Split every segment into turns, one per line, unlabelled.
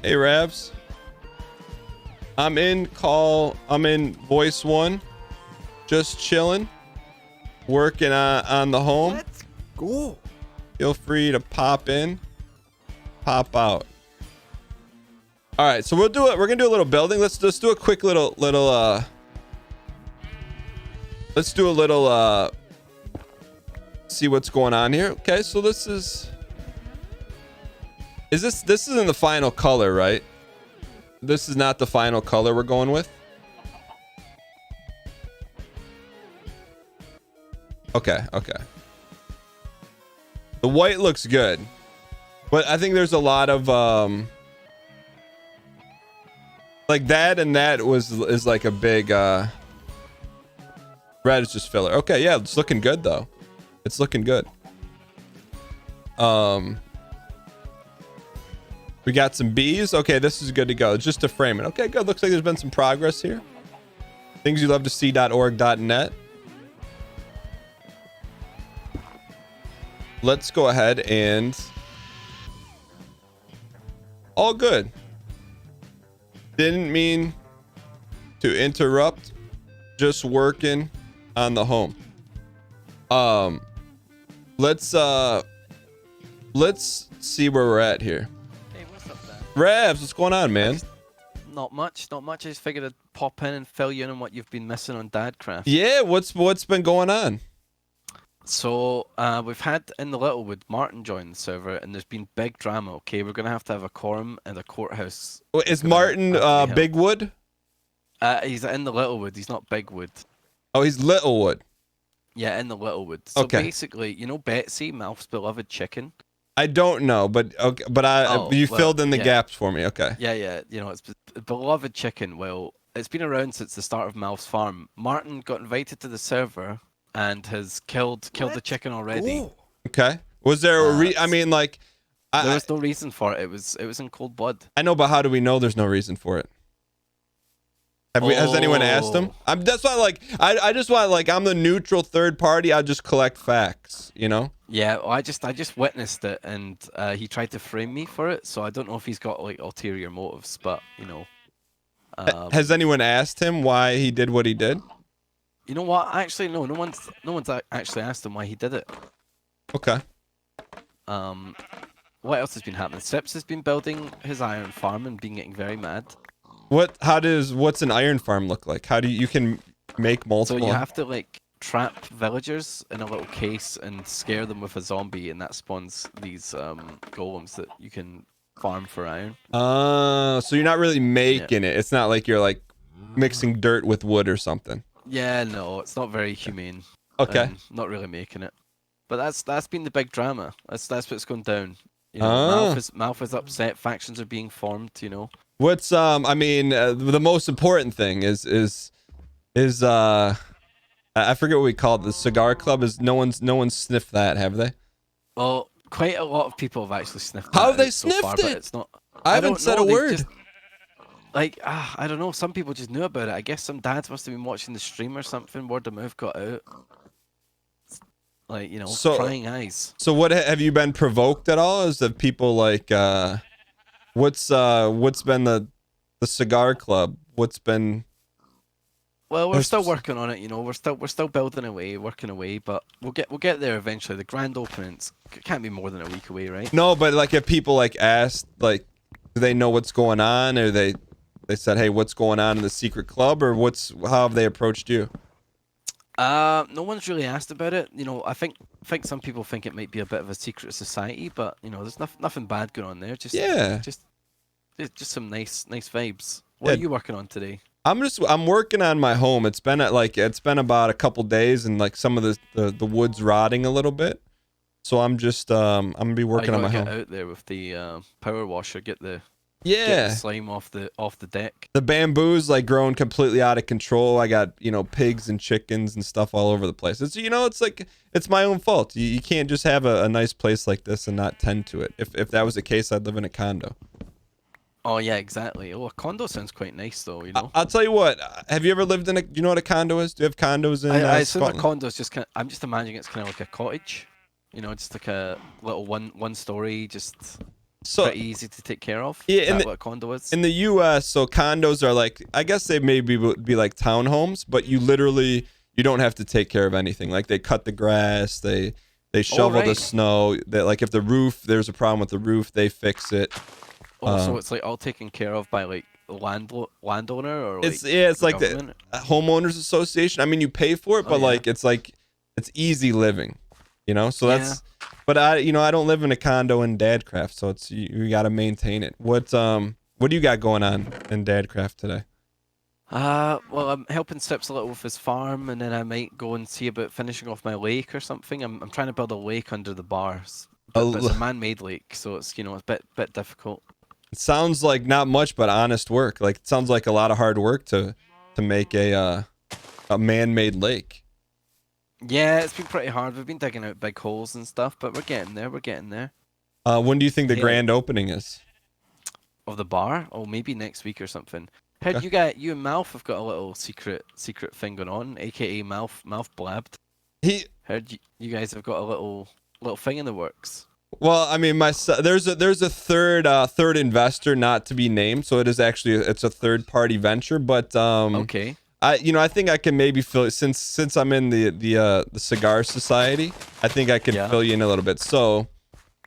Hey, Ravs. I'm in voice 1. Just chilling. Working on the home.
Let's go.
Feel free to pop in. Pop out. All right, so we're gonna do a little building. Let's just do a quick let's do a little see what's going on here. Okay, so this isn't the final color, right? This is not the final color we're going with. Okay. The white looks good, but I think there's a lot of like that, and that is like a big red is just filler. Okay, yeah, it's looking good though. It's looking good. We got some bees. Okay, this is good to go. It's just to frame it. Okay, good. Looks like there's been some progress here. Things you love to see.org.net. Let's go ahead and all good. Didn't mean to interrupt. Just working on the home. Let's see where we're at here.
Hey, what's up, Dan?
Ravs, what's going on, man?
Not much. I just figured I'd pop in and fill you in on what you've been missing on Dadcraft.
Yeah, what's been going on?
So we've had in the Littlewood, Martin joined the server, and there's been big drama. Okay, we're gonna have to have a quorum and a courthouse.
Is Martin Bigwood?
He's in the Littlewood. He's not Bigwood.
Oh, he's Littlewood.
Yeah, in the Littlewood. So
okay.
Basically, you know Betsy, Malf's beloved chicken.
I don't know, but okay, but you filled in the gaps for me. Okay.
Yeah. You know, it's beloved chicken. Well, it's been around since the start of Malf's farm. Martin got invited to the server and has killed the chicken already.
Ooh. Okay. Was there a I mean, like,
there was no reason for it. It was in cold blood.
I know, but how do we know there's no reason for it? Has anyone asked him? That's why, like, I just want, like, I'm the neutral third party. I just collect facts, you know?
Yeah, well, I just witnessed it, and he tried to frame me for it. So I don't know if he's got like ulterior motives, but you know.
Has anyone asked him why he did what he did?
You know what? Actually, no one's actually asked him why he did it.
Okay.
What else has been happening? Sips has been building his iron farm and been getting very mad.
What's an iron farm look like? How do you can make multiple?
So you have to like trap villagers in a little case and scare them with a zombie, and that spawns these golems that you can farm for iron.
So you're not really making it. It's not like you're like mixing dirt with wood or something.
Yeah, no, it's not very humane.
Okay.
Not really making it. But that's been the big drama. That's what's going down. You know, Malf is upset. Factions are being formed. You know.
What's I mean, the most important thing is I forget what we call it. The cigar club is no one's sniffed that, have they?
Well, quite a lot of people have actually sniffed.
How have they
so
sniffed
far,
it?
But it's not.
I haven't said a word.
Like, I don't know. Some people just knew about it. I guess some dads must have been watching the stream or something. Word of mouth got out. Like, you know, prying eyes.
So what have you been provoked at all? Is that people like what's been the cigar club? What's been?
Well, we're still working on it. You know, we're still building away, working away, but we'll get there eventually. The grand openings can't be more than a week away, right?
No, but like if people like asked, like, do they know what's going on, or they said, hey, what's going on in the secret club, or how have they approached you?
No one's really asked about it. You know, I think some people think it might be a bit of a secret society, but you know, there's nothing bad going on there. Just some nice vibes. What are you working on today?
I'm working on my home. It's been about a couple days, and like some of the wood's rotting a little bit. So I'm gonna be working on my home.
Get out there with the power washer. Get the slime off the deck.
The bamboo's like growing completely out of control. I got, you know, pigs and chickens and stuff all over the place. It's, you know, it's like it's my own fault. You can't just have a nice place like this and not tend to it. If that was the case, I'd live in a condo.
Oh yeah, exactly. Oh, a condo sounds quite nice though, you know.
I'll tell you what. Have you ever lived in a? Do you know what a condo is? Do you have condos in
I assume
Scotland?
a condo's just kind of, I'm just imagining it's kind of like a cottage, you know, just like a little one story, just
So
pretty easy to take care of.
Yeah,
is that what a condo is?
In the U.S., so condos are like, I guess they maybe would be like townhomes, but you don't have to take care of anything. Like they cut the grass, they shovel the snow. That like if there's a problem with the roof, they fix it.
So it's like all taken care of by like the landowner or like
it's like
government?
the homeowners association. I mean, you pay for it, but it's easy living, So that's. But I don't live in a condo in Dadcraft, so it's you got to maintain it. What do you got going on in Dadcraft today?
Well, I'm helping Sips a little with his farm, and then I might go and see about finishing off my lake or something. I'm trying to build a lake under the bars, but it's a man-made lake, so it's it's a bit difficult.
It sounds like not much, but honest work. Like it sounds like a lot of hard work to make a man-made lake.
Yeah, it's been pretty hard. We've been digging out big holes and stuff, but we're getting there.
When do you think the grand opening is?
Of the bar? Oh, maybe next week or something. Heard you and Malf have got a little secret thing going on, aka Malf blabbed. Heard you guys have got a little thing in the works.
Well, I mean, there's a third investor not to be named, so it's a third party venture. But
okay,
I think I can maybe fill since I'm in the cigar society. I think I can fill you in a little bit. So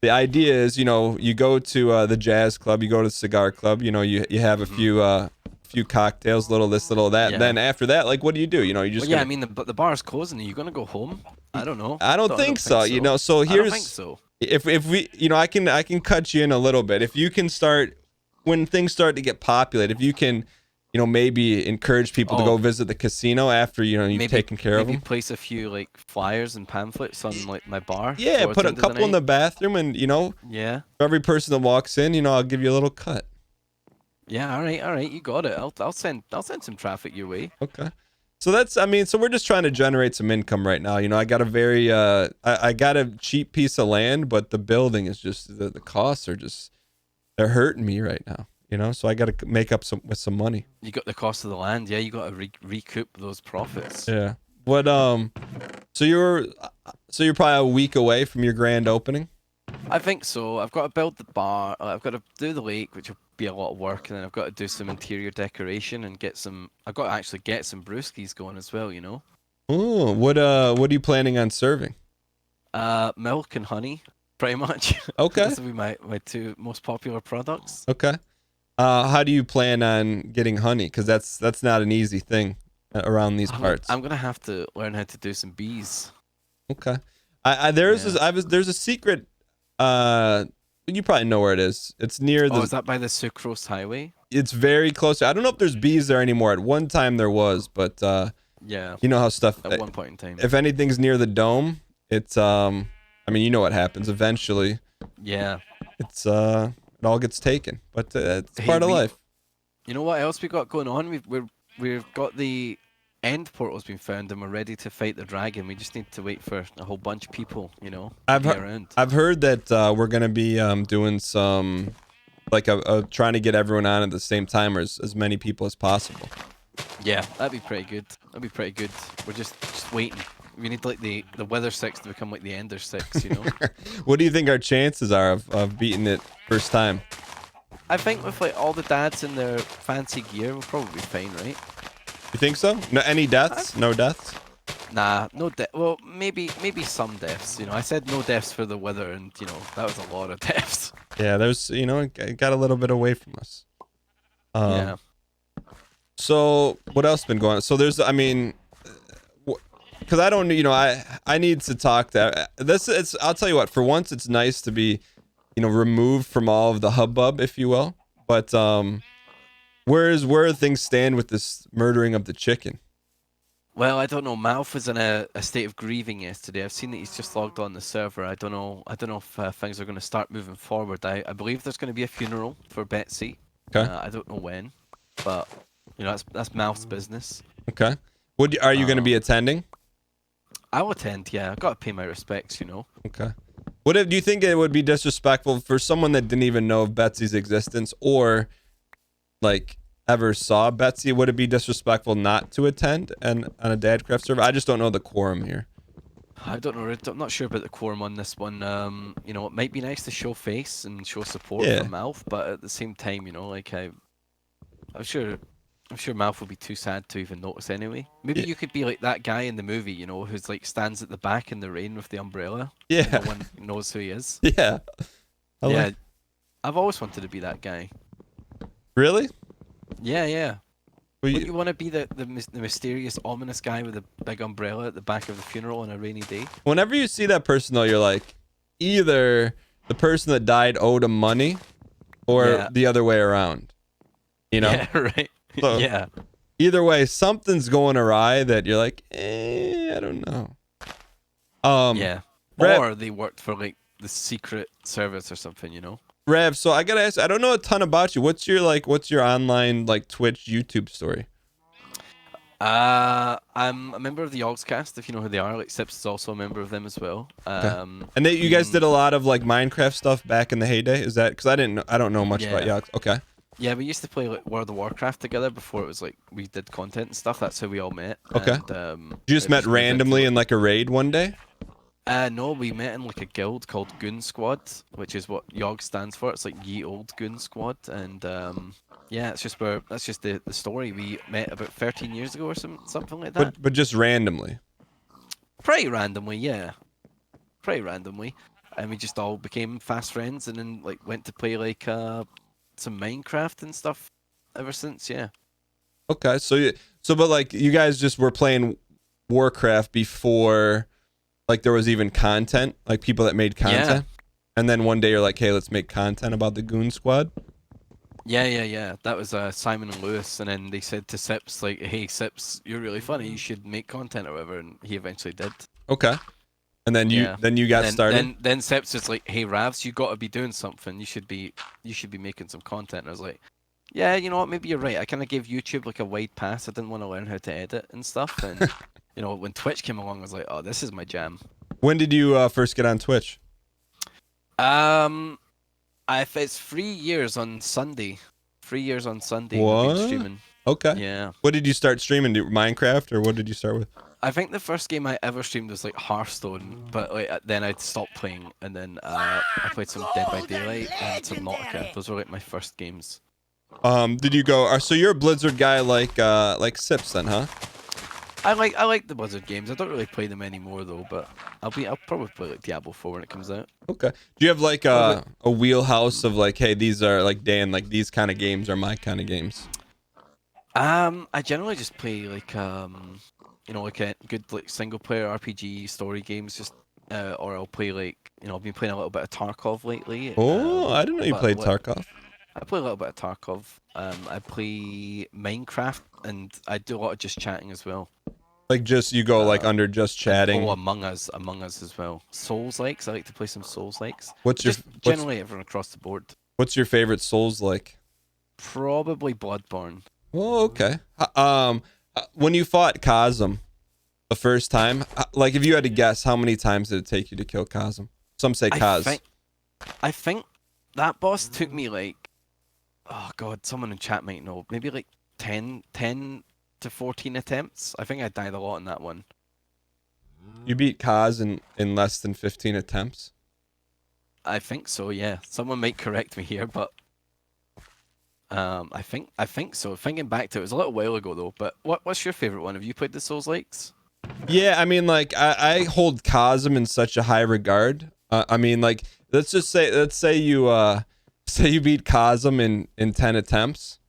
the idea is, you go to the jazz club, you go to the cigar club, you have a few cocktails, little this, little that. Then after that, like, what do? You just
I mean, the bar's closing. Are you gonna go home? I don't know.
I don't think so. So here's. I don't think so. If we, I can cut you in a little bit. If you can start when things start to get populated, if you can, maybe encourage people to go visit the casino after you've taken care of them.
Maybe place a few like flyers and pamphlets on like my bar.
Yeah, put a couple in the bathroom, and for every person that walks in, I'll give you a little cut.
Yeah, all right, you got it. I'll send some traffic your way.
Okay. So so we're just trying to generate some income right now. I got a I got a cheap piece of land, but the building is just, the costs are just, they're hurting me right now. So I got to make up with some money.
You got the cost of the land. Yeah, you got to recoup those profits.
Yeah. What, so you're probably a week away from your grand opening?
I think so. I've got to build the bar. I've got to do the lake, which will be a lot of work, and then I've got to do some interior decoration and I've got to actually get some brewskis going as well.
Oh, what are you planning on serving?
Milk and honey, pretty much.
Okay.
This will be my two most popular products.
Okay. How do you plan on getting honey? Because that's not an easy thing around these parts.
I'm gonna have to learn how to do some bees.
Okay. There's a secret. You probably know where it is. It's near the.
Oh, is that by the Sucrose Highway?
It's very close. I don't know if there's bees there anymore. At one time there was, but
yeah.
You know how stuff.
At one point in time.
If anything's near the dome, it's I mean, you know what happens eventually.
Yeah.
It's it all gets taken, but it's part of life.
You know what else we got going on? We've got the end portal's been found, and we're ready to fight the dragon. We just need to wait for a whole bunch of people,
I've heard that we're gonna be doing some like trying to get everyone on at the same time, or as many people as possible.
Yeah, that'd be pretty good. We're just waiting. We need like the Wither 6 to become like the Ender 6,
What do you think our chances are of beating it first time?
I think with like all the dads in their fancy gear, we'll probably be fine, right?
You think so? No, any deaths? No deaths?
Nah, no death. Well, maybe some deaths. I said no deaths for the Wither, and that was a lot of deaths.
Yeah, there's it got a little bit away from us.
Yeah.
So what else has been going on? So there's, I mean, because I don't, I need to talk to this. I'll tell you what. For once, it's nice to be, removed from all of the hubbub, if you will. But where things stand with this murdering of the chicken?
Well, I don't know. Malf was in a state of grieving yesterday. I've seen that he's just logged on the server. I don't know if things are going to start moving forward. I believe there's going to be a funeral for Betsy.
Okay.
I don't know when, but that's Malf's business.
Okay. Are you going to be attending?
I'll attend. Yeah, I've got to pay my respects.
Okay. Do you think it would be disrespectful for someone that didn't even know of Betsy's existence or like ever saw Betsy? Would it be disrespectful not to attend on a Dadcraft server? I just don't know the quorum here.
I don't know. I'm not sure about the quorum on this one. You know, it might be nice to show face and show support
Yeah.
for Mouth, but at the same time, you know, like I'm sure, I'm sure Mouth will be too sad to even notice anyway. Maybe
Yeah.
you could be like that guy in the movie, you know, who's like stands at the back in the rain with the umbrella.
Yeah.
And no one knows who he is.
Yeah.
Yeah, I've always wanted to be that guy.
Really?
Yeah, yeah.
Well,
Wouldn't you want to be the mysterious, ominous guy with a big umbrella at the back of the funeral on a rainy day?
Whenever you see that person, though, you're like, either the person that died owed him money, or the other way around. You know?
Yeah, right.
So,
yeah.
Either way, something's going awry that you're like, I don't know.
Yeah. Or they worked for like the secret service or something, you know?
Rev, so I gotta ask, I don't know a ton about you. What's your online like Twitch, YouTube story?
I'm a member of the Yogscast, if you know who they are. Like Sips is also a member of them as well.
Okay. And you guys did a lot of like Minecraft stuff back in the heyday. Is that because I don't know much about Yogs? Okay.
Yeah, we used to play like World of Warcraft together before it was like we did content and stuff. That's how we all met.
Okay.
And,
you just met randomly in like a raid one day?
No, we met in like a guild called Goon Squad, which is what Yog stands for. It's like Ye Old Goon Squad, and yeah, that's just the story. We met about 13 years ago or something like that.
But just randomly.
Pretty randomly, yeah. Pretty randomly, and we just all became fast friends, and then like went to play like some Minecraft and stuff ever since. Yeah.
Okay, but like you guys just were playing Warcraft before. Like there was even content, like people that made content, and then one day you're like, "Hey, let's make content about the Goon Squad."
Yeah. That was Simon and Lewis, and then they said to Sips like, "Hey, Sips, you're really funny. You should make content or whatever," and he eventually did.
Okay, and then you got started.
Then Sips was like, "Hey, Ravs, you got to be doing something. You should be making some content." And I was like, "Yeah, you know what? Maybe you're right. I kind of gave YouTube like a wide pass. I didn't want to learn how to edit and stuff, and." You know, when Twitch came along, I was like, "Oh, this is my jam."
When did you first get on Twitch?
It's 3 years on Sunday. 3 years on Sunday.
What?
I've been streaming.
Okay.
Yeah.
What did you start streaming? Minecraft, or what did you start with?
I think the first game I ever streamed was like Hearthstone, but like then I'd stopped playing, and then I played some Dead by Daylight and some Nautica. Those were like my first games.
Did you go? So you're a Blizzard guy like Sips then, huh?
I like the Blizzard games. I don't really play them anymore though, but I'll probably play like Diablo 4 when it comes out.
Okay. Do you have like a wheelhouse of like, hey, these are like Dan, like these kind of games are my kind of games?
I generally just play like you know, like a good like single player RPG story games, just or I'll play like, you know, I've been playing a little bit of Tarkov lately.
Oh, I didn't know you played Tarkov.
I play a little bit of Tarkov. I play Minecraft, and I do a lot of just chatting as well.
Like just you go like under just chatting.
Oh, Among Us as well. Souls likes. I like to play some Souls likes. Generally everyone across the board.
What's your favorite Souls like?
Probably Bloodborne.
Oh, okay. When you fought Cosm the first time, like if you had to guess, how many times did it take you to kill Cosm? Some say Kaz.
I think that boss took me like, oh god, someone in chat might know, maybe like 10 to 14 attempts. I think I died a lot in that one.
You beat Kaz in less than 15 attempts?
I think so, yeah. Someone might correct me here, but I think so. Thinking back to it, was a little while ago though. But what's your favorite one? Have you played the Souls likes?
Yeah, I mean, like I hold Cosm in such a high regard. I mean, like let's say you beat Cosm in 10 attempts.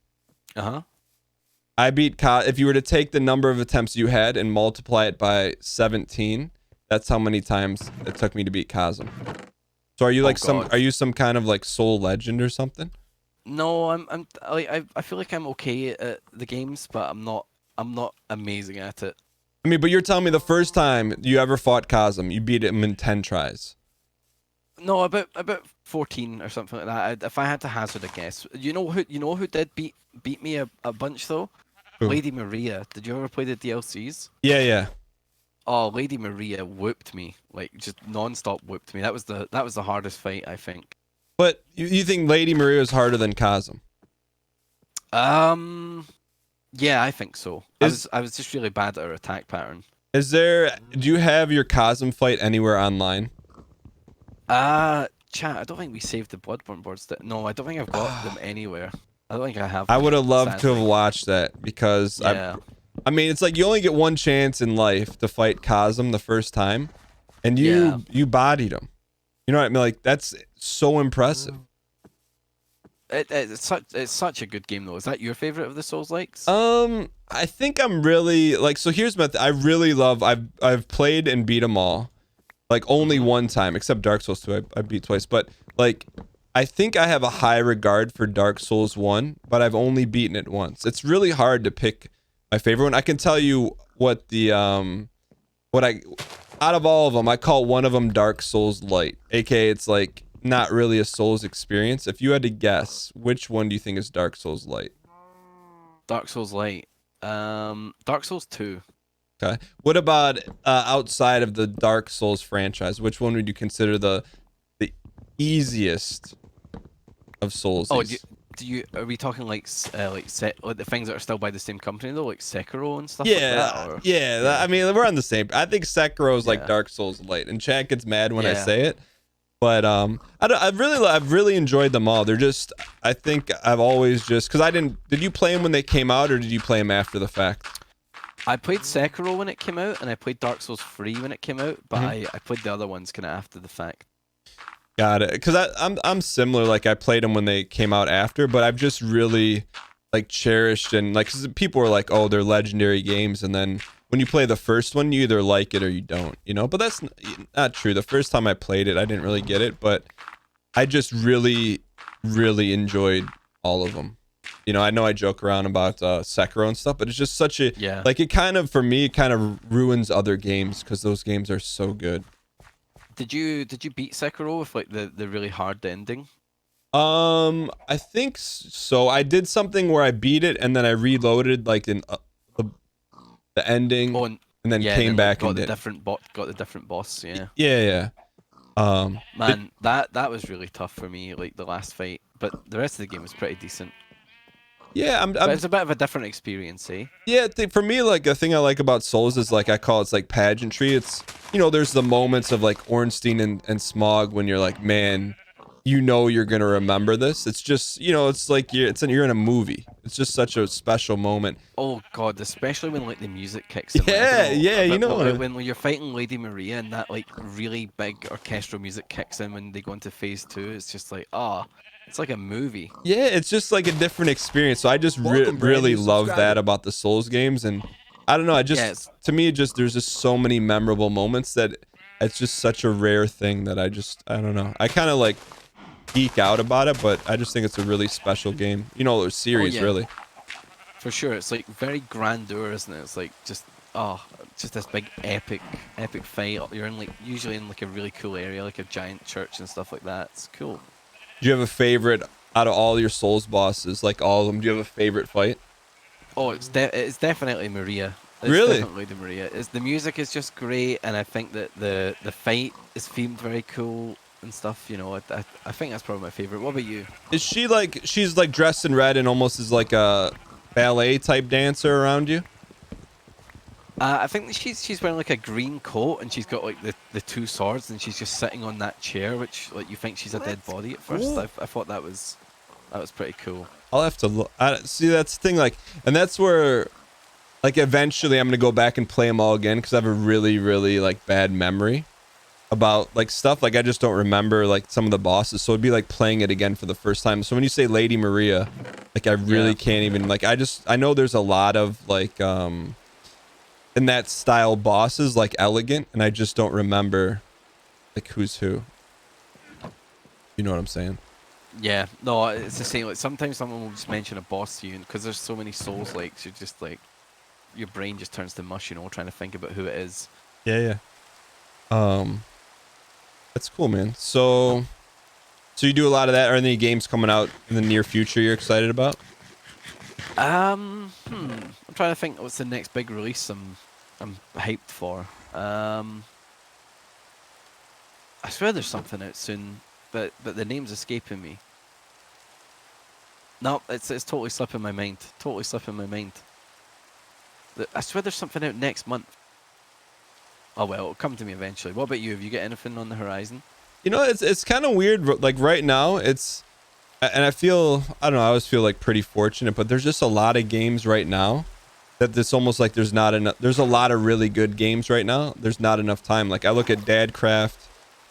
I beat Cosm. If you were to take the number of attempts you had and multiply it by 17, that's how many times it took me to beat Cosm. So are you like are you some kind of like soul legend or something?
No, I feel like I'm okay at the games, but I'm not amazing at it.
I mean, but you're telling me the first time you ever fought Cosm, you beat him in 10 tries.
No, about 14 or something like that. If I had to hazard a guess, you know who did beat me a bunch though? Who? Lady Maria. Did you ever play the DLCs?
Yeah.
Oh, Lady Maria whooped me, like just non-stop whooped me. That was the hardest fight, I think.
But you think Lady Maria is harder than Cosm?
Yeah, I think so. I was just really bad at her attack pattern.
Do you have your Cosm fight anywhere online?
Chat, I don't think we saved the Bloodborne boards. No, I don't think I've got them anywhere. I don't think I have
I
them,
would have loved to
sadly.
have watched that because
Yeah.
I mean, it's like you only get one chance in life to fight Cosm the first time, and you bodied him. You know what I mean? Like that's so impressive.
It's such a good game though. Is that your favorite of the Souls likes?
I think I'm really like, so here's my I really love, I've played and beat them all, like only one time except Dark Souls 2. I beat twice, but like I think I have a high regard for Dark Souls 1, but I've only beaten it once. It's really hard to pick my favorite one. I can tell you what the out of all of them, I call one of them Dark Souls Light, aka it's like not really a Souls experience. If you had to guess, which one do you think is Dark Souls Light?
Dark Souls Light. Dark Souls 2.
Okay. What about outside of the Dark Souls franchise? Which one would you consider the easiest of Souls?
Oh, are we talking like the things that are still by the same company though, like Sekiro and stuff like that? Or?
Yeah. I mean, we're on the same. I think Sekiro is like Dark Souls Light, and chat gets mad when I say it. But I've really enjoyed them all. They're just, I think I've always just, because did you play them when they came out or did you play them after the fact?
I played Sekiro when it came out and I played Dark Souls 3 when it came out, but I played the other ones kind of after the fact.
Got it. Because I'm similar. Like I played them when they came out after, but I've just really like cherished and like, cause people were like, oh, they're legendary games, and then when you play the first one, you either like it or you don't, you know? But that's not true. The first time I played it, I didn't really get it, but I just really, really enjoyed all of them. You know I joke around about Sekiro and stuff, but it's just such a, like it kind of, for me, it kind of ruins other games because those games are so good.
Did you beat Sekiro with like the really hard ending?
I think so. I did something where I beat it and then I reloaded like in the ending, and then came back
got
and
the different boss.
Yeah.
Man, that was really tough for me, like the last fight. But the rest of the game was pretty decent.
Yeah,
but it's a bit of a different experience, eh?
Yeah, for me, like the thing I like about Souls is like I call it's like pageantry. It's, you know, there's the moments of like Ornstein and Smog when you're like, man, you know you're gonna remember this. It's just, you know, it's like you're in a movie. It's just such a special moment.
Oh god, especially when like the music kicks in.
You know,
when you're fighting Lady Maria and that like really big orchestral music kicks in when they go into phase 2. It's just like, it's like a movie.
Yeah, it's just like a different experience. So I just really love that about the Souls games, and I don't know. To me, there's just so many memorable moments that it's just such a rare thing that I don't know. I kind of like geek out about it, but I just think it's a really special game. You know, series really.
For sure, it's like very grandeur, isn't it? It's like just this big epic fight. You're in usually in like a really cool area, like a giant church and stuff like that. It's cool.
Do you have a favorite out of all your Souls bosses, like all of them? Do you have a favorite fight?
Oh, it's definitely Maria.
Really?
Definitely the Maria. The music is just great, and I think that the fight is themed very cool and stuff. You know, I think that's probably my favorite. What about you?
Is she like, she's like dressed in red and almost is like a ballet type dancer around you?
I think she's wearing like a green coat and she's got like the two swords and she's just sitting on that chair, which like you think she's a dead body at first. I thought that was pretty cool.
I'll have to look. See, that's the thing, like, and that's where, like, eventually I'm gonna go back and play them all again because I have a really, really like bad memory about like stuff. Like I just don't remember like some of the bosses, so it'd be like playing it again for the first time. So when you say Lady Maria, like I really can't even like. I know there's a lot of like in that style bosses like elegant, and I just don't remember like who's who. You know what I'm saying?
Yeah, no, it's the same. Like sometimes someone will just mention a boss to you, and because there's so many Souls likes, you're just like, your brain just turns to mush, you know, trying to think about who it is.
Yeah. That's cool, man. So you do a lot of that. Are there any games coming out in the near future you're excited about?
I'm trying to think what's the next big release I'm hyped for. I swear there's something out soon, but the name's escaping me. No, it's totally slipping my mind. I swear there's something out next month. Oh well, it'll come to me eventually. What about you? Have you got anything on the horizon?
You know, it's kind of weird. Like right now, and I don't know, I always feel like pretty fortunate, but there's just a lot of games right now that it's almost like there's not enough. There's a lot of really good games right now. There's not enough time. Like I look at Dadcraft,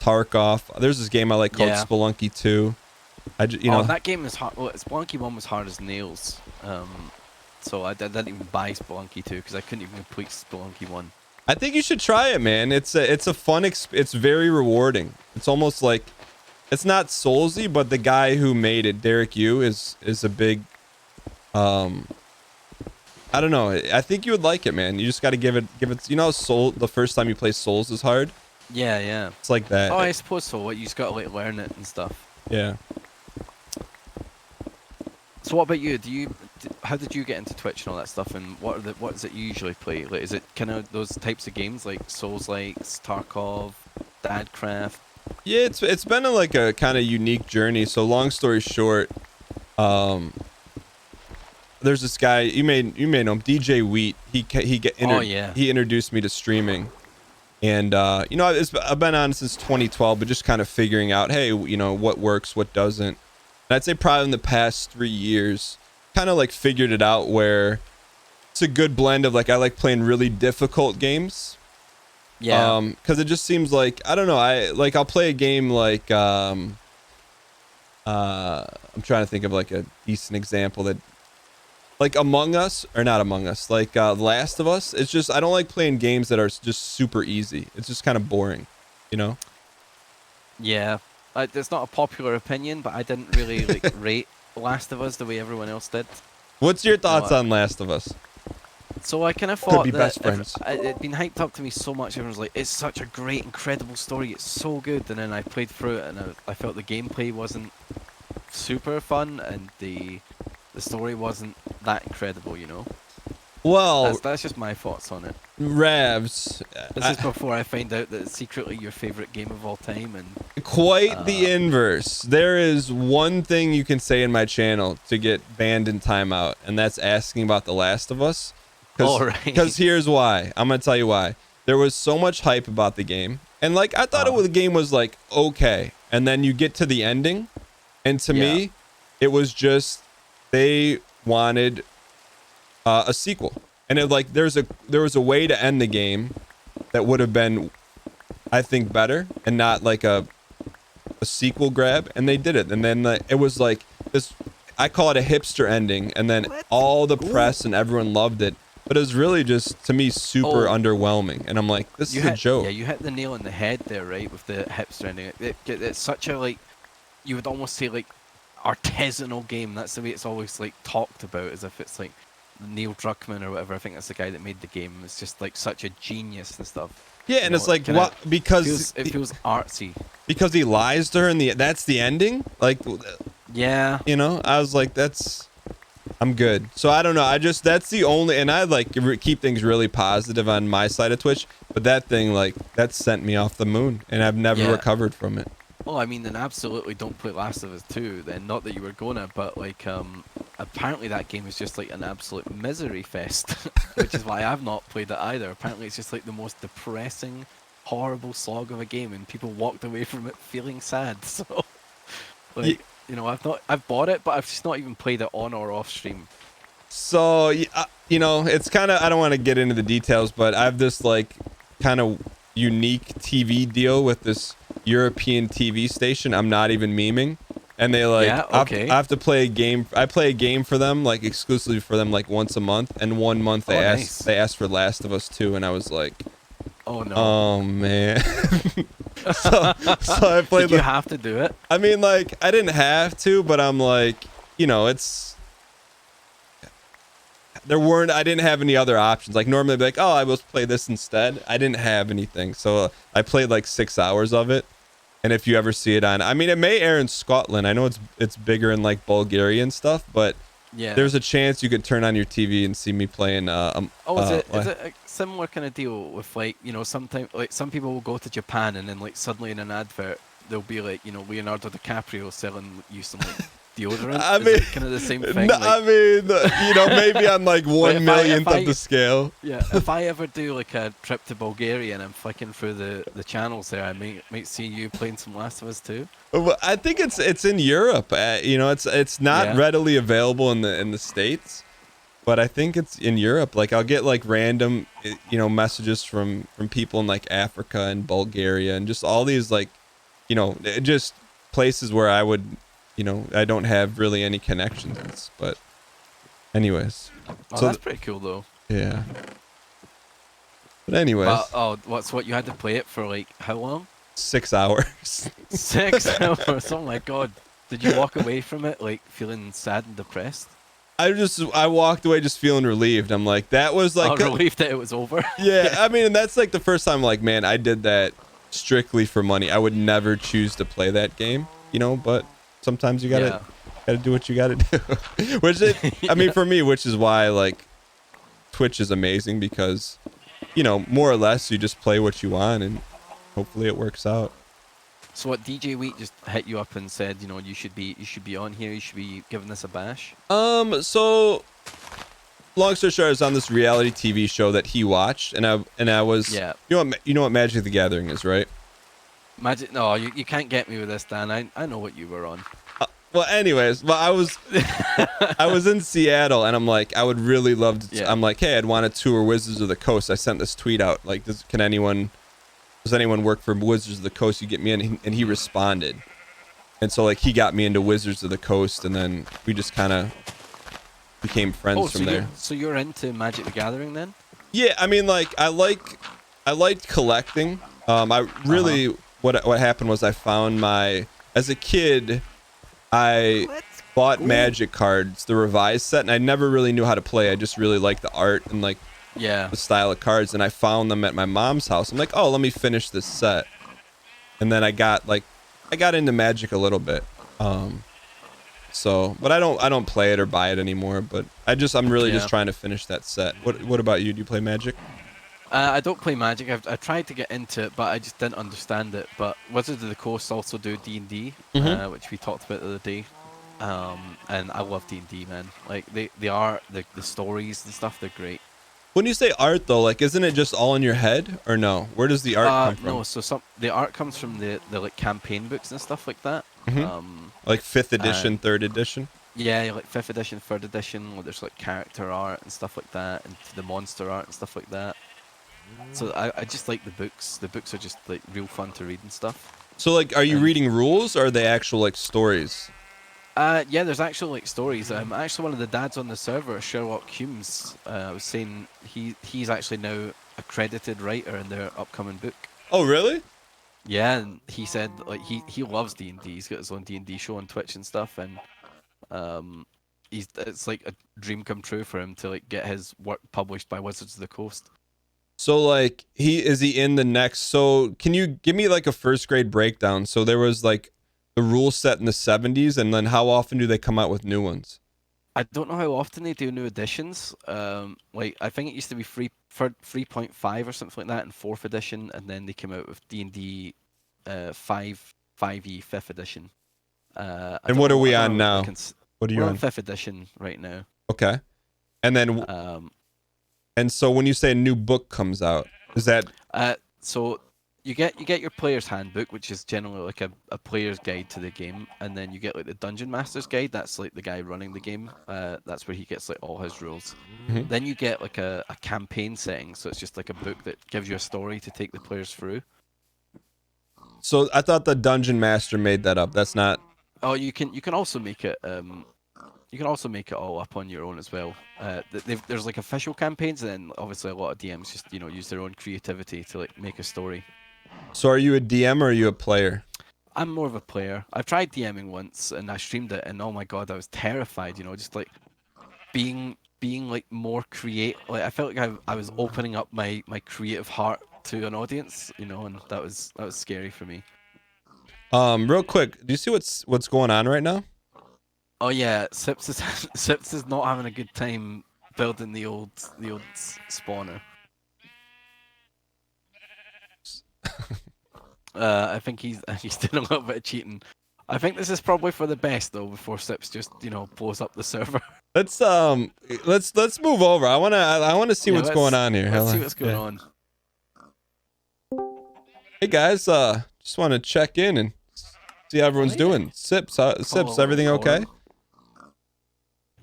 Tarkov. There's this game I like called Spelunky 2. You know,
that game is hard. Well, Spelunky 1 was hard as nails. So I didn't even buy Spelunky 2 because I couldn't even complete Spelunky 1.
I think you should try it, man. It's a fun. It's very rewarding. It's almost like, it's not Soulsy, but the guy who made it, Derek Yu, is a big. I don't know. I think you would like it, man. You just got to give it. You know, Soul. The first time you play Souls is hard.
Yeah, yeah.
It's like that.
Oh, I suppose so. You just got to like learn it and stuff.
Yeah.
So what about you? How did you get into Twitch and all that stuff? And what is it you usually play? Like, is it kind of those types of games like Souls-likes, Tarkov, Dadcraft?
Yeah, it's been like a kind of unique journey. So long story short, there's this guy you may know him, DJ Wheat. He introduced me to streaming, and you know, I've been on since 2012, but just kind of figuring out, hey, you know, what works, what doesn't. And I'd say probably in the past 3 years, kind of like figured it out where it's a good blend of like I like playing really difficult games.
Yeah.
Because it just seems like, I don't know, I'll play a game like I'm trying to think of like a decent example that, like Among Us, or not Among Us, like The Last of Us. It's just, I don't like playing games that are just super easy. It's just kind of boring, you know?
Yeah. It's not a popular opinion, but I didn't really like rate Last of Us the way everyone else did.
What's your thoughts on Last of Us?
So I kind of thought
Could be best friends.
It'd been hyped up to me so much. Everyone was like, it's such a great, incredible story. It's so good. And then I played through it, and I felt the gameplay wasn't super fun, and the story wasn't that incredible, you know?
Well,
that's just my thoughts on it.
Ravs.
This is before I find out that it's secretly your favorite game of all time, and
quite the inverse. There is one thing you can say in my channel to get banned in timeout, and that's asking about The Last of Us. Because here's why. I'm gonna tell you why. There was so much hype about the game, and like I thought the game was like okay, and then you get to the ending, and to me, it was just they wanted a sequel, and it like there was a way to end the game that would have been, I think, better and not like a sequel grab, and they did it, and then it was like this. I call it a hipster ending, and then all the press and everyone loved it. But it was really just, to me, super underwhelming. And I'm like, this is a joke.
Yeah, you hit the nail on the head there, right, with the hipster ending. It's such a, like, you would almost say, like, artisanal game. That's the way it's always, like, talked about, as if it's, like, Neil Druckmann or whatever. I think that's the guy that made the game. It's just, like, such a genius and stuff.
Yeah, and it's like, what? Because...
It feels artsy.
Because he lies to her, and that's the ending? Like...
Yeah.
You know? I was like, I'm good. So I don't know. That's the only, and I like keep things really positive on my side of Twitch, but that thing, like, that sent me off the moon, and I've never recovered from it.
Well, I mean, then absolutely don't play Last of Us 2, then. Not that you were gonna, but like, apparently that game is just like an absolute misery fest, which is why I've not played it either. Apparently it's just like the most depressing, horrible slog of a game, and people walked away from it feeling sad. So, like, you know, I've bought it, but I've just not even played it on or off stream.
So, you know, it's kind of, I don't want to get into the details, but I have this like kind of unique TV deal with this European TV station. I'm not even memeing. And they like, I have to play a game. I play a game for them, like exclusively for them, like once a month. And 1 month they asked for Last of Us 2, and I was like, oh no, oh man. so I played.
Did you have to do it?
I mean, like, I didn't have to, but I'm like, you know, I didn't have any other options. Like normally I'd be like, oh, I will play this instead. I didn't have anything. So I played like 6 hours of it. And if you ever see it on, I mean, it may air in Scotland. I know it's bigger in like Bulgaria and stuff, but there's a chance you could turn on your TV and see me playing. Is
it a similar kind of deal with, like, you know, sometimes like some people will go to Japan and then like suddenly in an advert there'll be like, you know, Leonardo DiCaprio selling you some like deodorant?
I
Is
mean,
it kind of the same thing?
No, I mean, maybe on like 1/millionth of the scale.
Yeah, if I ever do like a trip to Bulgaria and I'm flicking through the channels there, I might see you playing some Last of Us 2.
Well, I think it's in Europe. It's not readily available in the States, but I think it's in Europe. Like I'll get like random messages from people in like Africa and Bulgaria and just all these like just places where I would I don't have really any connections, but anyways.
Oh, so that's pretty cool though.
Yeah. But anyways.
What you had to play it for like how long?
6 hours.
6 hours. Oh my god. Did you walk away from it like feeling sad and depressed?
I walked away just feeling relieved. I'm like, that was like
relieved that it was over.
Yeah, I mean, that's like the first time like, man, I did that strictly for money. I would never choose to play that game, but sometimes you gotta do what you gotta do. I mean, for me, which is why like Twitch is amazing, because more or less you just play what you want and hopefully it works out.
So what, DJ Wheat just hit you up and said, you should be on here, you should be giving this a bash?
So long story short, I was on this reality TV show that he watched, and I was you know what Magic the Gathering is, right?
Magic? No, you can't get me with this, Dan. I know what you were on.
Well, anyways, I was in Seattle, and I'm like, I would really love to. Yeah. I'm like, hey, I'd want to tour Wizards of the Coast. I sent this tweet out, like, does anyone work for Wizards of the Coast? You get me in, and he responded, and so like he got me into Wizards of the Coast, and then we just kind of became friends from there.
So you're into Magic the Gathering then?
Yeah, I mean, like I liked collecting. I really what happened was I found as a kid. I bought Magic cards, the revised set, and I never really knew how to play. I just really liked the art and like the style of cards, and I found them at my mom's house. I'm like, oh, let me finish this set, and then I got into Magic a little bit. But I don't play it or buy it anymore. But I'm really just trying to finish that set. What about you? Do you play Magic?
I don't play Magic. I tried to get into it, but I just didn't understand it. But Wizards of the Coast also do D&D, which we talked about the other day. And I love D&D, man. Like the stories and stuff, they're great.
When you say art, though, like, isn't it just all in your head, or no? Where does the art come from?
No, so the art comes from the like campaign books and stuff like that.
Like 5th edition, 3rd edition.
Yeah, like 5th edition, 3rd edition. Where there's like character art and stuff like that, and the monster art and stuff like that. So I just like the books. The books are just like real fun to read and stuff.
So like, are you reading rules, or are they actual like stories?
Yeah, there's actual like stories. Actually, one of the dads on the server, Sherlock Humes, was saying he's actually now a credited writer in their upcoming book.
Oh, really?
Yeah, and he said like he loves D&D. He's got his own D&D show on Twitch and stuff, and it's like a dream come true for him to like get his work published by Wizards of the Coast.
So like, is he in the next? So can you give me like a first grade breakdown? So there was like the rule set in the 70s, and then how often do they come out with new ones?
I don't know how often they do new editions. Like I think it used to be 3.5 or something like that in 4th edition, and then they came out with D&D 5e 5th edition.
And what are we on now? What are you on?
5th edition right now.
Okay. And then and so when you say a new book comes out, is that
so you get your player's handbook, which is generally like a player's guide to the game, and then you get like the dungeon master's guide. That's like the guy running the game. That's where he gets like all his rules. Then you get like a campaign setting, so it's just like a book that gives you a story to take the players through.
So I thought the dungeon master made that up. That's not.
Oh, you can also make it. You can also make it all up on your own as well. There's like official campaigns, and then obviously a lot of DMs just use their own creativity to like make a story.
So are you a DM or are you a player?
I'm more of a player. I've tried DMing once, and I streamed it, and oh my god, I was terrified. Just like being like more creative. Like I felt like I was opening up my creative heart to an audience, and that was scary for me.
Real quick, do you see what's going on right now?
Oh yeah, Sips is not having a good time building the old spawner. I think he's doing a little bit of cheating. I think this is probably for the best though. Before Sips just blows up the server.
Let's move over. I wanna see what's going on here.
Let's see what's going on.
Hey guys, just want to check in and see how everyone's doing. Sips, everything okay?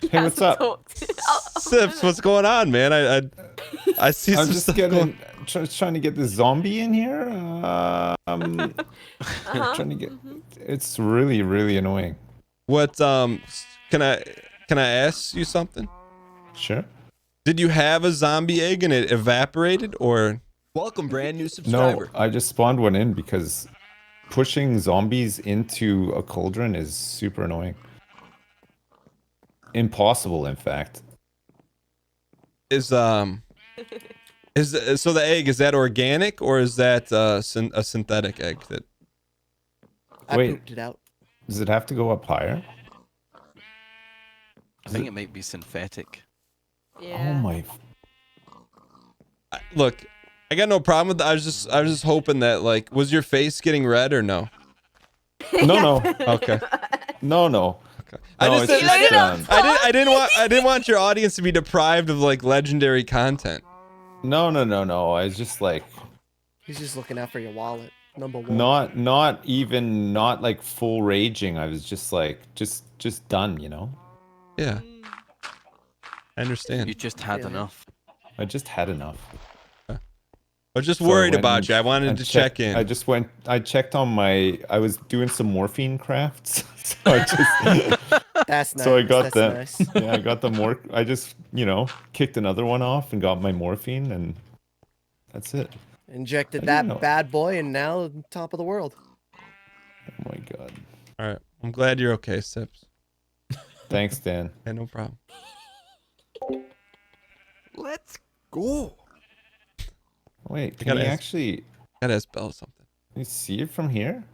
Hey, what's up?
Sips, what's going on, man? I see some stuff
trying to get the zombie in here. Trying to get. It's really, really annoying.
What? Can I ask you something?
Sure.
Did you have a zombie egg and it evaporated, or?
Welcome, brand new subscriber.
No, I just spawned one in because pushing zombies into a cauldron is super annoying. Impossible, in fact.
So the egg, is that organic or is that a synthetic egg? That
I pooped it out.
Does it have to go up higher?
I think it might be synthetic.
Yeah.
Oh my!
Look, I got no problem with that. I was just hoping that, like, was your face getting red or no?
No.
Okay.
No.
Okay.
No,
I didn't want your audience to be deprived of like legendary content.
No. I was just like.
He's just looking out for your wallet. Number one.
Not like full raging. I was just like, just done, you know.
Yeah. I understand.
You just had enough.
I just had enough.
I was just worried about you. I wanted to check in.
I checked on I was doing some morphine crafts. So I just
That's nice.
So I got
That's
that.
Nice.
Yeah, I got the I just, kicked another one off and got my morphine, and that's it.
Injected that bad boy, and now top of the world.
Oh my god.
All right. I'm glad you're okay, Sips.
Thanks, Dan.
Yeah, no problem.
Let's go.
Wait, can you actually...
Gotta ask Belle something.
Can you see it from here?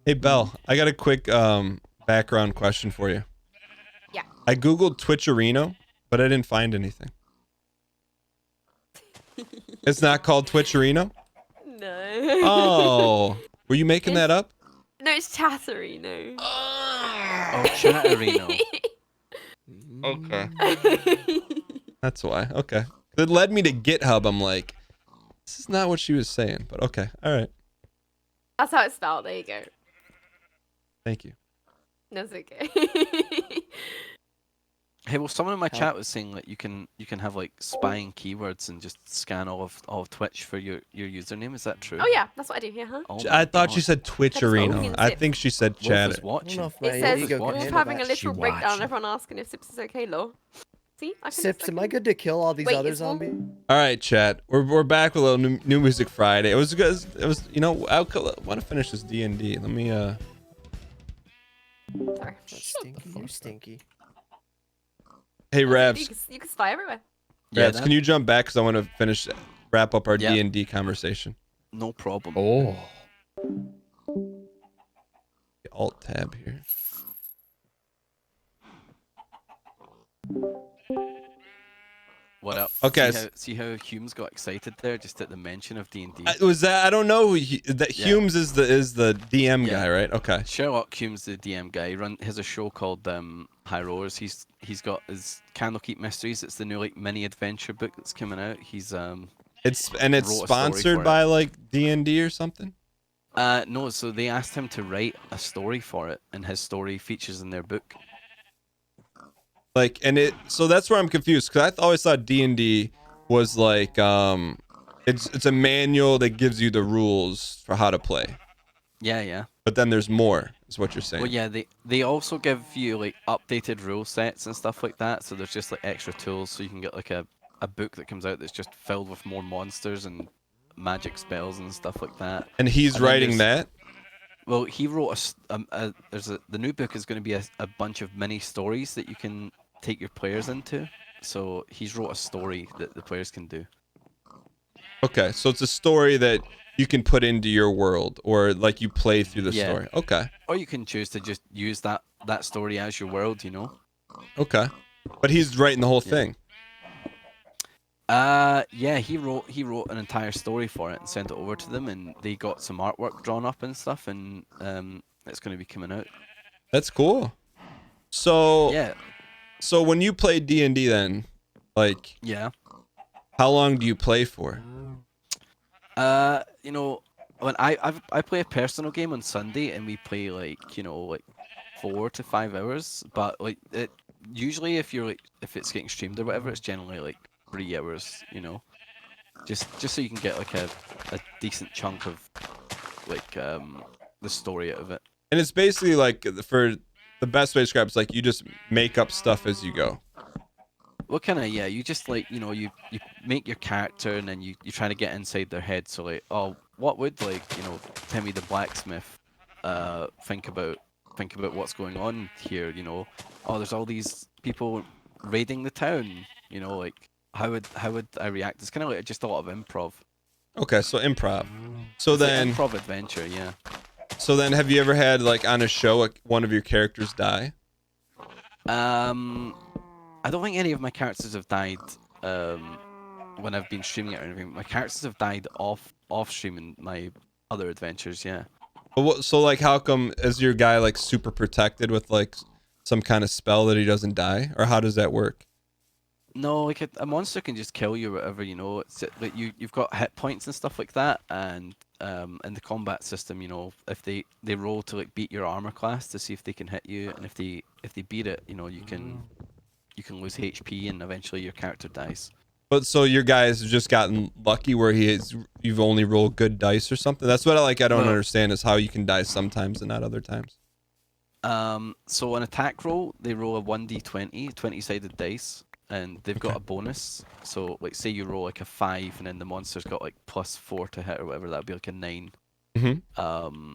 Hey, Belle, I got a quick background question for you.
Yeah.
I googled Twitcherino, but I didn't find anything. It's not called Twitcherino?
No.
Oh. Were you making that up?
No, it's Chatterino.
Oh, Chatterino.
Okay. That's why. Okay. It led me to GitHub. I'm like, this is not what she was saying, but okay. All right.
That's how it's spelled. There you go.
Thank you.
That's okay.
Hey, well, someone in my chat was saying that you can have like spying keywords and just scan all of Twitch for your username. Is that true?
Oh yeah, that's what I do here, huh?
Oh
I thought
God.
she said Twitcherino. I think she said Chatter.
Watching.
It
says
ego
Wolf
can
having a
handle that.
little breakdown. Everyone asking if Sips is okay, lol. See, I can
Sips, am I good to kill all these
Wait,
other
is Wolf-
zombies?
All right, chat. We're back with a little new music Friday. It was good. It was, I want to finish this D&D. Let me
Sorry.
Stinky, you're stinky.
Hey, Ravs.
You can spy everywhere.
Yeah,
Ravs, can you jump back because I want to wrap up our D&D conversation.
No problem.
Oh. Alt tab here.
What up?
Okay.
See how Humes got excited there just at the mention of D&D?
I don't know who Humes is the DM guy, right? Okay.
Sherlock Humes, the DM guy, has a show called High Rollers. He's got his Candlekeep Mysteries. It's the new mini adventure book that's coming out. He's
it's sponsored by like D&D or something.
No, so they asked him to write a story for it, and his story features in their book.
Like, so that's where I'm confused, because I always thought D&D was like it's a manual that gives you the rules for how to play.
Yeah.
But then there's more, is what you're saying.
Well, yeah, they also give you like updated rule sets and stuff like that. So there's just like extra tools, so you can get like a book that comes out that's just filled with more monsters and magic spells and stuff like that.
And he's writing that?
Well, he wrote the new book is going to be a bunch of mini stories that you can take your players into. So he's wrote a story that the players can do.
Okay, so it's a story that you can put into your world, or like you play through the story. Okay.
Or you can choose to just use that story as your world,
Okay. But he's writing the whole thing.
Yeah, he wrote an entire story for it and sent it over to them, and they got some artwork drawn up and stuff, and that's going to be coming out.
That's cool. So
Yeah.
So when you play D&D, then, like,
Yeah.
how long do you play for?
You know, when I play a personal game on Sunday, and we play like, you know, like 4 to 5 hours. But like it usually, if it's getting streamed or whatever, it's generally like 3 hours. You know, just so you can get like a decent chunk of like the story out of it.
And it's basically like, for the best way to describe it, it's like you just make up stuff as you go.
Well, kind of, yeah. You just like, you know, you make your character, and then you try to get inside their head. So like, oh, what would, like, you know, Timmy the blacksmith think about what's going on here? You know, oh, there's all these people raiding the town. You know, like, how would I react? It's kind of like just a lot of improv.
Okay, so improv. So
It's
then
like improv adventure, yeah.
So then, have you ever had, like, on a show, like, one of your characters die?
I don't think any of my characters have died when I've been streaming it or anything. My characters have died off streaming my other adventures, yeah.
But so, like, how come is your guy, like, super protected with, like, some kind of spell that he doesn't die? Or how does that work?
No, like a monster can just kill you or whatever, you know. It's like you've got hit points and stuff like that, and in the combat system, you know, if they roll to like beat your armor class to see if they can hit you, and if they beat it, you know, you can lose HP, and eventually your character dies.
But so your guy has just gotten lucky where you've only rolled good dice or something? That's what I don't understand, is how you can die sometimes and not other times.
So an attack roll, they roll a 1d20, 20-sided dice, and they've got a bonus. So like, say you roll like a 5, and then the monster's got like +4 to hit or whatever, that'd be like a 9.
Mm-hmm.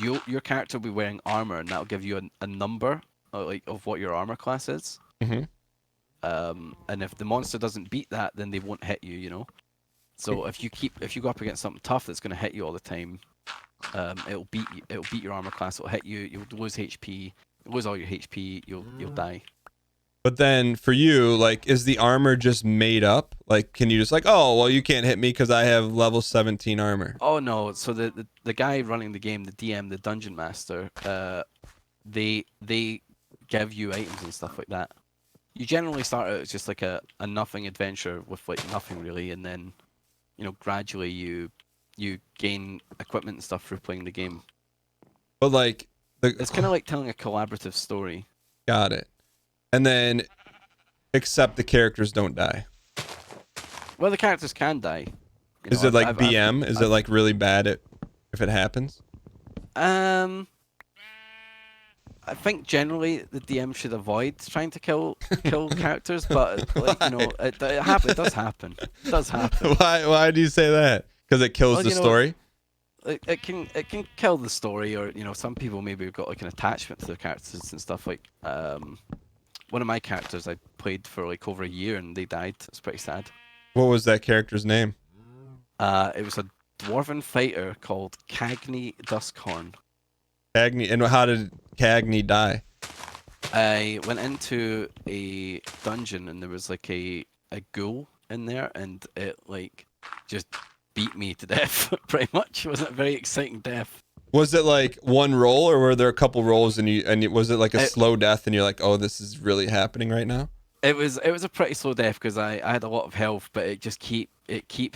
Your character will be wearing armor, and that'll give you a number like of what your armor class is.
Mm-hmm.
And if the monster doesn't beat that, then they won't hit you, you know. So if you go up against something tough that's going to hit you all the time, it'll beat your armor class. It'll hit you. You'll lose HP. You'll lose all your HP. You'll die.
But then for you, like, is the armor just made up? Like, can you just like, oh, well, you can't hit me because I have level 17 armor?
Oh no! So the guy running the game, the DM, the dungeon master, they give you items and stuff like that. You generally start out as just like a nothing adventure with like nothing really, and then, you know, gradually you gain equipment and stuff through playing the game.
But like,
it's kind of like telling a collaborative story.
Got it. And then, except the characters don't die.
Well, the characters can die.
Is it like BM? Is it like really bad if it happens?
I think generally the DM should avoid trying to kill characters, but like, you know, it does happen. It does happen.
Why do you say that? Because it kills the story?
It can kill the story, or, you know, some people maybe have got like an attachment to their characters and stuff. Like one of my characters I played for like over a year, and they died. It's pretty sad.
What was that character's name?
It was a dwarven fighter called Cagney Duskhorn.
Cagney, and how did Cagney die?
I went into a dungeon, and there was like a ghoul in there, and it like just beat me to death. Pretty much. It wasn't a very exciting death.
Was it like one roll, or were there a couple rolls, and was it like a slow death, and you're like, oh, this is really happening right now?
It was a pretty slow death because I had a lot of health, but it keep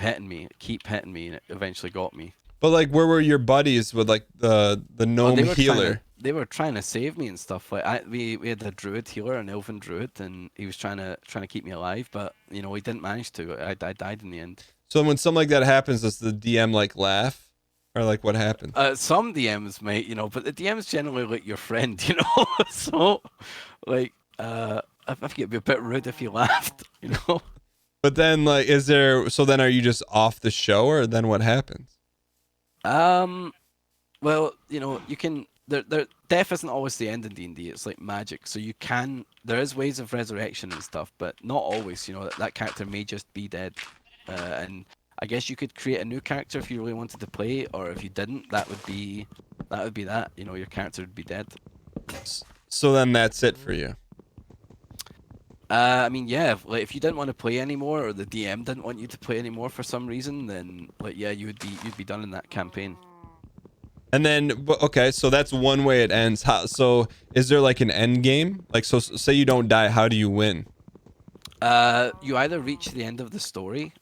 hitting me, and it eventually got me.
But like, where were your buddies with like the gnome healer?
They were trying to save me and stuff. Like we had a druid healer, an elven druid, and he was trying to keep me alive, but, you know, he didn't manage to. I died in the end.
So when something like that happens, does the DM like laugh? Or like, what happened?
Some DMs might, you know, but the DM's generally like your friend, you know. So, like, I think it'd be a bit rude if you laughed, you know.
But then, like, then are you just off the show, or then what happens?
Well, you know, you can. Death isn't always the end in D&D. It's like magic, so there is ways of resurrection and stuff, but not always. You know, that character may just be dead, and I guess you could create a new character if you really wanted to play, or if you didn't, that would be that. You know, your character would be dead.
So then that's it for you.
I mean, yeah, like if you didn't want to play anymore, or the DM didn't want you to play anymore for some reason, then like, yeah, you'd be done in that campaign.
And then, okay, so that's one way it ends. So is there like an end game? Like, so say you don't die, how do you win?
You either reach the end of the story,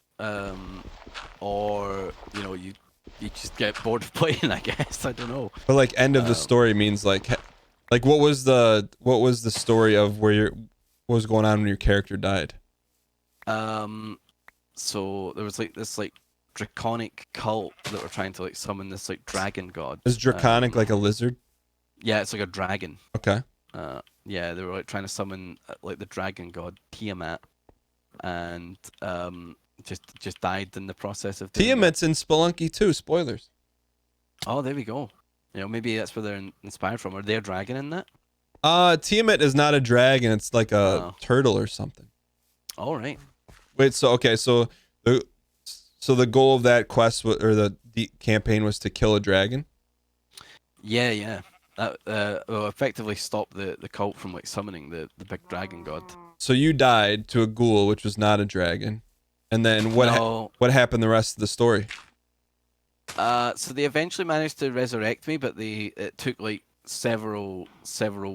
or you just get bored of playing. I guess I don't know.
But like end of the story means like what was the story of what was going on when your character died?
So there was like this draconic cult that were trying to like summon this like dragon god.
Is draconic like a lizard?
Yeah, it's like a dragon.
Okay.
Yeah, they were like trying to summon like the dragon god Tiamat, and just died in the process of doing
Tiamat's in Spelunky too. Spoilers.
Oh, there we go. Maybe that's where they're inspired from. Are they a dragon in that?
Tiamat is not a dragon. It's like a turtle or something.
All right.
Wait. So the goal of that quest or the campaign was to kill a dragon.
Yeah. That will effectively stop the cult from like summoning the big dragon god.
So you died to a ghoul, which was not a dragon, and then what happened the rest of the story?
So they eventually managed to resurrect me, but it took like several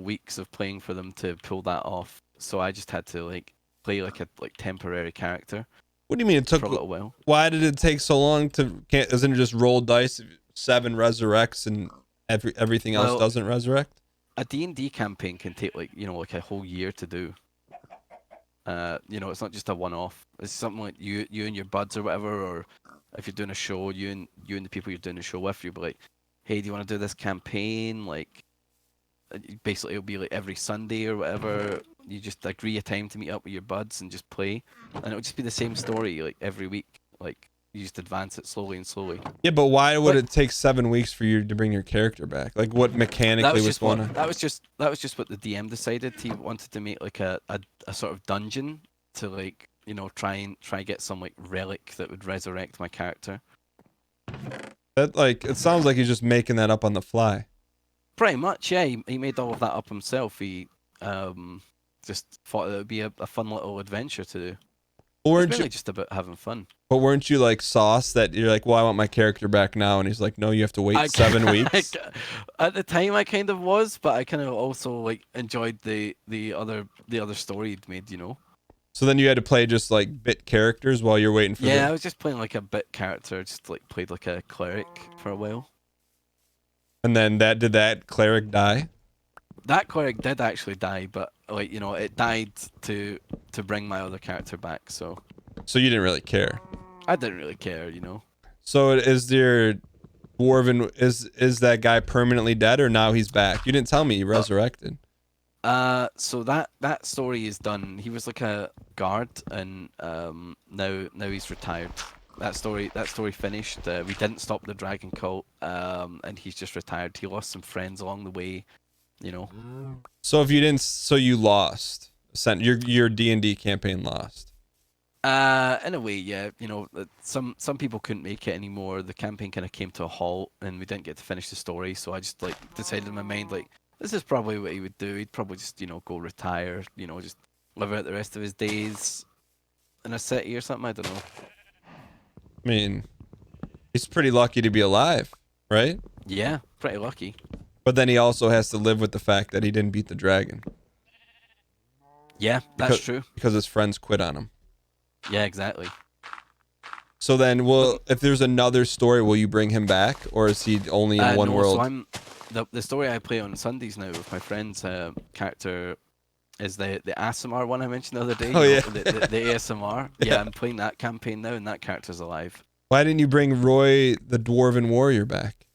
weeks of playing for them to pull that off. So I just had to like play like a temporary character.
What do you mean it took
for a little while?
Why did it take so long to? Isn't it just roll dice? 7 resurrects and everything else doesn't resurrect?
A D&D campaign can take like a whole year to do. It's not just a one-off. It's something like you and your buds or whatever, or if you're doing a show, you and the people you're doing the show with, you'll be like, hey, do you want to do this campaign? Like, basically it'll be like every Sunday or whatever. You just agree a time to meet up with your buds and just play, and it'll just be the same story like every week. Like you just advance it slowly and slowly.
Yeah, but why would it take 7 weeks for you to bring your character back? Like, what mechanically was going on?
That was just what the DM decided. He wanted to make like a sort of dungeon to like try get some like relic that would resurrect my character.
That it sounds like he's just making that up on the fly.
Pretty much, yeah. He made all of that up himself. He just thought it would be a fun little adventure to do. It's really just about having fun.
But weren't you like sauce that you're like, well, I want my character back now, and he's like, no, you have to wait 7 weeks.
At the time, I kind of was, but I kind of also like enjoyed the other story he'd made.
So then you had to play just like bit characters while you're waiting for.
Yeah, I was just playing like a bit character. Just like played like a cleric for a while.
And then did that cleric die?
That cleric did actually die, but like it died to bring my other character back. So
you didn't really care.
I didn't really care,
So is there dwarven? Is that guy permanently dead, or now he's back? You didn't tell me he resurrected.
So that story is done. He was like a guard, and now he's retired. That story finished. We didn't stop the dragon cult, and he's just retired. He lost some friends along the way,
So if you didn't, so you lost. Your D&D campaign lost.
In a way, yeah. Some people couldn't make it anymore. The campaign kind of came to a halt, and we didn't get to finish the story. So I just decided in my mind this is probably what he would do. He'd probably just go retire. Just live out the rest of his days in a city or something. I don't know.
I mean, he's pretty lucky to be alive, right?
Yeah, pretty lucky.
But then he also has to live with the fact that he didn't beat the dragon.
Yeah, that's true.
Because his friends quit on him.
Yeah, exactly.
So then, if there's another story, will you bring him back, or is he only in one world?
So the story I play on Sundays now with my friend's character is the ASMR one I mentioned the other day.
Oh yeah,
the ASMR. Yeah, I'm playing that campaign now, and that character's alive.
Why didn't you bring Roy, the Dwarven Warrior, back?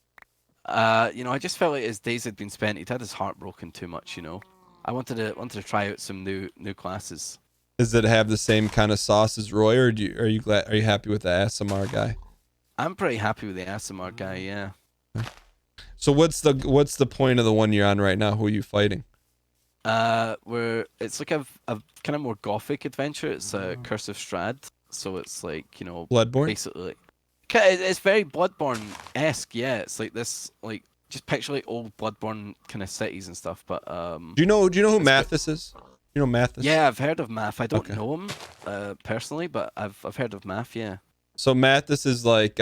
I just felt like his days had been spent. He'd had his heart broken too much. I wanted to try out some new classes.
Does it have the same kind of sauce as Roy, or are you happy with the ASMR guy?
I'm pretty happy with the ASMR guy. Yeah.
So what's the point of the one you're on right now? Who are you fighting?
It's like a kind of more gothic adventure. It's a Curse of Strahd, so it's like
Bloodborne.
Basically, it's very Bloodborne-esque. Yeah, it's like this just picture like old Bloodborne kind of cities and stuff. But
do you know who Mathis is? You know Mathis?
Yeah, I've heard of Math. I don't know him personally, but I've heard of Math. Yeah.
So Mathis is like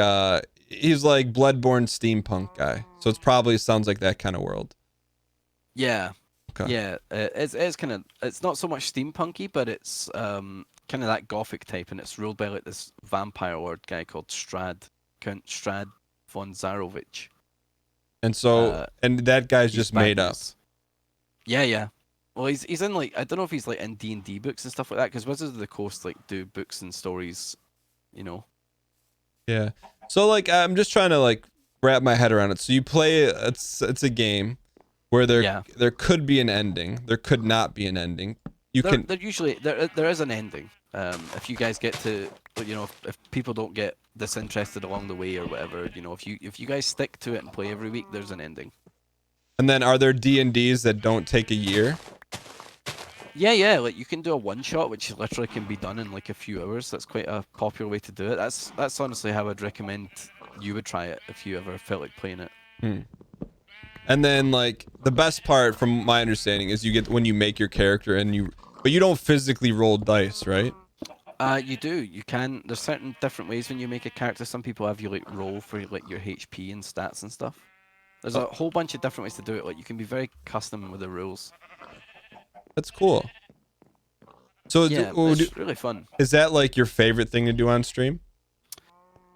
he's like Bloodborne steampunk guy, so it's probably sounds like that kind of world.
Yeah.
Okay.
Yeah, it's kind of, it's not so much steampunky, but it's kind of that gothic type, and it's ruled by like this vampire lord guy called Count Strad von Zarovich.
And so, and that guy's just made up.
Yeah, yeah. Well, he's in like, I don't know if he's like in D&D books and stuff like that, because Wizards of the Coast like do books and stories, you know.
Yeah. So like, I'm just trying to like wrap my head around it. So you play, it's a game where there could be an ending, there could not be an ending.
There usually there is an ending. If you guys get to, you know, if people don't get disinterested along the way or whatever, you know, if you guys stick to it and play every week, there's an ending.
And then are there D&Ds that don't take a year?
Yeah, like you can do a one shot, which literally can be done in like a few hours. That's quite a popular way to do it. That's honestly how I'd recommend you would try it if you ever felt like playing it.
And then like the best part from my understanding is you get when you make your character but you don't physically roll dice, right?
You do. You can. There's certain different ways when you make a character. Some people have you like roll for like your HP and stats and stuff. There's a whole bunch of different ways to do it. Like you can be very custom with the rules.
That's cool. So
yeah, it's really fun.
Is that like your favorite thing to do on stream?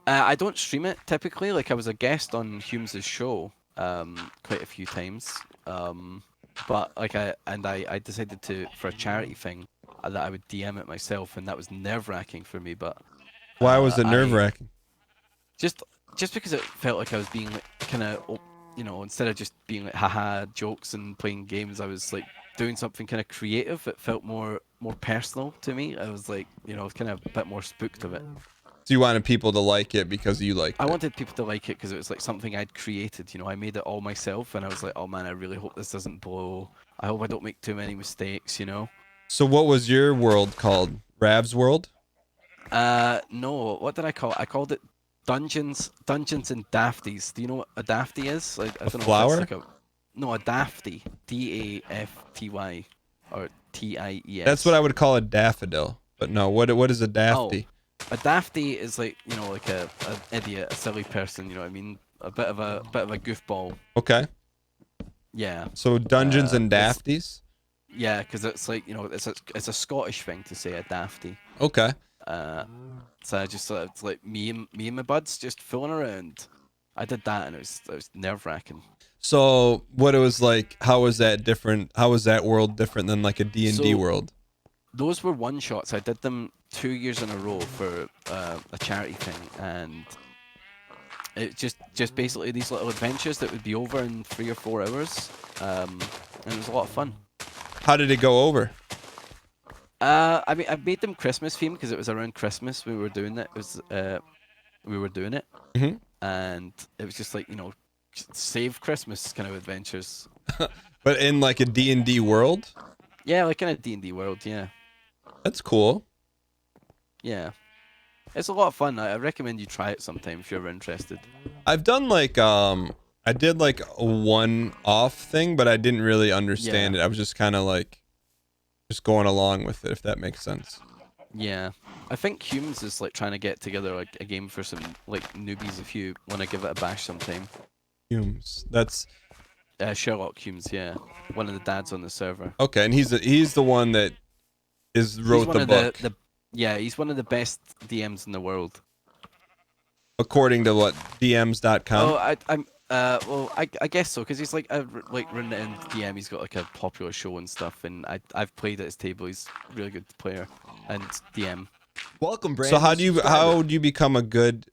I don't stream it typically. Like I was a guest on Humes' show quite a few times. But like I decided to, for a charity thing, that I would DM it myself, and that was nerve-wracking for me. But
why was it nerve-wracking?
Just because it felt like I was being like kind of, you know, instead of just being like haha jokes and playing games, I was like doing something kind of creative. It felt more personal to me. I was like, you know, kind of a bit more spooked of it.
So you wanted people to like it because you liked it?
I wanted people to like it because it was like something I'd created. You know, I made it all myself, and I was like, oh man, I really hope this doesn't blow. I hope I don't make too many mistakes, you know?
So what was your world called? Rav's World?
No. What did I call it? I called it Dungeons and Dafties. Do you know what a dafty is? I don't know.
Flower?
If it's like no, a dafty. D-A-F-T-Y or T-I-E-S.
That's what I would call a daffodil. But no, what is a dafty?
Oh, a dafty is like, you know, like an idiot, a silly person. You know what I mean? A bit of a goofball.
Okay.
Yeah.
So Dungeons and Dafties?
Yeah, because it's like, you know, it's a Scottish thing to say a dafty.
Okay.
So I just it's like me and my buds just fooling around. I did that, and it was nerve-wracking.
So what it was like, how was that different? How was that world different than like a D&D world?
Those were one shots. I did them 2 years in a row for a charity thing, and it just basically these little adventures that would be over in 3 or 4 hours, and it was a lot of fun.
How did it go over?
I mean, I made them Christmas themed because it was around Christmas we were doing it.
Mm-hmm.
And it was just like, you know, save Christmas kind of adventures.
But in like a D&D world?
Yeah, like in a D&D world, yeah.
That's cool.
Yeah. It's a lot of fun. I recommend you try it sometime if you're ever interested.
I've done like I did like a one-off thing, but I didn't really understand it. I was just kind of like just going along with it, if that makes sense.
Yeah. I think Humes is like trying to get together like a game for some like newbies if you want to give it a bash sometime.
Humes. That's
Sherlock Humes, yeah. One of the dads on the server.
Okay, and he's the one that wrote the book.
Yeah, he's one of the best DMs in the world.
According to what, DMs.com?
Oh, I guess so, because he's like written it in DM. He's got like a popular show and stuff, and I've played at his table. He's a really good player and DM.
Welcome, Brandon.
So how do you become a good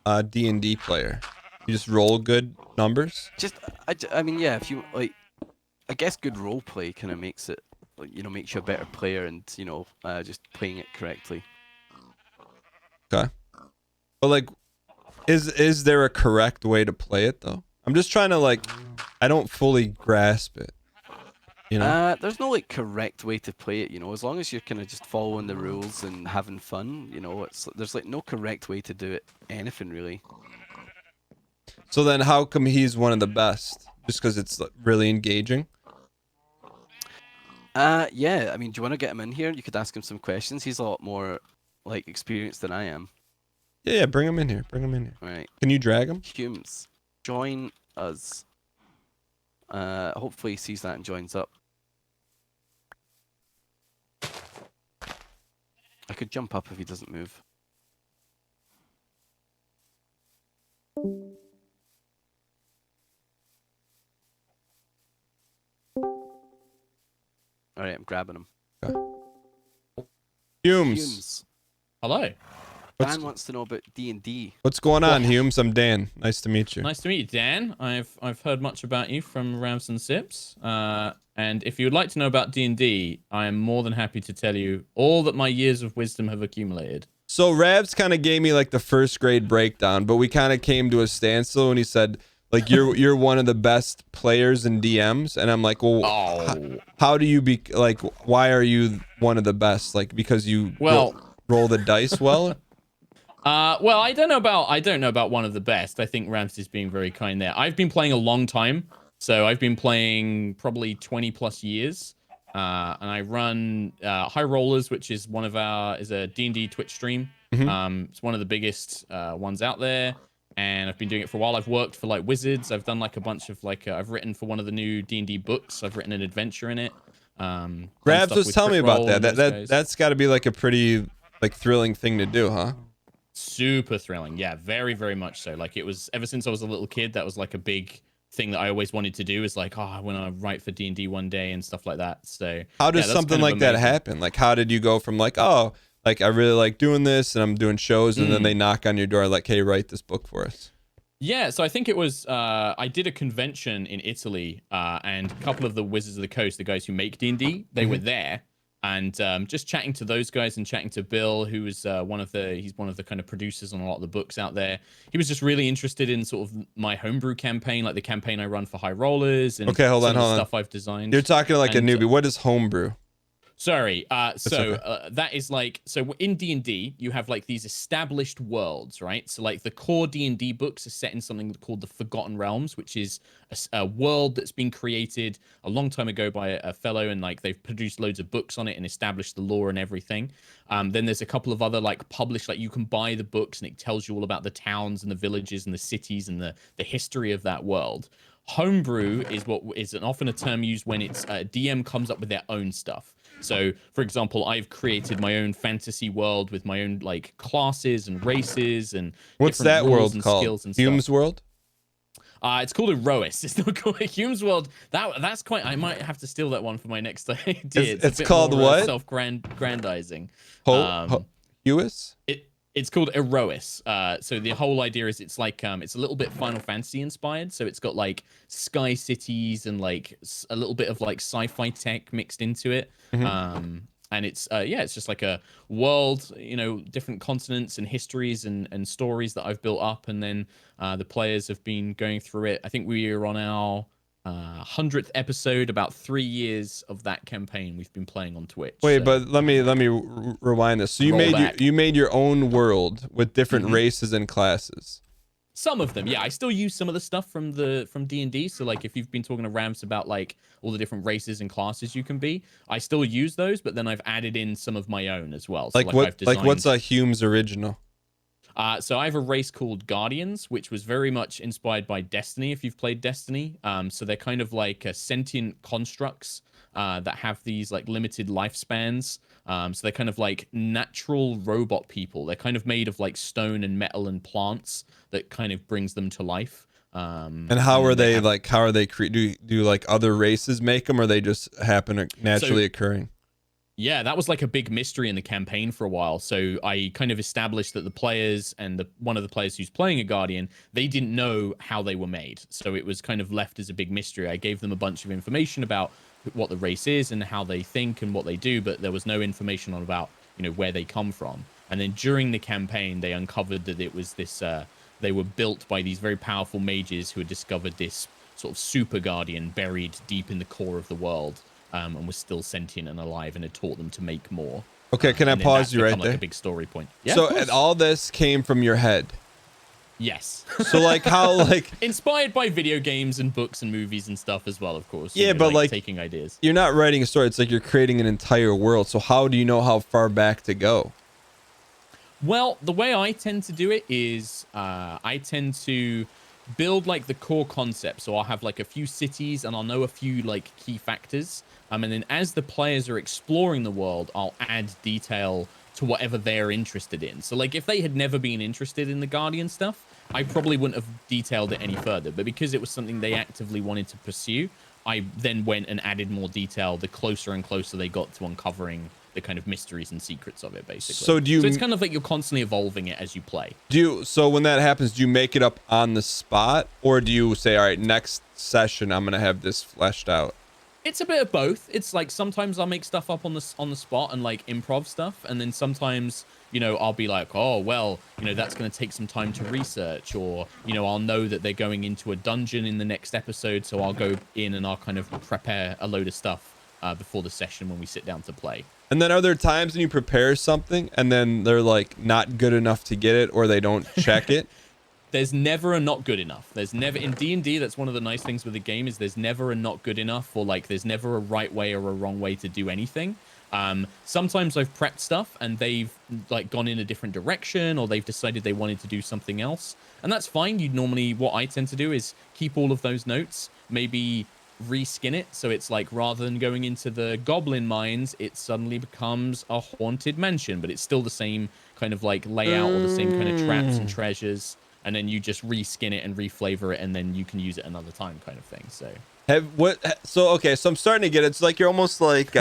D&D player? You just roll good numbers?
I mean, yeah. If you like, I guess good role play kind of makes it, like, you know, makes you a better player, and you know, just playing it correctly.
Okay. But like, is there a correct way to play it though? I'm just trying to like, I don't fully grasp it. You know?
There's no like correct way to play it. You know, as long as you're kind of just following the rules and having fun. You know, there's like no correct way to do it. Anything really.
So then, how come he's one of the best? Just because it's like, really engaging?
Yeah. I mean, do you want to get him in here? You could ask him some questions. He's a lot more like experienced than I am.
Yeah, bring him in here. Bring him in here.
All right.
Can you drag him?
Humes, join us. Hopefully he sees that and joins up. I could jump up if he doesn't move. All right, I'm grabbing him.
Humes.
Hello.
Dan wants to know about D&D.
What's going on, Humes? I'm Dan. Nice to meet you.
Nice to meet you, Dan. I've heard much about you from Rams and Sips. And if you would like to know about D&D, I am more than happy to tell you all that my years of wisdom have accumulated.
So Ravs kind of gave me like the first grade breakdown, but we kind of came to a standstill when he said, like, you're one of the best players and DMs, and I'm like, well, how do you be like? Why are you one of the best? Like, because you roll the dice well.
Well, I don't know about one of the best. I think Rams is being very kind there. I've been playing a long time, so I've been playing probably 20 plus years. And I run High Rollers, which is is a D&D Twitch stream. It's one of the biggest ones out there, and I've been doing it for a while. I've worked for like Wizards. I've done like a bunch of like I've written for one of the new D&D books. I've written an adventure in it.
Grabs was telling me about that. That's got to be like a pretty like thrilling thing to do, huh?
Super thrilling. Yeah, very, very much so. Like, it was ever since I was a little kid, that was like a big thing that I always wanted to do, is like, I want to write for D&D one day and stuff like that. So
how does something like that happen? Like, how did you go from like, oh, like I really like doing this and I'm doing shows, and then they knock on your door like, hey, write this book for us?
Yeah, so I think it was I did a convention in Italy, and a couple of the Wizards of the Coast, the guys who make D&D, they were there. And just chatting to those guys and chatting to Bill, who is one of the kind of producers on a lot of the books out there. He was just really interested in sort of my homebrew campaign, like the campaign I run for High Rollers, and
hold on.
Stuff I've designed.
You're talking like a newbie. What is homebrew?
Sorry.
Okay.
That is like, so in D&D, you have like these established worlds, right? So like the core D&D books are set in something called the Forgotten Realms, which is a world that's been created a long time ago by a fellow, and like they've produced loads of books on it and established the lore and everything. Then there's a couple of other like published, like you can buy the books and it tells you all about the towns and the villages and the cities and the history of that world. Homebrew is what is often a term used when it's DM comes up with their own stuff. So, for example, I've created my own fantasy world with my own like classes and races and
what's that world
and
called?
Skills and
Hume's
stuff.
World?
It's called Erois. It's not called Hume's World. That's quite. I might have to steal that one for my next idea.
It's called more, what?
Self-grandizing.
Huis?
It's called Erois. So the whole idea is it's like it's a little bit Final Fantasy inspired. So it's got like sky cities and like a little bit of like sci-fi tech mixed into it. And it's it's just like a world, different continents and histories and stories that I've built up, and then the players have been going through it. I think we are on our 100th episode, about 3 years of that campaign we've been playing on Twitch.
Wait, but let me rewind this. So you made your own world with different races and classes.
Some of them, yeah. I still use some of the stuff from D&D. So like if you've been talking to Rams about like all the different races and classes you can be, I still use those, but then I've added in some of my own as well. So
what's a Hume's original?
So I have a race called Guardians, which was very much inspired by Destiny, if you've played Destiny. So they're kind of like sentient constructs that have these like limited lifespans. So they're kind of like natural robot people. They're kind of made of like stone and metal and plants that kind of brings them to life.
And how are they do like other races make them, or they just happen naturally occurring?
Yeah, that was like a big mystery in the campaign for a while. So I kind of established that the players and one of the players who's playing a Guardian, they didn't know how they were made. So it was kind of left as a big mystery. I gave them a bunch of information about what the race is and how they think and what they do, but there was no information about where they come from. And then during the campaign, they uncovered that it was this they were built by these very powerful mages who had discovered this sort of super Guardian buried deep in the core of the world, and was still sentient and alive, and had taught them to make more.
Okay, can I pause you right there?
Like a big story point. Yeah,
so and all this came from your head?
Yes.
So like how like
inspired by video games and books and movies and stuff as well, of course.
Yeah, but like
taking ideas.
You're not writing a story. It's like you're creating an entire world. So how do you know how far back to go?
Well, the way I tend to do it is I tend to build like the core concept. So I'll have like a few cities and I'll know a few like key factors. And then as the players are exploring the world, I'll add detail to whatever they're interested in. So like if they had never been interested in the Guardian stuff, I probably wouldn't have detailed it any further. But because it was something they actively wanted to pursue, I then went and added more detail the closer and closer they got to uncovering the kind of mysteries and secrets of it, basically. So it's kind of like you're constantly evolving it as you play.
So when that happens, do you make it up on the spot, or do you say, all right, next session I'm gonna have this fleshed out?
It's a bit of both. It's like sometimes I'll make stuff up on the spot and like improv stuff, and then sometimes, you know, I'll be like, oh well, you know, that's going to take some time to research, or, you know, I'll know that they're going into a dungeon in the next episode, so I'll go in and I'll kind of prepare a load of stuff before the session when we sit down to play.
And then are there times when you prepare something and then they're like not good enough to get it, or they don't check it?
There's never a not good enough. There's never, in D&D, that's one of the nice things with the game, is there's never a not good enough, or like there's never a right way or a wrong way to do anything. Sometimes I've prepped stuff and they've like gone in a different direction, or they've decided they wanted to do something else. And that's fine. You'd normally, what I tend to do is keep all of those notes, maybe reskin it. So it's like, rather than going into the goblin mines, it suddenly becomes a haunted mansion, but it's still the same kind of like layout or the same kind of traps and treasures. And then you just reskin it and reflavor it, and then you can use it another time, kind of thing. So
okay, so I'm starting to get it. It's like you're almost like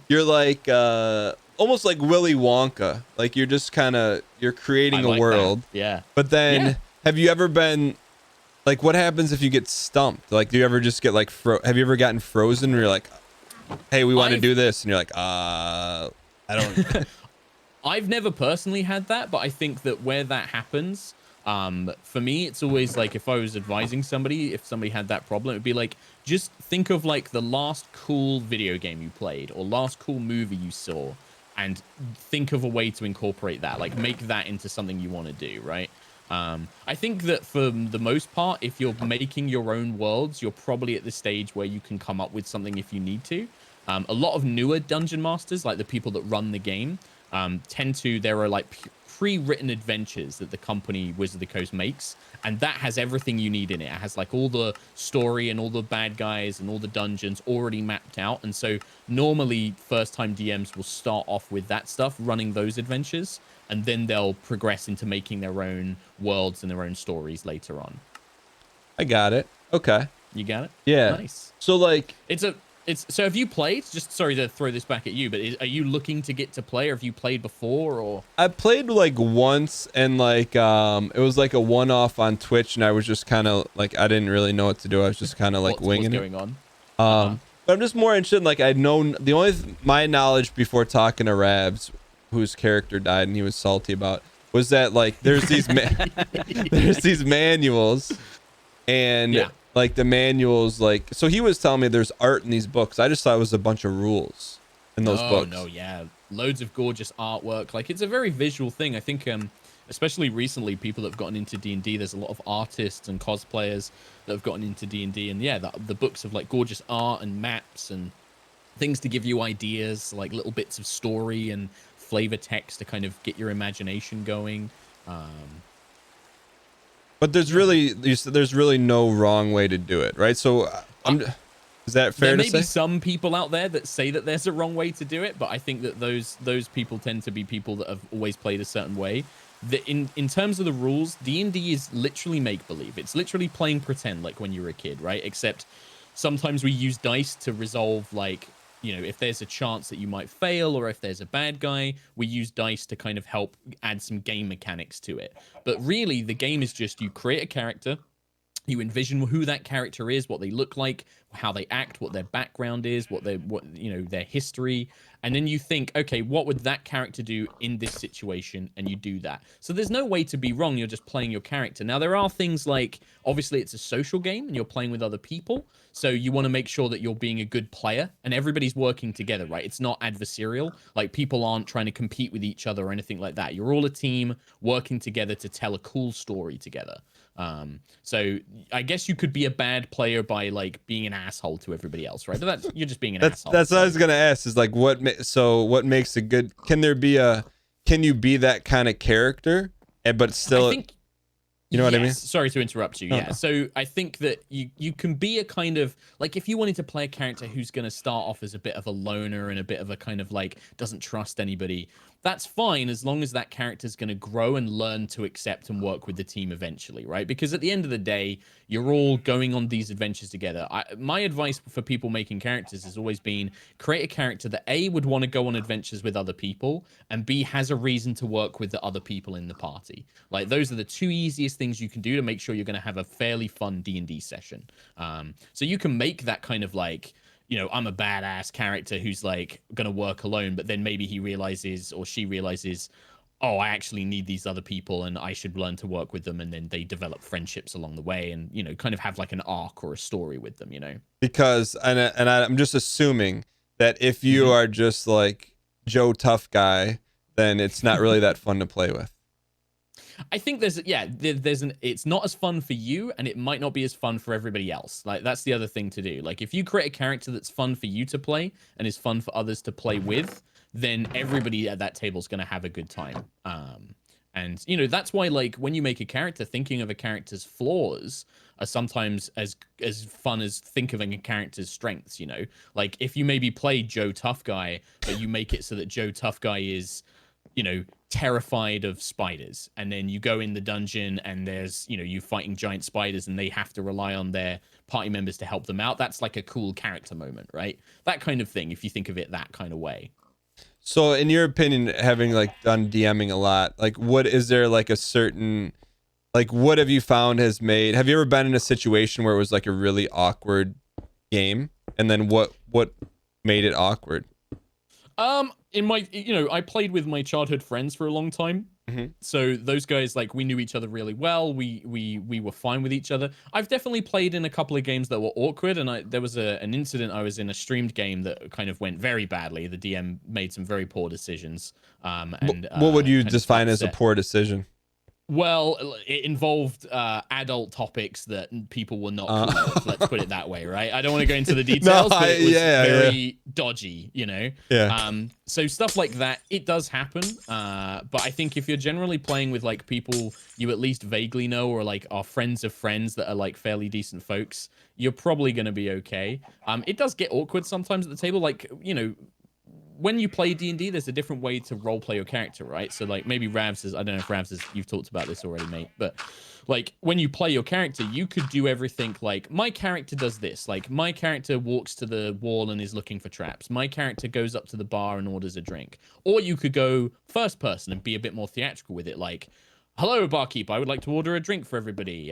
you're like almost like Willy Wonka. Like you're just kind of creating a world.
That. Yeah.
But then have you ever been like, what happens if you get stumped? Like, do you ever just get like have you ever gotten frozen where you're like, hey, we want to do this, and you're like, I don't.
I've never personally had that, but I think that where that happens, for me, it's always like, if I was advising somebody, if somebody had that problem, it'd be like, just think of like the last cool video game you played or last cool movie you saw, and think of a way to incorporate that, like make that into something you want to do, right? I think that for the most part, if you're making your own worlds, you're probably at the stage where you can come up with something if you need to. A lot of newer dungeon masters, like the people that run the game, there are like pre-written adventures that the company Wizard of the Coast makes, and that has everything you need in it. It has like all the story and all the bad guys and all the dungeons already mapped out. And so normally first-time DMs will start off with that stuff, running those adventures, and then they'll progress into making their own worlds and their own stories later on.
I got it. Okay.
You got it?
Yeah.
Nice.
So like
so have you played? Just sorry to throw this back at you, but are you looking to get to play, or have you played before? Or
I played like once, and like it was like a one-off on Twitch, and I was just kind of like, I didn't really know what to do. I was just kind of like winging
what's going on.
But I'm just more interested in, like, I'd known my knowledge before talking to Rabs, whose character died and he was salty about, was that like there's these there's these manuals, and like the manuals, like, so he was telling me there's art in these books. I just thought it was a bunch of rules in those books.
Oh no, yeah, loads of gorgeous artwork. Like, it's a very visual thing. I think especially recently, people that have gotten into D&D, there's a lot of artists and cosplayers that have gotten into D&D, and yeah, the books have like gorgeous art and maps and things to give you ideas, like little bits of story and flavor text to kind of get your imagination going.
But there's really no wrong way to do it, right? So is that fair to say?
There may be some people out there that say that there's a wrong way to do it, but I think that those people tend to be people that have always played a certain way. In terms of the rules, D&D is literally make-believe. It's literally playing pretend, like when you were a kid, right? Except sometimes we use dice to resolve, like, you know, if there's a chance that you might fail, or if there's a bad guy, we use dice to kind of help add some game mechanics to it. But really, the game is just, you create a character, you envision who that character is, what they look like, how they act, what their background is, what their history, and then you think, okay, what would that character do in this situation, and you do that. So there's no way to be wrong. You're just playing your character. Now, there are things like, obviously it's a social game and you're playing with other people, so you want to make sure that you're being a good player and everybody's working together, right? It's not adversarial. Like, people aren't trying to compete with each other or anything like that. You're all a team working together to tell a cool story together. So I guess you could be a bad player by like being an asshole to everybody else, right? You're just being an asshole.
That's what I was gonna ask, is like, what makes a good, can there be a can you be that kind of character, but still,
I think,
you know what I mean?
Sorry to interrupt you. Yeah. So I think that you can be a kind of like, if you wanted to play a character who's going to start off as a bit of a loner and a bit of a kind of like doesn't trust anybody, that's fine as long as that character's going to grow and learn to accept and work with the team eventually, right? Because at the end of the day, you're all going on these adventures together. My advice for people making characters has always been create a character that A, would want to go on adventures with other people, and B, has a reason to work with the other people in the party. Like, those are the two easiest things you can do to make sure you're going to have a fairly fun D&D session. So you can make that kind of like, you know, I'm a badass character who's like going to work alone, but then maybe he realizes or she realizes, oh, I actually need these other people and I should learn to work with them. And then they develop friendships along the way and, you know, kind of have like an arc or a story with them, you know?
Because, I'm just assuming that if you are just like Joe Tough Guy, then it's not really that fun to play with.
I think it's not as fun for you, and it might not be as fun for everybody else. Like, that's the other thing to do. Like, if you create a character that's fun for you to play and is fun for others to play with, then everybody at that table is going to have a good time. And, you know, that's why, like, when you make a character, thinking of a character's flaws are sometimes as fun as think of a character's strengths, you know? Like, if you maybe play Joe Tough Guy, but you make it so that Joe Tough Guy is, you know, terrified of spiders, and then you go in the dungeon and there's, you know, you fighting giant spiders and they have to rely on their party members to help them out. That's like a cool character moment, right? That kind of thing, if you think of it that kind of way.
So in your opinion, having like done DMing a lot, like what is there like a certain, like what have you found have you ever been in a situation where it was like a really awkward game, and then what made it awkward?
In my, you know, I played with my childhood friends for a long time. So those guys, like, we knew each other really well. We were fine with each other. I've definitely played in a couple of games that were awkward, and there was an incident. I was in a streamed game that kind of went very badly. The DM made some very poor decisions. And
what would you define as a poor decision?
Well, it involved adult topics that people were not cool with, let's put it that way, right? I don't want to go into the details, but it was very dodgy, you know?
Yeah.
So stuff like that, it does happen. But I think if you're generally playing with like people you at least vaguely know, or like are friends of friends that are like fairly decent folks, you're probably going to be okay. It does get awkward sometimes at the table, like, you know, when you play D&D, there's a different way to role play your character, right? So like maybe Ravs is, I don't know if Ravs is, you've talked about this already, mate, but like when you play your character, you could do everything like, my character does this. Like, my character walks to the wall and is looking for traps. My character goes up to the bar and orders a drink. Or you could go first person and be a bit more theatrical with it. Like, hello, barkeep, I would like to order a drink for everybody.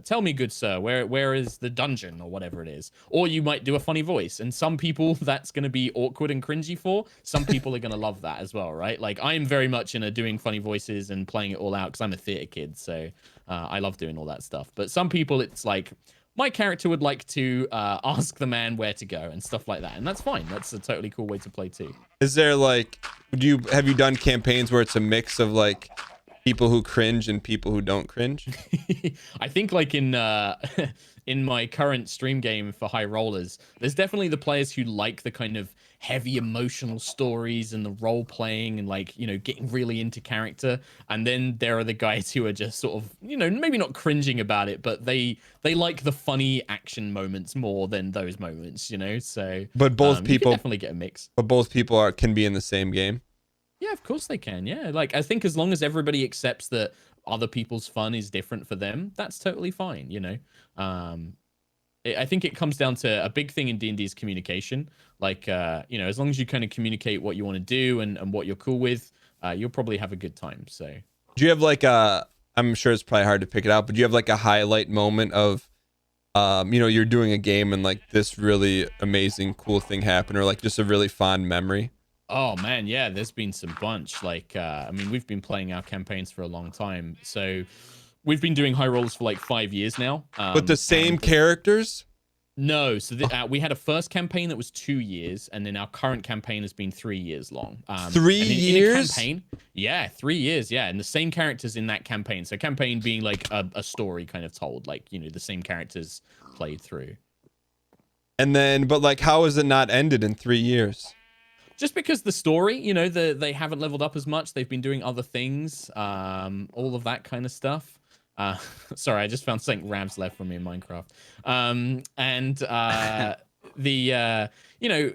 Tell me, good sir, where is the dungeon, or whatever it is. Or you might do a funny voice, and some people that's going to be awkward and cringy for. Some people are going to love that as well, right? Like, I'm very much into doing funny voices and playing it all out because I'm a theater kid, so I love doing all that stuff. But some people, it's like, my character would like to ask the man where to go and stuff like that, and that's fine. That's a totally cool way to play too. Is there like,
have you done campaigns where it's a mix of like people who cringe and people who don't cringe?
I think like in my current stream game for High Rollers, there's definitely the players who like the kind of heavy emotional stories and the role playing and like, you know, getting really into character. And then there are the guys who are just sort of, you know, maybe not cringing about it, but they like the funny action moments more than those moments, you know? So,
but both people
you can definitely get a mix.
But both people can be in the same game.
Yeah, of course they can. Yeah, like I think as long as everybody accepts that other people's fun is different for them, that's totally fine. You know, I think it comes down to a big thing in D&D is communication. Like, you know, as long as you kind of communicate what you want to do and what you're cool with, you'll probably have a good time. So,
do you have like I'm sure it's probably hard to pick it out, but do you have like a highlight moment of, you know, you're doing a game and like this really amazing, cool thing happened, or like just a really fond memory?
Oh man, yeah, there's been some bunch. Like, I mean, we've been playing our campaigns for a long time, so we've been doing High Rollers for like 5 years now.
But the same characters?
No, so we had a first campaign that was 2 years, and then our current campaign has been 3 years long.
3 years?
In a campaign, yeah, 3 years, yeah, and the same characters in that campaign. So campaign being like a story kind of told, like, you know, the same characters played through.
And then, but like, how is it not ended in 3 years?
just because the story, you know, they haven't leveled up as much. They've been doing other things, all of that kind of stuff. Sorry, I just found something Rabs left from me in Minecraft. You know,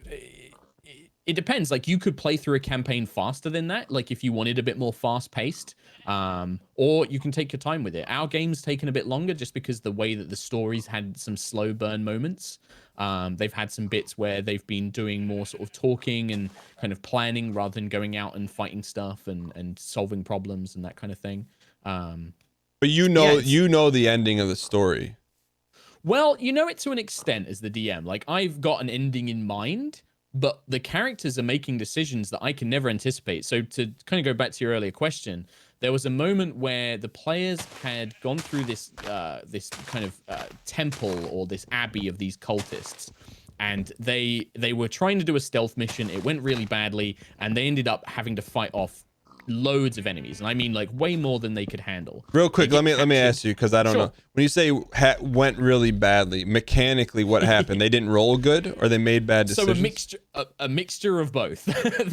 it depends. Like, you could play through a campaign faster than that, like if you wanted a bit more fast paced, or you can take your time with it. Our game's taken a bit longer just because the way that the stories had some slow burn moments. They've had some bits where they've been doing more sort of talking and kind of planning rather than going out and fighting stuff and solving problems and that kind of thing.
But you know the ending of the story.
Well, you know it to an extent as the DM. Like, I've got an ending in mind, but the characters are making decisions that I can never anticipate. So to kind of go back to your earlier question, there was a moment where the players had gone through this this kind of temple or this abbey of these cultists, and they were trying to do a stealth mission. It went really badly, and they ended up having to fight off loads of enemies, and I mean like way more than they could handle.
Real quick, let me ask you, because I don't know. When you say went really badly, mechanically, what happened? They didn't roll good, or they made bad decisions?
So a mixture of both.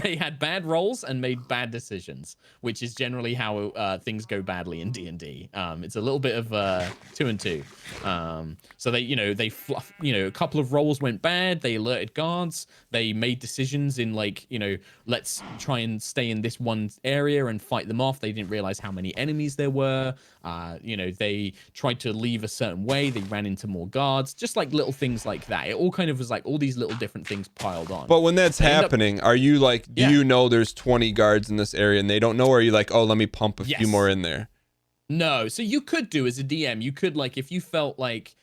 They had bad rolls and made bad decisions, which is generally how things go badly in D&D. It's a little bit of 2 and 2. So they a couple of rolls went bad. They alerted guards. They made decisions in like, let's try and stay in this one area and fight them off. They didn't realize how many enemies there were. They tried to leave a certain way. They ran into more guards. Just like little things like that. It all kind of was like all these little different things piled on.
But when that's happening, are you like, do you know there's 20 guards in this area and they don't know, or are you like, oh, let me pump a few more in there? No.
So you could do as a DM, you could like, if you felt like,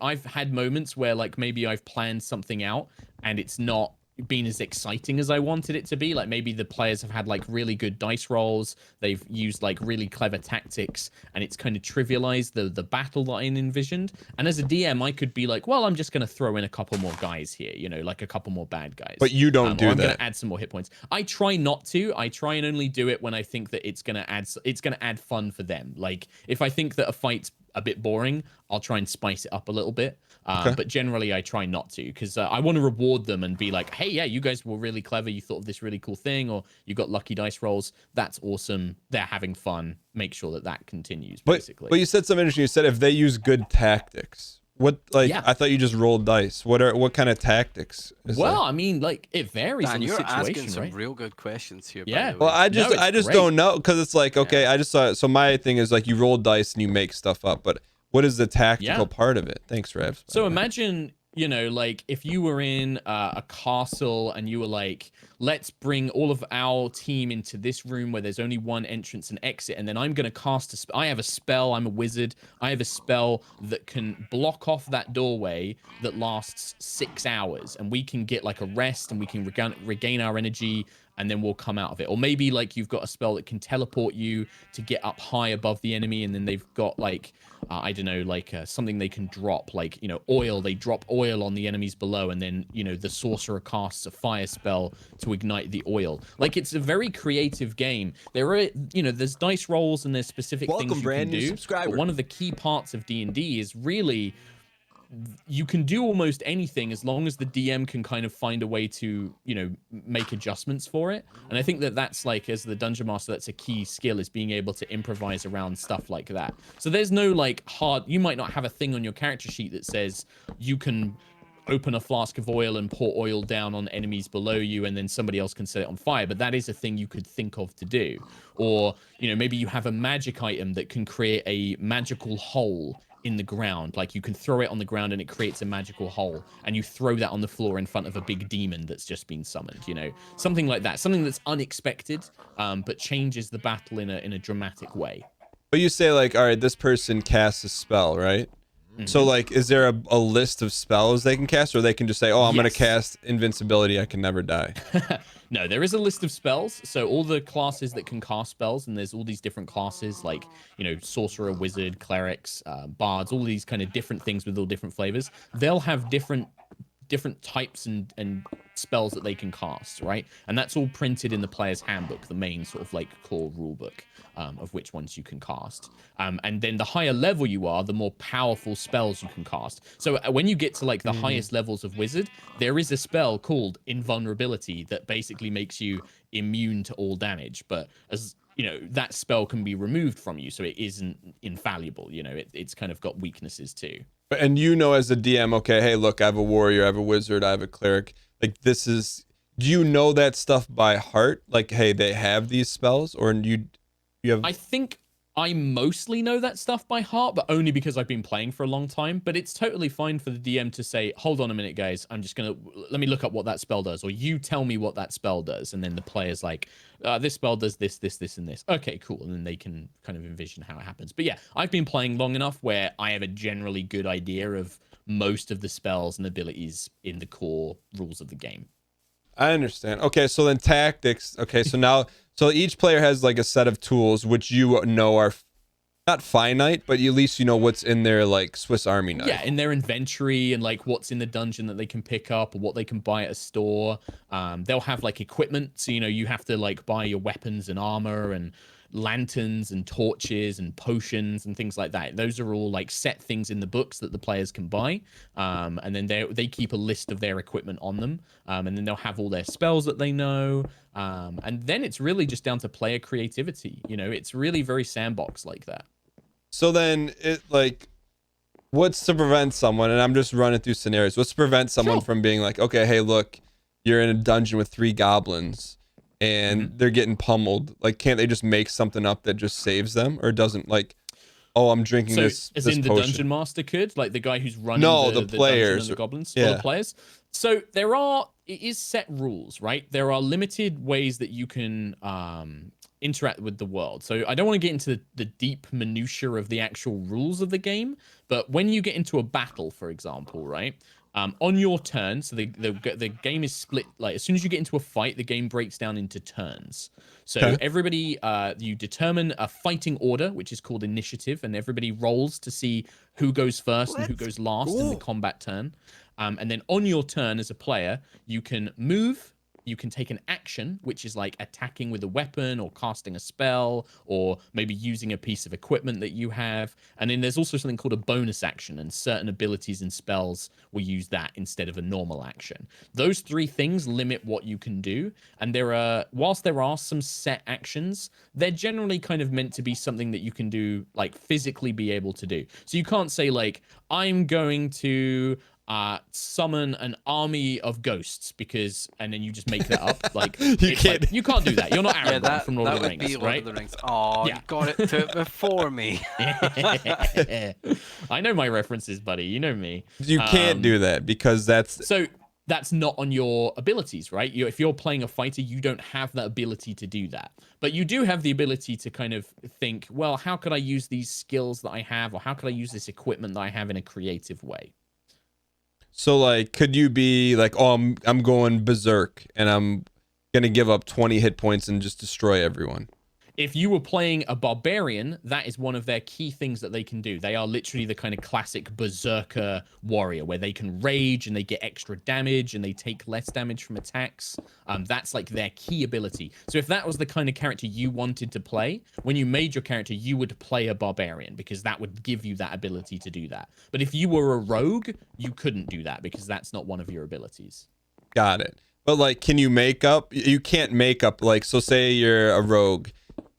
I've had moments where like maybe I've planned something out and it's not been as exciting as I wanted it to be. Like maybe the players have had like really good dice rolls, they've used like really clever tactics, and it's kind of trivialized the battle that I envisioned. And as a DM, I could be like, well, I'm just going to throw in a couple more guys here, like a couple more bad guys.
But you don't do that.
I'm going to add some more hit points. I try not to. I try and only do it when I think that it's going to add fun for them. Like if I think that a fight's a bit boring, I'll try and spice it up a little bit. But generally I try not to, because I want to reward them and be like, hey, yeah, you guys were really clever. You thought of this really cool thing, or you got lucky dice rolls. That's awesome. They're having fun. Make sure that continues, basically.
But you said something interesting. You said if they use good tactics. I thought you just rolled dice. What kind of tactics?
I mean, like it varies on the situation,
you're asking some
right?
real good questions here.
Yeah.
Well, I just don't know, because it's like, okay, I just saw it. So my thing is like you roll dice and you make stuff up, but what is the tactical part of it? Thanks, Rev.
So imagine, like if you were in a castle and you were like, let's bring all of our team into this room where there's only one entrance and exit, and then I'm going to cast a spell. I have a spell. I'm a wizard. I have a spell that can block off that doorway that lasts 6 hours, and we can get like a rest and we can regain our energy, and then we'll come out of it. Or maybe like you've got a spell that can teleport you to get up high above the enemy, and then they've got like I don't know, like something they can drop, like oil. They drop oil on the enemies below, and then the sorcerer casts a fire spell to ignite the oil. Like it's a very creative game. There are there's dice rolls and there's specific things you can do. But one of the key parts of D&D is really you can do almost anything as long as the DM can kind of find a way to, make adjustments for it. And I think that that's like, as the Dungeon Master, that's a key skill, is being able to improvise around stuff like that. So there's no like you might not have a thing on your character sheet that says you can open a flask of oil and pour oil down on enemies below you, and then somebody else can set it on fire. But that is a thing you could think of to do. Or, maybe you have a magic item that can create a magical hole in the ground. Like you can throw it on the ground and it creates a magical hole, and you throw that on the floor in front of a big demon that's just been summoned, something like that, something that's unexpected, but changes the battle in a dramatic way.
But you say like, all right, this person casts a spell, right? Mm-hmm. So like, is there a list of spells they can cast, or they can just say, oh, I'm going to cast invincibility, I can never die?
No, there is a list of spells. So all the classes that can cast spells, and there's all these different classes like, sorcerer, wizard, clerics, bards, all these kind of different things with all different flavors. They'll have different types and spells that they can cast, right? And that's all printed in the player's handbook, the main sort of like core rule book of which ones you can cast. And then the higher level you are, the more powerful spells you can cast. So when you get to like the highest levels of wizard, there is a spell called Invulnerability that basically makes you immune to all damage. But as you know, that spell can be removed from you, so it isn't infallible. You know, it's kind of got weaknesses too.
And you know, as a DM, okay, hey, look, I have a warrior, I have a wizard, I have a cleric. Like, this is, do you know that stuff by heart? Like, hey, they have these spells, or you have?
I think I mostly know that stuff by heart, but only because I've been playing for a long time. But it's totally fine for the DM to say, hold on a minute, guys, let me look up what that spell does, or you tell me what that spell does. And then the player's like, this spell does this, this, this, and this. Okay, cool. And then they can kind of envision how it happens. But yeah, I've been playing long enough where I have a generally good idea of most of the spells and abilities in the core rules of the game.
I understand. Okay, so then tactics. Okay, so now, so each player has like a set of tools which you know are not finite, but at least you know what's in their like Swiss Army knife.
Yeah, in their inventory and like what's in the dungeon that they can pick up or what they can buy at a store. They'll have like equipment, so you know you have to like buy your weapons and armor and lanterns and torches and potions and things like that. Those are all like set things in the books that the players can buy, and then they keep a list of their equipment on them, and then they'll have all their spells that they know, and then it's really just down to player creativity. You know, it's really very sandbox like that.
So then it like, what's to prevent someone, and I'm just running through scenarios, what's to prevent someone from being like, okay, hey, look, you're in a dungeon with 3 goblins and they're getting pummeled. Like, can't they just make something up that just saves them, or doesn't, like, oh, I'm drinking this
as
this
in
potion.
The dungeon master could, like the guy who's running
the
the
players,
and the goblins,
yeah.
or the players. So it is set rules, right? There are limited ways that you can interact with the world. So I don't want to get into the deep minutiae of the actual rules of the game, but when you get into a battle, for example, right? On your turn, so the game is split, like as soon as you get into a fight, the game breaks down into turns. So everybody, you determine a fighting order, which is called initiative, and everybody rolls to see who goes first and who goes last in the combat turn. And then on your turn as a player, you can move, you can take an action, which is like attacking with a weapon or casting a spell or maybe using a piece of equipment that you have. And then there's also something called a bonus action, and certain abilities and spells will use that instead of a normal action. Those 3 things limit what you can do. And whilst there are some set actions, they're generally kind of meant to be something that you can do, like physically be able to do. So you can't say like, I'm going to summon an army of ghosts and then you just make that up. Like you can't do that. You're not Aragorn from Lord of the Rings, right?
Lord of the Rings. Oh, you got it to it before me.
I know my references, buddy. You know me.
You can't do that because
that's not on your abilities, right? If you're playing a fighter, you don't have that ability to do that. But you do have the ability to kind of think, well, how could I use these skills that I have, or how could I use this equipment that I have in a creative way?
So, like, could you be like, oh, I'm going berserk and I'm going to give up 20 hit points and just destroy everyone?
If you were playing a barbarian, that is one of their key things that they can do. They are literally the kind of classic berserker warrior where they can rage and they get extra damage and they take less damage from attacks. That's like their key ability. So if that was the kind of character you wanted to play, when you made your character, you would play a barbarian because that would give you that ability to do that. But if you were a rogue, you couldn't do that because that's not one of your abilities.
Got it. But like, can you make up? You can't make up, like, so say you're a rogue.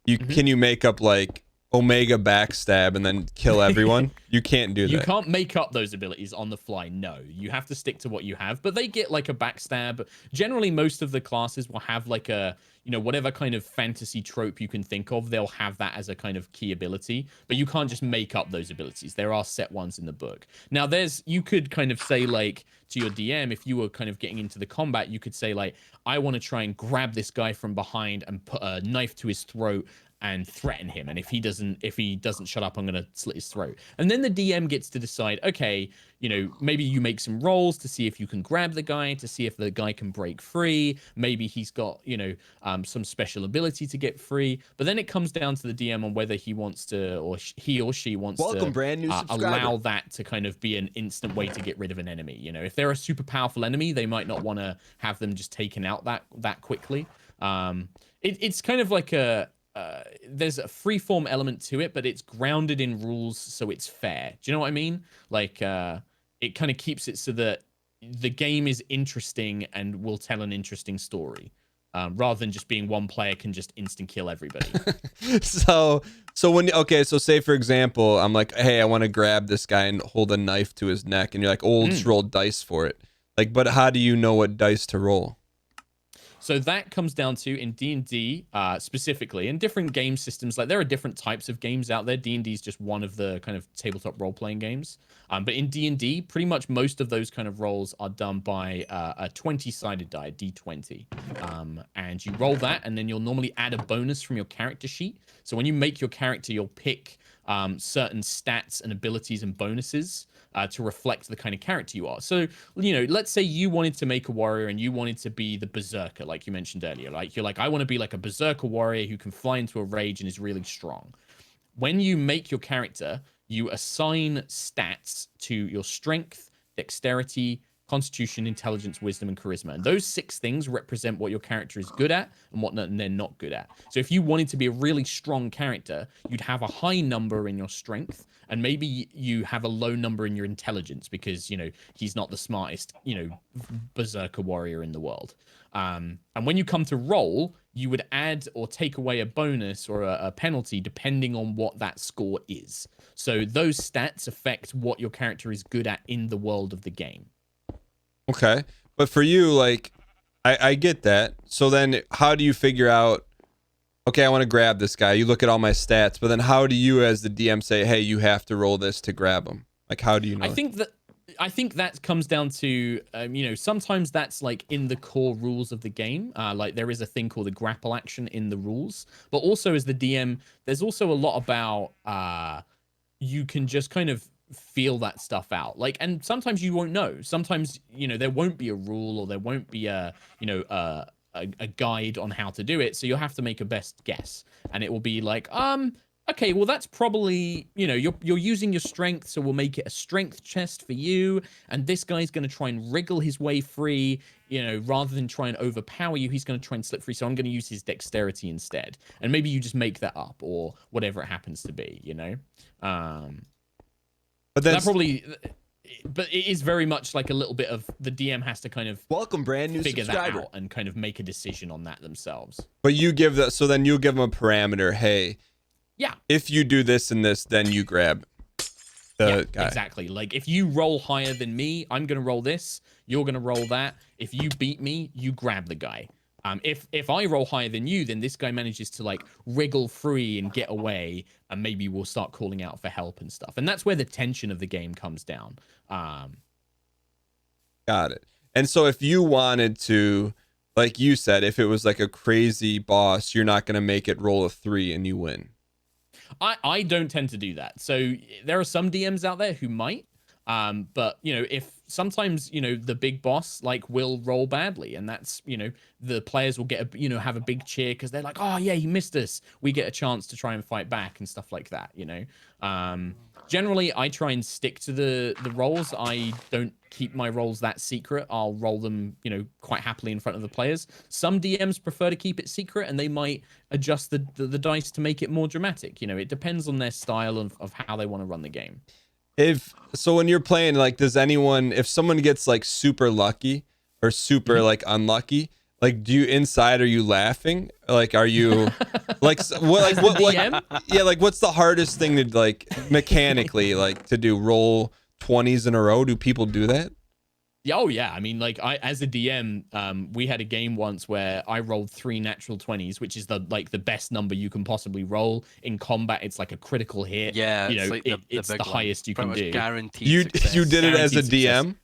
Can you make up like Omega backstab and then kill everyone? You can't do that.
You can't make up those abilities on the fly. No, you have to stick to what you have. But they get like a backstab. Generally, most of the classes will have like a, whatever kind of fantasy trope you can think of, they'll have that as a kind of key ability. But you can't just make up those abilities. There are set ones in the book. Now, you could kind of say like to your DM, if you were kind of getting into the combat, you could say like, I want to try and grab this guy from behind and put a knife to his throat and threaten him. And if he doesn't shut up, I'm going to slit his throat. And then the DM gets to decide, okay, you know, maybe you make some rolls to see if you can grab the guy, to see if the guy can break free. Maybe he's got, you know, some special ability to get free. But then it comes down to the DM on whether he wants to, or he or she wants to
brand new
allow that to kind of be an instant way to get rid of an enemy. You know, if they're a super powerful enemy, they might not want to have them just taken out that quickly. It's kind of like there's a freeform element to it, but it's grounded in rules, so it's fair. Do you know what I mean? Like, it kind of keeps it so that the game is interesting and will tell an interesting story, rather than just being one player can just instant kill everybody.
So say for example, I'm like, hey, I want to grab this guy and hold a knife to his neck, and you're like, oh, just roll dice for it. Like, but how do you know what dice to roll?
So that comes down to, in D&D specifically, in different game systems, like there are different types of games out there. D&D is just one of the kind of tabletop role-playing games. But in D&D, pretty much most of those kind of rolls are done by a 20-sided die, D20. And you roll that, and then you'll normally add a bonus from your character sheet. So when you make your character, you'll pick certain stats and abilities and bonuses to reflect the kind of character you are. So, you know, let's say you wanted to make a warrior and you wanted to be the berserker, like you mentioned earlier. Like, you're like, I want to be like a berserker warrior who can fly into a rage and is really strong. When you make your character, you assign stats to your strength, dexterity, constitution, intelligence, wisdom, and charisma. And those 6 things represent what your character is good at and what they're not good at. So if you wanted to be a really strong character, you'd have a high number in your strength, and maybe you have a low number in your intelligence because, you know, he's not the smartest, you know, berserker warrior in the world. And when you come to roll, you would add or take away a bonus or a penalty depending on what that score is. So those stats affect what your character is good at in the world of the game.
Okay. But for you, like, I get that. So then how do you figure out, okay, I want to grab this guy. You look at all my stats, but then how do you as the DM say, hey, you have to roll this to grab him? Like, how do you know?
I think that comes down to, you know, sometimes that's like in the core rules of the game. Like there is a thing called a grapple action in the rules, but also as the DM, there's also a lot about, you can just kind of feel that stuff out. Like, and sometimes you won't know. Sometimes, you know, there won't be a rule or there won't be a, you know, a guide on how to do it. So you'll have to make a best guess, and it will be like, okay, well, that's probably, you know, you're using your strength, so we'll make it a strength chest for you. And this guy's going to try and wriggle his way free, you know, rather than try and overpower you, he's going to try and slip free. So I'm going to use his dexterity instead. And maybe you just make that up or whatever it happens to be, you know? But that probably, but it is very much like a little bit of the DM has to kind of
brand new
figure that out and kind of make a decision on that themselves.
But you give that, so then you give them a parameter. Hey,
yeah,
if you do this and this, then you grab the guy.
Exactly. Like if you roll higher than me, I'm gonna roll this. You're gonna roll that. If you beat me, you grab the guy. If I roll higher than you, then this guy manages to like wriggle free and get away, and maybe we'll start calling out for help and stuff. And that's where the tension of the game comes down.
Got it. And so if you wanted to, like you said, if it was like a crazy boss, you're not gonna make it roll a 3 and you win.
I don't tend to do that. So there are some DMs out there who might. But you know, if sometimes, you know, the big boss like will roll badly, and that's, you know, the players will get a, you know, have a big cheer because they're like, oh yeah, he missed us. We get a chance to try and fight back and stuff like that, you know. Generally I try and stick to the rolls. I don't keep my rolls that secret. I'll roll them, you know, quite happily in front of the players. Some DMs prefer to keep it secret, and they might adjust the dice to make it more dramatic. You know, it depends on their style of how they want to run the game.
So when you're playing, like, does anyone, if someone gets like super lucky or super like unlucky, like, do you inside, are you laughing? Like, are you like yeah, like what's the hardest thing to like mechanically like to do? Roll 20s in a row? Do people do that?
Oh yeah, I mean, like as a DM, we had a game once where I rolled 3 natural 20s, which is the best number you can possibly roll in combat. It's like a critical hit.
Yeah,
you know,
like
it's the highest you can do.
Guaranteed success.
You did it as a DM?
Success.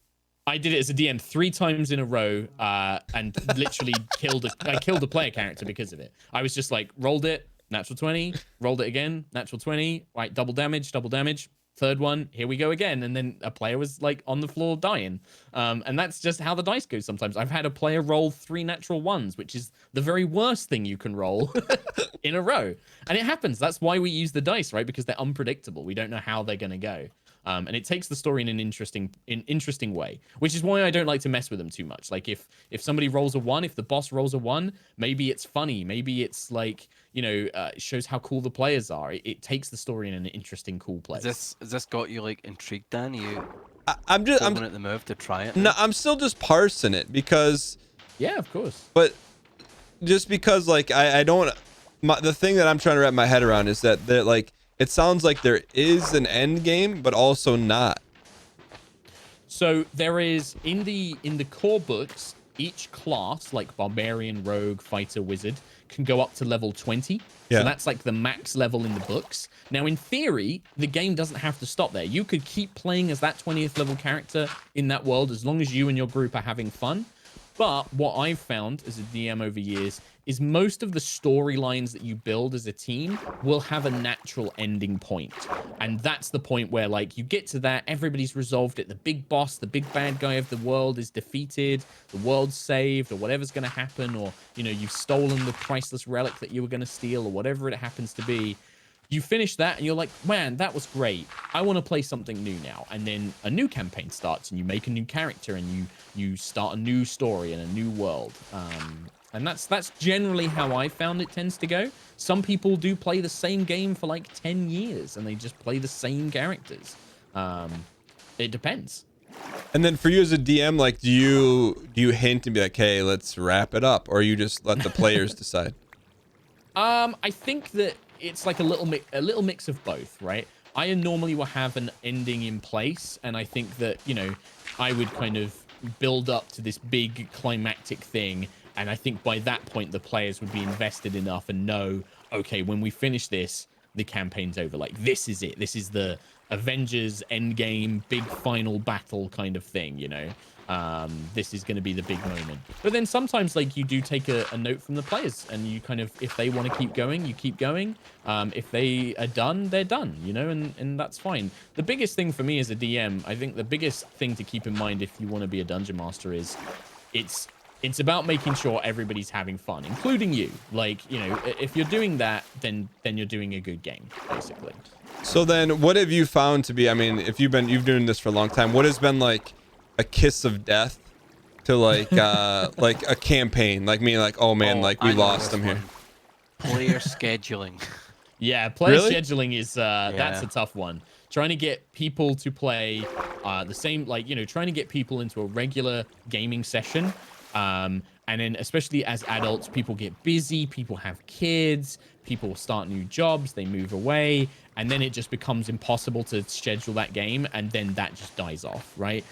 I did it as a DM 3 times in a row, and literally I killed a player character because of it. I was just like, rolled it, natural 20, rolled it again, natural 20, right, double damage. Third one, here we go again, and then a player was like on the floor dying. And that's just how the dice goes sometimes. I've had a player roll 3 natural 1s, which is the very worst thing you can roll in a row. And it happens. That's why we use the dice, right? Because they're unpredictable. We don't know how they're going to go. And it takes the story in an interesting way, which is why I don't like to mess with them too much. Like if somebody rolls a 1, if the boss rolls a 1, maybe it's funny, maybe it's like, you know, it shows how cool the players are. It takes the story in an interesting, cool place.
Has this got you like intrigued, Dan?
I'm
at the move to try it.
No, I'm still just parsing it because.
Yeah, of course.
But just because, like, I don't. The thing that I'm trying to wrap my head around is that like. It sounds like there is an end game, but also not.
So there is in the core books, each class, like barbarian, rogue, fighter, wizard, can go up to level 20.
Yeah.
So that's like the max level in the books. Now, in theory, the game doesn't have to stop there. You could keep playing as that 20th level character in that world as long as you and your group are having fun. But what I've found as a DM over years is most of the storylines that you build as a team will have a natural ending point. And that's the point where, like, you get to that, everybody's resolved it, the big boss, the big bad guy of the world is defeated, the world's saved, or whatever's going to happen, or, you know, you've stolen the priceless relic that you were going to steal, or whatever it happens to be. You finish that and you're like, man, that was great. I want to play something new now. And then a new campaign starts and you make a new character and you start a new story and a new world. And that's generally how I found it tends to go. Some people do play the same game for like 10 years and they just play the same characters. It depends.
And then for you as a DM, like, do you hint and be like, hey, let's wrap it up, or you just let the players decide?
I think that it's like a little mix of both, right? I normally will have an ending in place, and I think that, you know, I would kind of build up to this big climactic thing, and I think by that point the players would be invested enough and know, okay, when we finish this, the campaign's over. Like, this is it. This is the Avengers Endgame big final battle kind of thing, you know? This is going to be the big moment. But then sometimes, like, you do take a note from the players, and you kind of, if they want to keep going, you keep going. If they are done, they're done, you know, and that's fine. The biggest thing for me as a DM, I think the biggest thing to keep in mind if you want to be a dungeon master is it's about making sure everybody's having fun, including you. Like, you know, if you're doing that, then you're doing a good game, basically.
So then what have you found to be, I mean, if you've doing this for a long time, what has been like a kiss of death to like like a campaign, like me, like, oh man, like we lost them here?
Player scheduling.
Yeah, player scheduling is that's a tough one. Trying to get people to play the same, like, you know, trying to get people into a regular gaming session. And then especially as adults, people get busy, people have kids, people start new jobs, they move away, and then it just becomes impossible to schedule that game, and then that just dies off, right?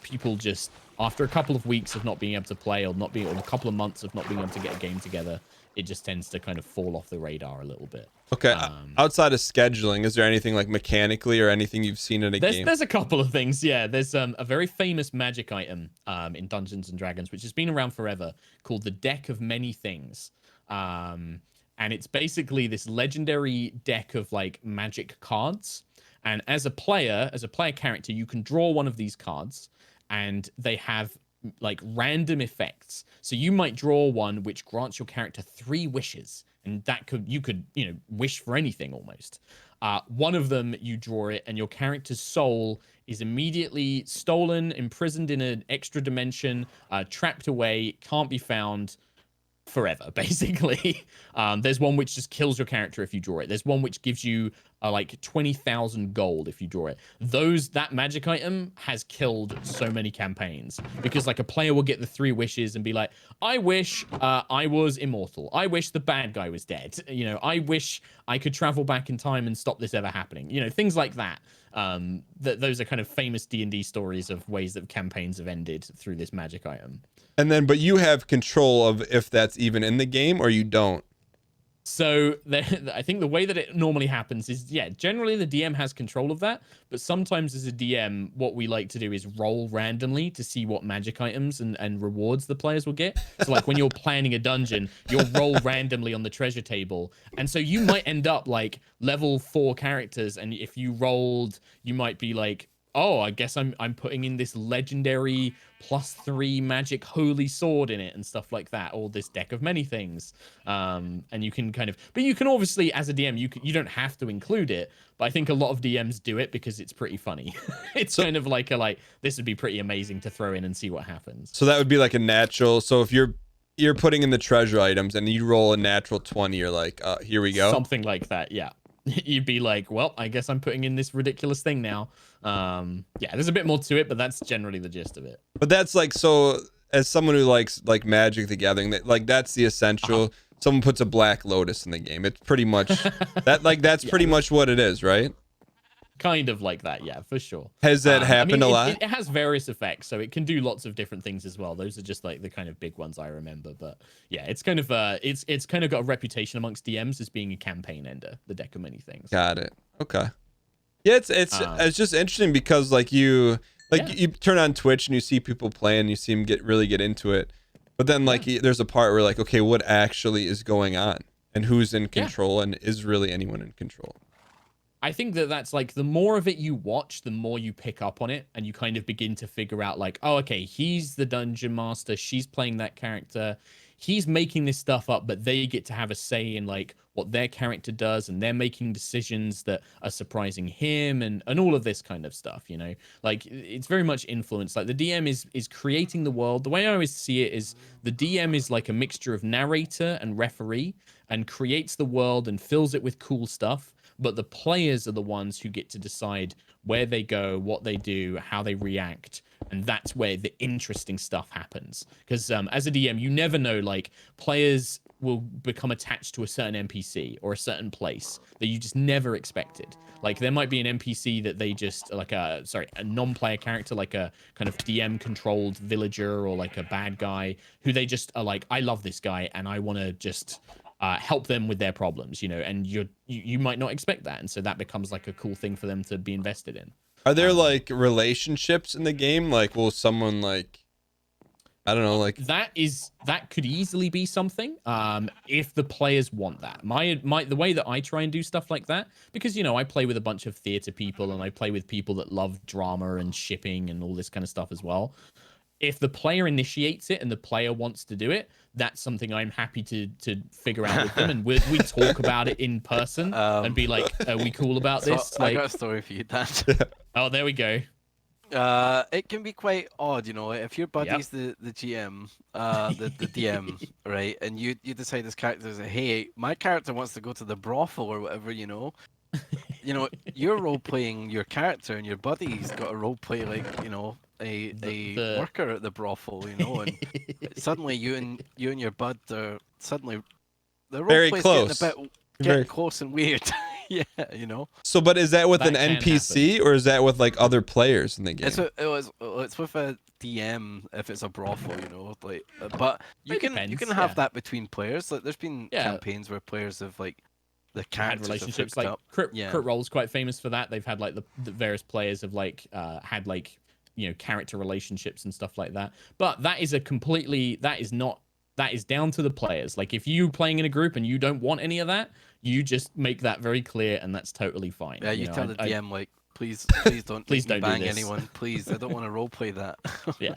People just, after a couple of weeks of not being able to play, or a couple of months of not being able to get a game together, it just tends to kind of fall off the radar a little bit.
Okay, outside of scheduling, is there anything like mechanically or anything you've seen in a game?
There's a couple of things, yeah. There's a very famous magic item in Dungeons and Dragons, which has been around forever, called the Deck of Many Things. And it's basically this legendary deck of like magic cards. And as a player character, you can draw one of these cards, and they have like random effects. So you might draw one which grants your character 3 wishes, and you could wish for anything almost. One of them, you draw it, and your character's soul is immediately stolen, imprisoned in an extra dimension, trapped away, can't be found forever, basically. There's one which just kills your character if you draw it. There's one which gives you like 20,000 gold if you draw it. That magic item has killed so many campaigns, because like a player will get the 3 wishes and be like, I wish I was immortal. I wish the bad guy was dead. You know, I wish I could travel back in time and stop this ever happening. You know, things like that. Those are kind of famous D&D stories of ways that campaigns have ended through this magic item.
And then, but you have control of if that's even in the game or you don't.
So I think the way that it normally happens is, yeah, generally the DM has control of that, but sometimes as a DM, what we like to do is roll randomly to see what magic items and rewards the players will get. So like when you're planning a dungeon, you'll roll randomly on the treasure table. And so you might end up like level 4 characters. And if you rolled, you might be like, oh, I guess I'm putting in this legendary +3 magic holy sword in it and stuff like that, or this deck of many things. And you can kind of, but you can obviously, as a DM, you don't have to include it. But I think a lot of DMs do it because it's pretty funny. It's kind of like this would be pretty amazing to throw in and see what happens.
So that would be like a natural. So if you're putting in the treasure items and you roll a natural 20, you're like, here we go.
Something like that, yeah. You'd be like, well, I guess I'm putting in this ridiculous thing now. Yeah, there's a bit more to it, but that's generally the gist of it.
But that's like, so as someone who likes like Magic the Gathering, like that's the essential. Someone puts a Black Lotus in the game. It's pretty much that's pretty much what it is, right?
Kind of like that, yeah, for sure.
Has that happened a lot?
It has various effects, so it can do lots of different things as well. Those are just like the kind of big ones I remember. But yeah, it's kind of it's kind of got a reputation amongst DMs as being a campaign ender, the deck of many things.
Got it. Okay. Yeah, it's just interesting because like you turn on Twitch and you see people playing, you see them really get into it, but then like there's a part where like, okay, what actually is going on and who's in control and is really anyone in control?
I think that's like the more of it you watch, the more you pick up on it and you kind of begin to figure out like, oh, okay, he's the dungeon master. She's playing that character. He's making this stuff up, but they get to have a say in like what their character does. And they're making decisions that are surprising him and all of this kind of stuff, you know, like it's very much influenced. Like the DM is creating the world. The way I always see it is the DM is like a mixture of narrator and referee and creates the world and fills it with cool stuff. But the players are the ones who get to decide where they go, what they do, how they react. And that's where the interesting stuff happens. Because as a DM, you never know, like, players will become attached to a certain NPC or a certain place that you just never expected. Like, there might be an NPC that they just, like a non-player character, like a kind of DM-controlled villager or like a bad guy, who they just are like, I love this guy and I want to just... help them with their problems, you know, and you might not expect that, and so that becomes like a cool thing for them to be invested in.
Are there like relationships in the game? Like, will someone like, I don't know, like
that could easily be something if the players want that. The way that I try and do stuff like that, because you know I play with a bunch of theater people and I play with people that love drama and shipping and all this kind of stuff as well. If the player initiates it and the player wants to do it, that's something I'm happy to figure out with them, and we talk about it in person and be like, "Are we cool about this?"
I got a story for you, Dan.
Oh, there we go.
It can be quite odd, you know, if your buddy's the GM, the DM, right, and you decide this character is hey, my character wants to go to the brothel or whatever, you know, you're role playing your character, and your buddy's got a role play like, you know, a worker at the brothel, you know, and suddenly you and your bud are suddenly the role play's getting close and weird. Yeah, you know.
So, but is that with an NPC or is that with like other players in the game?
It's with a DM if it's a brothel, you know, like. But you can have that between players. Like, there's been campaigns where players have like the characters
had relationships. Like Crit Roll's quite famous for that. They've had like the various players have like had like, you know, character relationships and stuff like that. But that is that is down to the players. Like, if you're playing in a group and you don't want any of that, you just make that very clear, and that's totally fine.
Yeah, you tell the DM like, please don't bang anyone. Please, I don't want to roleplay that.
Yeah.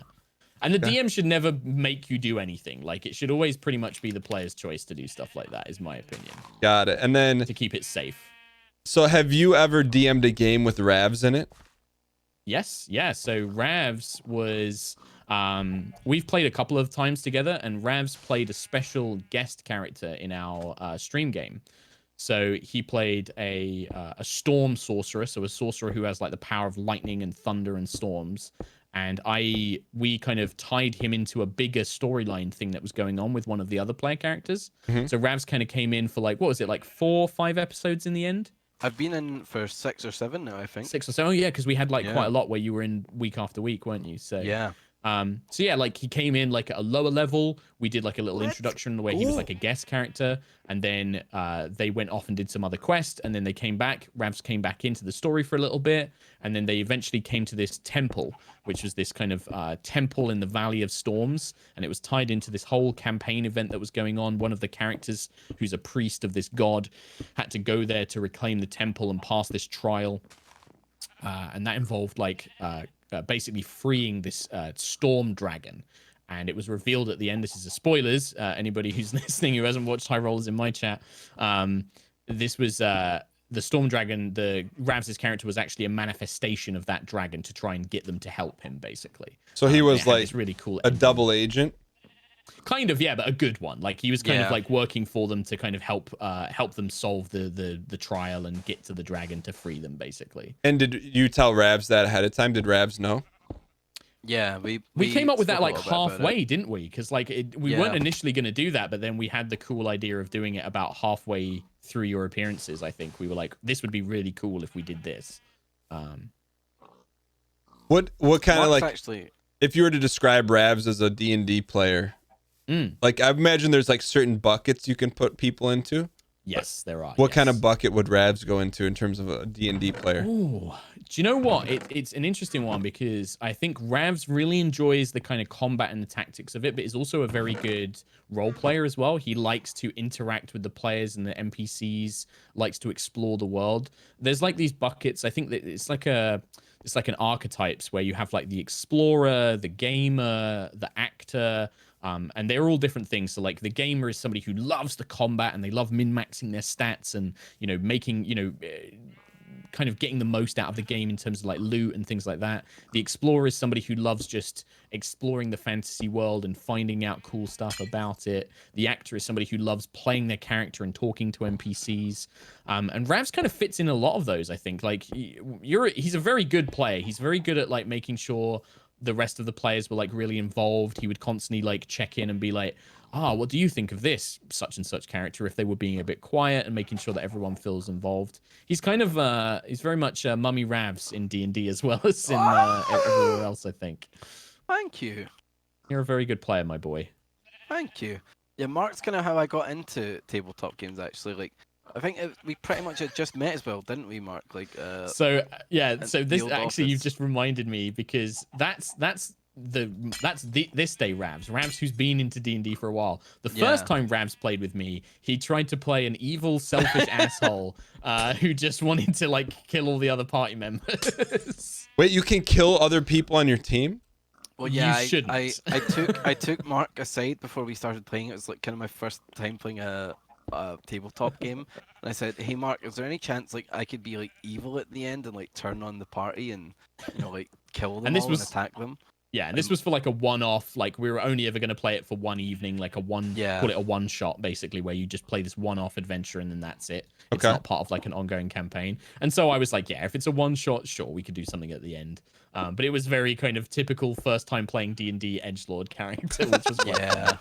And the DM should never make you do anything. Like, it should always pretty much be the player's choice to do stuff like that, is my opinion.
Got it. And then
to keep it safe.
So have you ever DM'd a game with Ravs in it?
Yes. Yeah. So Ravs was we've played a couple of times together, and Ravs played a special guest character in our stream game. So he played a storm sorcerer, so a sorcerer who has like the power of lightning and thunder and storms. And we kind of tied him into a bigger storyline thing that was going on with one of the other player characters. Mm-hmm. So Ravs kind of came in for like, what was it, like 4 or 5 episodes in the end?
I've been in for 6 or 7 now, I think.
6 or 7, oh yeah, because we had like quite a lot where you were in week after week, weren't you? So
yeah.
So yeah, like he came in like at a lower level. We did like a little introduction where he was like a guest character, and then they went off and did some other quest, and then they came back. Ravs came back into the story for a little bit, and then they eventually came to this temple, which was this kind of temple in the Valley of Storms, and it was tied into this whole campaign event that was going on. One of the characters, who's a priest of this god, had to go there to reclaim the temple and pass this trial, and that involved like basically freeing this storm dragon. And it was revealed at the end, this is a spoilers, anybody who's listening who hasn't watched High Rollers in my chat, this was the storm dragon, the Ravs' character was actually a manifestation of that dragon to try and get them to help him, basically.
So he was like
really cool
a double agent?
Kind of, yeah, but a good one. Like he was kind of like working for them to kind of help them solve the trial and get to the dragon to free them, basically.
And did you tell Ravs that ahead of time? Did Ravs know?
Yeah, we
came up with that like halfway, didn't we? Because like we weren't initially going to do that, but then we had the cool idea of doing it about halfway through your appearances. I think we were like, this would be really cool if we did this.
What kind of like
actually,
if you were to describe Ravs as a D&D player? Like I imagine there's like certain buckets you can put people into.
Yes, there are.
What kind of bucket would Ravs go into in terms of a D&D player?
Ooh, do you know what? It's an interesting one because I think Ravs really enjoys the kind of combat and the tactics of it, but is also a very good role player as well. He likes to interact with the players and the NPCs, likes to explore the world. There's like these buckets. I think that it's like an archetypes where you have like the explorer, the gamer, the actor. And they're all different things. So like the gamer is somebody who loves the combat and they love min-maxing their stats and, making, kind of getting the most out of the game in terms of like loot and things like that. The explorer is somebody who loves just exploring the fantasy world and finding out cool stuff about it. The actor is somebody who loves playing their character and talking to NPCs. And Ravs kind of fits in a lot of those, I think. Like he's a very good player. He's very good at like making sure the rest of the players were like really involved. He would constantly like check in and be like, what do you think of this such and such character, if they were being a bit quiet, and making sure that everyone feels involved. He's kind of he's very much Mummy Ravs in D&D as well as in everywhere else, I think.
Thank you.
You're a very good player, my boy.
Thank you. Yeah, Mark's kind of how I got into tabletop games, actually. Like, I think we pretty much had just met as well, didn't we, Mark? Like,
so this actually
office.
You've just reminded me, because that's this day Ravs, who's been into D&D for a while. The first time Ravs played with me, he tried to play an evil, selfish asshole who just wanted to like kill all the other party members.
Wait, you can kill other people on your team?
Well, yeah,
you shouldn't.
I took Mark aside before we started playing. It was like kind of my first time playing a tabletop game, and I said, "Hey, Mark, is there any chance like I could be like evil at the end and like turn on the party and like kill them and attack them?"
Yeah, and this was for like a one-off. Like we were only ever going to play it for one evening, like call it a one-shot, basically, where you just play this one-off adventure and then that's it. It's not part of like an ongoing campaign. And so I was like, yeah, if it's a one-shot, sure, we could do something at the end. But it was very kind of typical first-time playing D&D edgelord character, which was fun.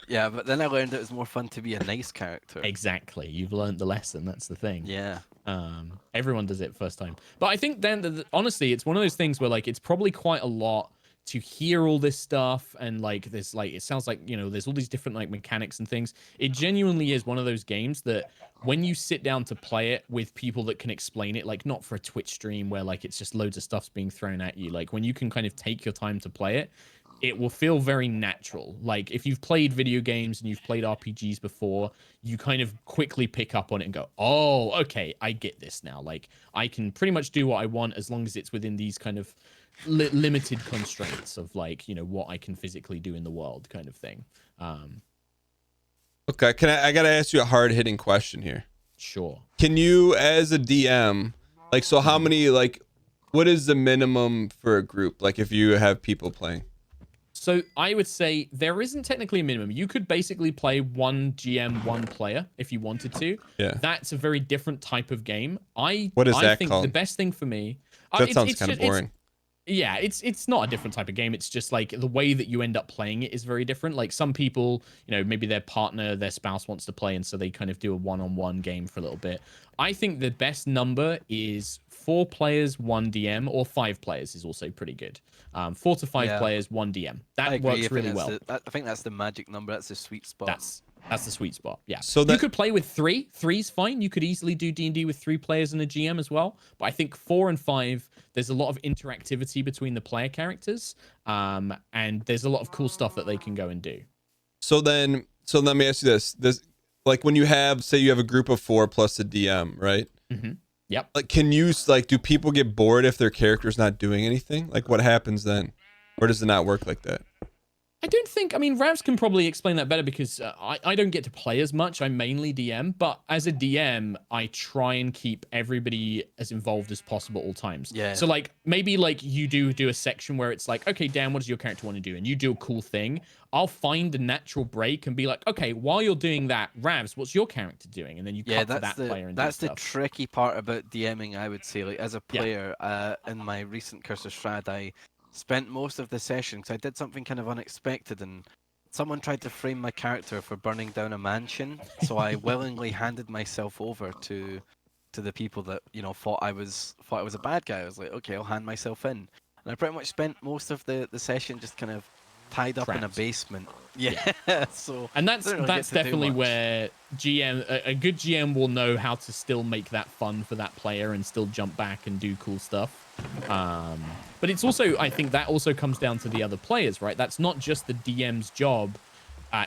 Yeah, but then I learned it was more fun to be a nice character.
Exactly. You've learned the lesson. That's the thing.
Yeah.
Everyone does it first time. But I think then, honestly, it's one of those things where like it's probably quite a lot to hear all this stuff, and like there's like it sounds like there's all these different like mechanics and things. It genuinely is one of those games that when you sit down to play it with people that can explain it, like not for a Twitch stream where like it's just loads of stuff's being thrown at you, like when you can kind of take your time to play it, it will feel very natural. Like if you've played video games and you've played RPGs before, you kind of quickly pick up on it and go, oh, okay, I get this now. Like I can pretty much do what I want as long as it's within these kind of limited constraints of like, what I can physically do in the world kind of thing.
Okay, I got to ask you a hard-hitting question here.
Sure.
Can you, as a DM, like, so how many, like, what is the minimum for a group? Like if you have people playing?
So I would say there isn't technically a minimum. You could basically play one GM, one player if you wanted to.
Yeah.
That's a very different type of game.
What is that
think
called?
The best thing for me.
That sounds kind of boring.
Yeah, it's not a different type of game. It's just like the way that you end up playing it is very different. Like some people, maybe their partner, their spouse wants to play, and so they kind of do a one-on-one game for a little bit. I think the best number is 4 players, 1 DM, or 5 players is also pretty good. 4 to 5 players, 1 DM. That works really well.
I think that's the magic number. That's the sweet spot.
That's the sweet spot. Yeah.
So
you could play with 3. 3's fine. You could easily do D&D with 3 players and a GM as well. But I think 4 and 5, there's a lot of interactivity between the player characters, and there's a lot of cool stuff that they can go and do.
So let me ask you this: like when you have, say, you have a group of 4 plus a DM, right?
Mm-hmm. Yep.
Like, do people get bored if their character's not doing anything? Like, what happens then, or does it not work like that?
I don't think, Ravs can probably explain that better because I don't get to play as much. I mainly DM, but as a DM, I try and keep everybody as involved as possible at all times.
Yeah.
So like, maybe like you do a section where it's like, okay, Dan, what does your character want to do? And you do a cool thing. I'll find a natural break and be like, okay, while you're doing that, Ravs, what's your character doing? And then you cut to that player and
that's
do
the
stuff.
tricky part about DMing, I would say. Like as a player, in my recent Curse of Strahd, I spent most of the session because I did something kind of unexpected, and someone tried to frame my character for burning down a mansion. So I willingly handed myself over to the people that thought I was a bad guy. I was like, okay, I'll hand myself in, and I pretty much spent most of the session just kind of tied up in a basement. Yeah. So
and that's definitely where a good GM will know how to still make that fun for that player and still jump back and do cool stuff. But it's also, I think that also comes down to the other players, right? That's not just the DM's job.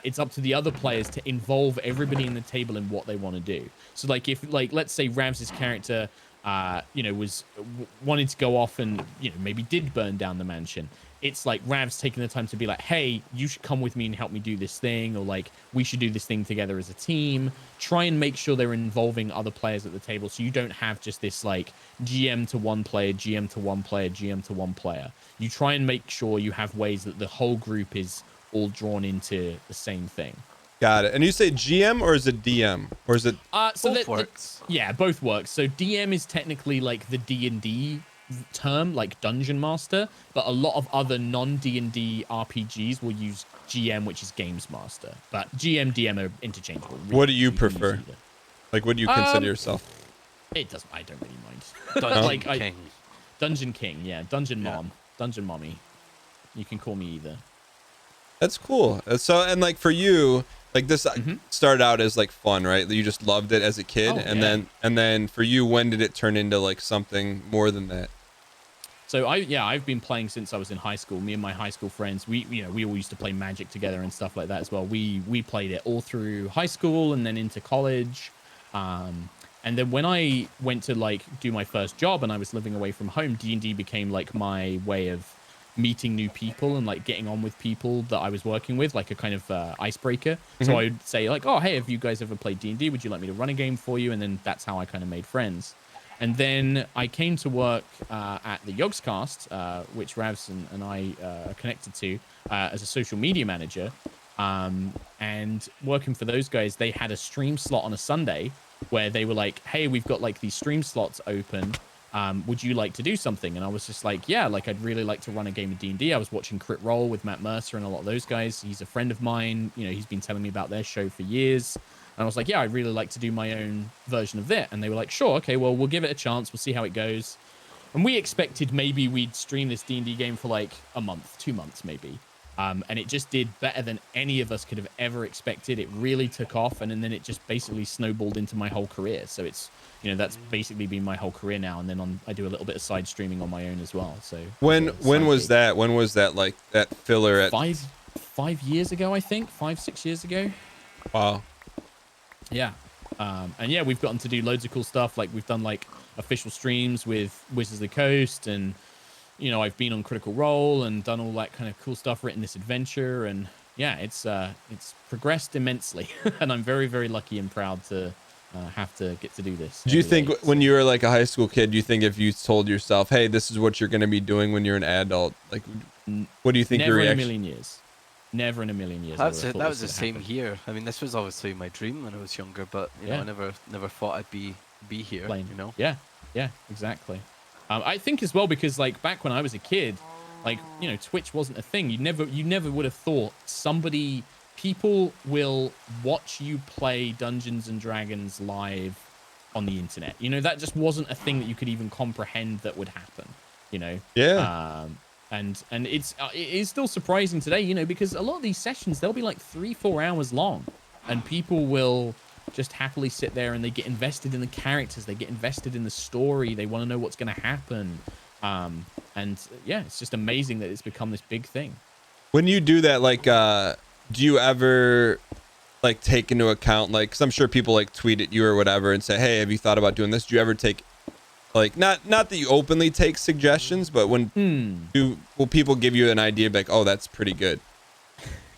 It's up to the other players to involve everybody in the table in what they want to do. So like if let's say Ravs' character wanted to go off and maybe did burn down the mansion. It's like Ravs taking the time to be like, hey, you should come with me and help me do this thing, or like we should do this thing together as a team. Try and make sure they're involving other players at the table, so you don't have just this like GM to 1 player, GM to 1 player, GM to 1 player. You try and make sure you have ways that the whole group is all drawn into the same thing.
Got it. And you say GM or is it DM or is it?
Both works.
Yeah, both works. So DM is technically like the D&D term, like Dungeon Master, but a lot of other non-D&D RPGs will use GM, which is Games Master. But GM, DM are interchangeable. Really,
what do you prefer? Like, what do you consider yourself?
It doesn't. I don't really mind.
Dungeon King.
Dungeon King, yeah. Dungeon Mom. Dungeon Mommy. You can call me either.
That's cool. So, and like for you, like this started out as like fun, right? You just loved it as a kid, and then for you, when did it turn into like something more than that?
So I've been playing since I was in high school. Me and my high school friends, we all used to play Magic together and stuff like that as well. We played it all through high school and then into college. And then when I went to like do my first job and I was living away from home, D&D became like my way of meeting new people and like getting on with people that I was working with, like a kind of icebreaker. So I would say like, oh, hey, have you guys ever played D&D? Would you like me to run a game for you? And then that's how I kind of made friends. And then I came to work at the Yogscast, which Ravs and I are connected to as a social media manager. And working for those guys, they had a stream slot on a Sunday where they were like, hey, we've got like these stream slots open. Would you like to do something? And I was just like, yeah, like I'd really like to run a game of D&D. I was watching Crit Roll with Matt Mercer and a lot of those guys. He's a friend of mine. He's been telling me about their show for years. And I was like, yeah, I'd really like to do my own version of that. And they were like, sure, okay, well, we'll give it a chance. We'll see how it goes. And we expected maybe we'd stream this D&D game for like a month, 2 months maybe. And it just did better than any of us could have ever expected. It really took off. And then it just basically snowballed into my whole career. So it's, that's basically been my whole career now. And then I do a little bit of side streaming on my own as well. So
when was that? When was that like that filler at
5 years ago, I think 5-6 years ago.
Wow.
Yeah. And yeah, we've gotten to do loads of cool stuff. Like we've done like official streams with Wizards of the Coast, and I've been on Critical Role and done all that kind of cool stuff, written this adventure, and yeah, it's progressed immensely. And I'm very, very lucky and proud to have to get to do this.
Do you think when you were like a high school kid, do you think if you told yourself, hey, this is what you're going to be doing when you're an adult, like what do you think your reaction?
Never in a million years. Never in a million years.
That was the same here. I mean, this was obviously my dream when I was younger, but I never thought I'd be here.
Yeah, exactly. I think as well because like back when I was a kid, like Twitch wasn't a thing. You never would have thought people will watch you play Dungeons and Dragons live on the internet. That just wasn't a thing that you could even comprehend that would happen.
Yeah.
And it is still surprising today, because a lot of these sessions, they'll be like 3-4 hours long, and people will just happily sit there and they get invested in the characters, they get invested in the story, they want to know what's going to happen. And yeah, it's just amazing that it's become this big thing.
When you do that, like, do you ever like take into account, like, because I'm sure people like tweet at you or whatever and say, hey, have you thought about doing this? Do you ever take, like, not that you openly take suggestions, but when will people give you an idea like, oh, that's pretty good,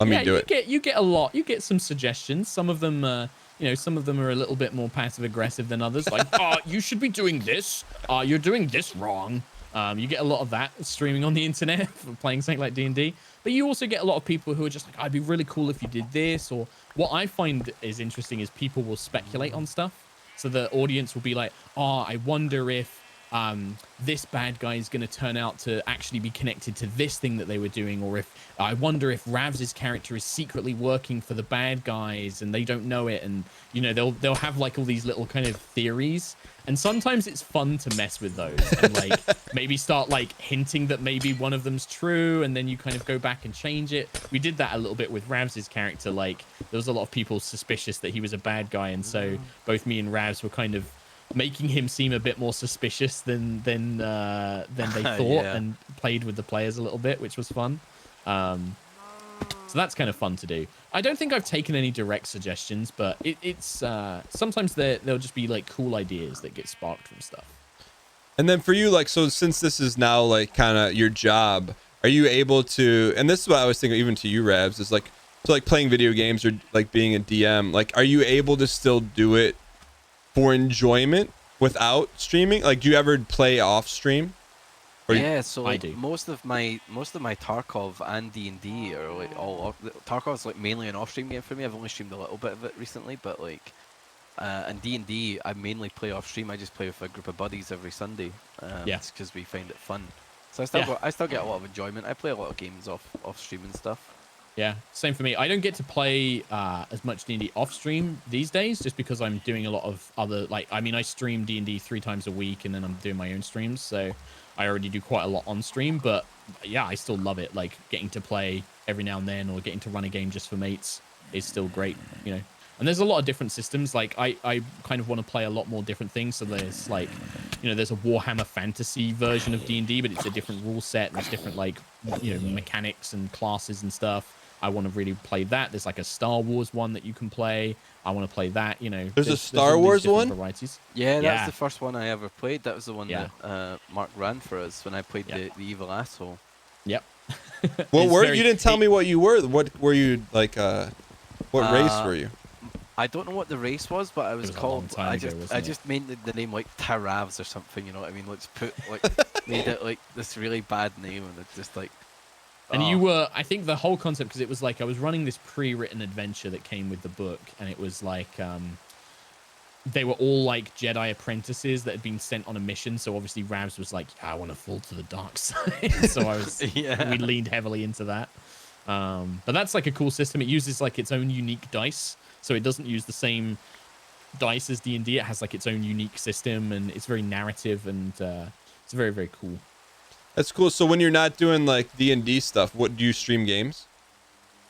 let me do it?
You get a lot. You get some suggestions. Some of them some of them are a little bit more passive aggressive than others, like, oh, you should be doing this, you're doing this wrong. You get a lot of that streaming on the internet for playing something like D&D, but you also get a lot of people who are just like, I'd be really cool if you did this. Or what I find is interesting is people will speculate on stuff. So the audience will be like, oh, I wonder if this bad guy is going to turn out to actually be connected to this thing that they were doing, or if I wonder if Rav's character is secretly working for the bad guys and they don't know it. And they'll have like all these little kind of theories, and sometimes it's fun to mess with those and like maybe start like hinting that maybe one of them's true, and then you kind of go back and change it. We did that a little bit with Rav's character. Like there was a lot of people suspicious that he was a bad guy, and so both me and Rav's were kind of making him seem a bit more suspicious than they thought, and played with the players a little bit, which was fun. So that's kind of fun to do. I don't think I've taken any direct suggestions, but it's sometimes there'll just be like cool ideas that get sparked from stuff.
And then for you, like, so since this is now like kind of your job, are you able to, and this is what I was thinking even to you, Ravs, is like, so like playing video games or like being a DM, like, are you able to still do it for enjoyment without streaming? Like, do you ever play off stream?
Yeah, so like most of my Tarkov and D&D are like all Tarkov's like mainly an off-stream game for me. I've only streamed a little bit of it recently, but like and D&D I mainly play off-stream. I just play with a group of buddies every Sunday. It's because we find it fun. So I still get a lot of enjoyment. I play a lot of games off-stream and stuff.
Yeah, same for me. I don't get to play as much D&D off stream these days, just because I'm doing a lot of other, like, I mean, I stream D&D 3 times a week, and then I'm doing my own streams, so I already do quite a lot on stream. But yeah, I still love it. Like getting to play every now and then, or getting to run a game just for mates is still great, And there's a lot of different systems. Like I kind of want to play a lot more different things. So there's like, there's a Warhammer Fantasy version of D&D, but it's a different rule set. There's different like, mechanics and classes and stuff. I want to really play that. There's like a Star Wars one that you can play. I want to play that,
There's a Star Wars one?
Varieties. Yeah, that's the first one I ever played. That was the one that Mark ran for us when I played the evil asshole.
Yep.
Well, you didn't tell me what you were. What were you like? What race were you?
I don't know what the race was, but I was called. I just made the name like Taravs or something. You know what I mean? Let's put made it like this really bad name, and it's just like.
And you were, I think the whole concept, because it was like I was running this pre-written adventure that came with the book, and it was like they were all like Jedi apprentices that had been sent on a mission. So obviously Ravs was like, I want to fall to the dark side. So we leaned heavily into that. But that's like a cool system. It uses like its own unique dice, so it doesn't use the same dice as D&D. It has like its own unique system, and it's very narrative, and it's very, very cool.
That's cool. So when you're not doing like D&D stuff, what do you stream games?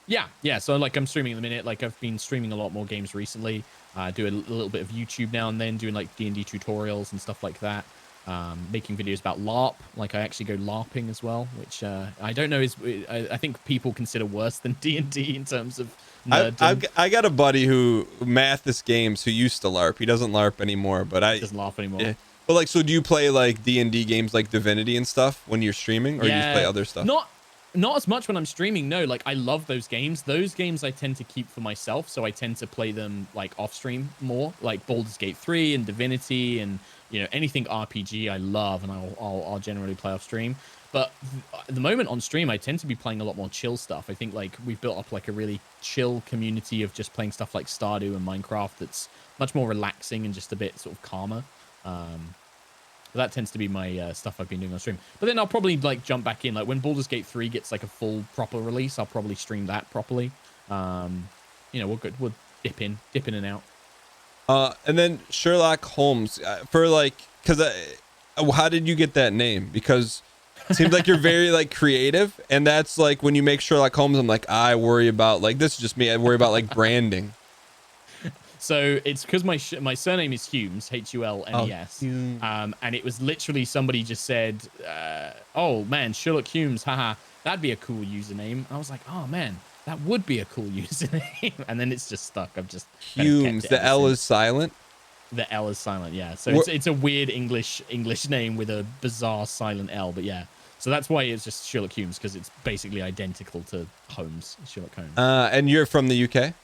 Yeah. So like I'm streaming at the minute. Like I've been streaming a lot more games recently. Do a little bit of YouTube now and then, doing like D&D tutorials and stuff like that. Making videos about LARP. Like I actually go LARPing as well, which I don't know I think people consider worse than D&D in terms of nerddom.
I got a buddy who Mathis Games who used to LARP. He doesn't LARP anymore, but he
doesn't LARP anymore.
Yeah. But like, so do you play like D&D games like Divinity and stuff when you're streaming, or you just play other stuff?
Not as much when I'm streaming. No, like I love those games. Those games I tend to keep for myself, so I tend to play them like off stream more, like Baldur's Gate 3 and Divinity, and anything RPG I love, and I'll generally play off stream. But at the moment on stream, I tend to be playing a lot more chill stuff. I think like we've built up like a really chill community of just playing stuff like Stardew and Minecraft that's much more relaxing and just a bit sort of calmer. But that tends to be my stuff I've been doing on stream. But then I'll probably like jump back in. Like when Baldur's Gate 3 gets like a full proper release, I'll probably stream that properly. We'll dip in and out.
And then Sherlock Holmes for like, how did you get that name? Because it seems like you're very like creative, and that's like when you make Sherlock Holmes, I'm like, I worry about like, this is just me. I worry about like branding.
So it's because my surname is Humes, Hulnes. And it was literally somebody just said, oh man, Sherlock Humes, haha, that'd be a cool username. I was like, oh man, that would be a cool username. And then it's just stuck. I've just
Humes. The L is silent.
The L is silent, yeah. So it's a weird English name with a bizarre silent L, but yeah. So that's why it's just Sherlock Humes, because it's basically identical to Holmes, Sherlock Holmes.
And you're from the UK?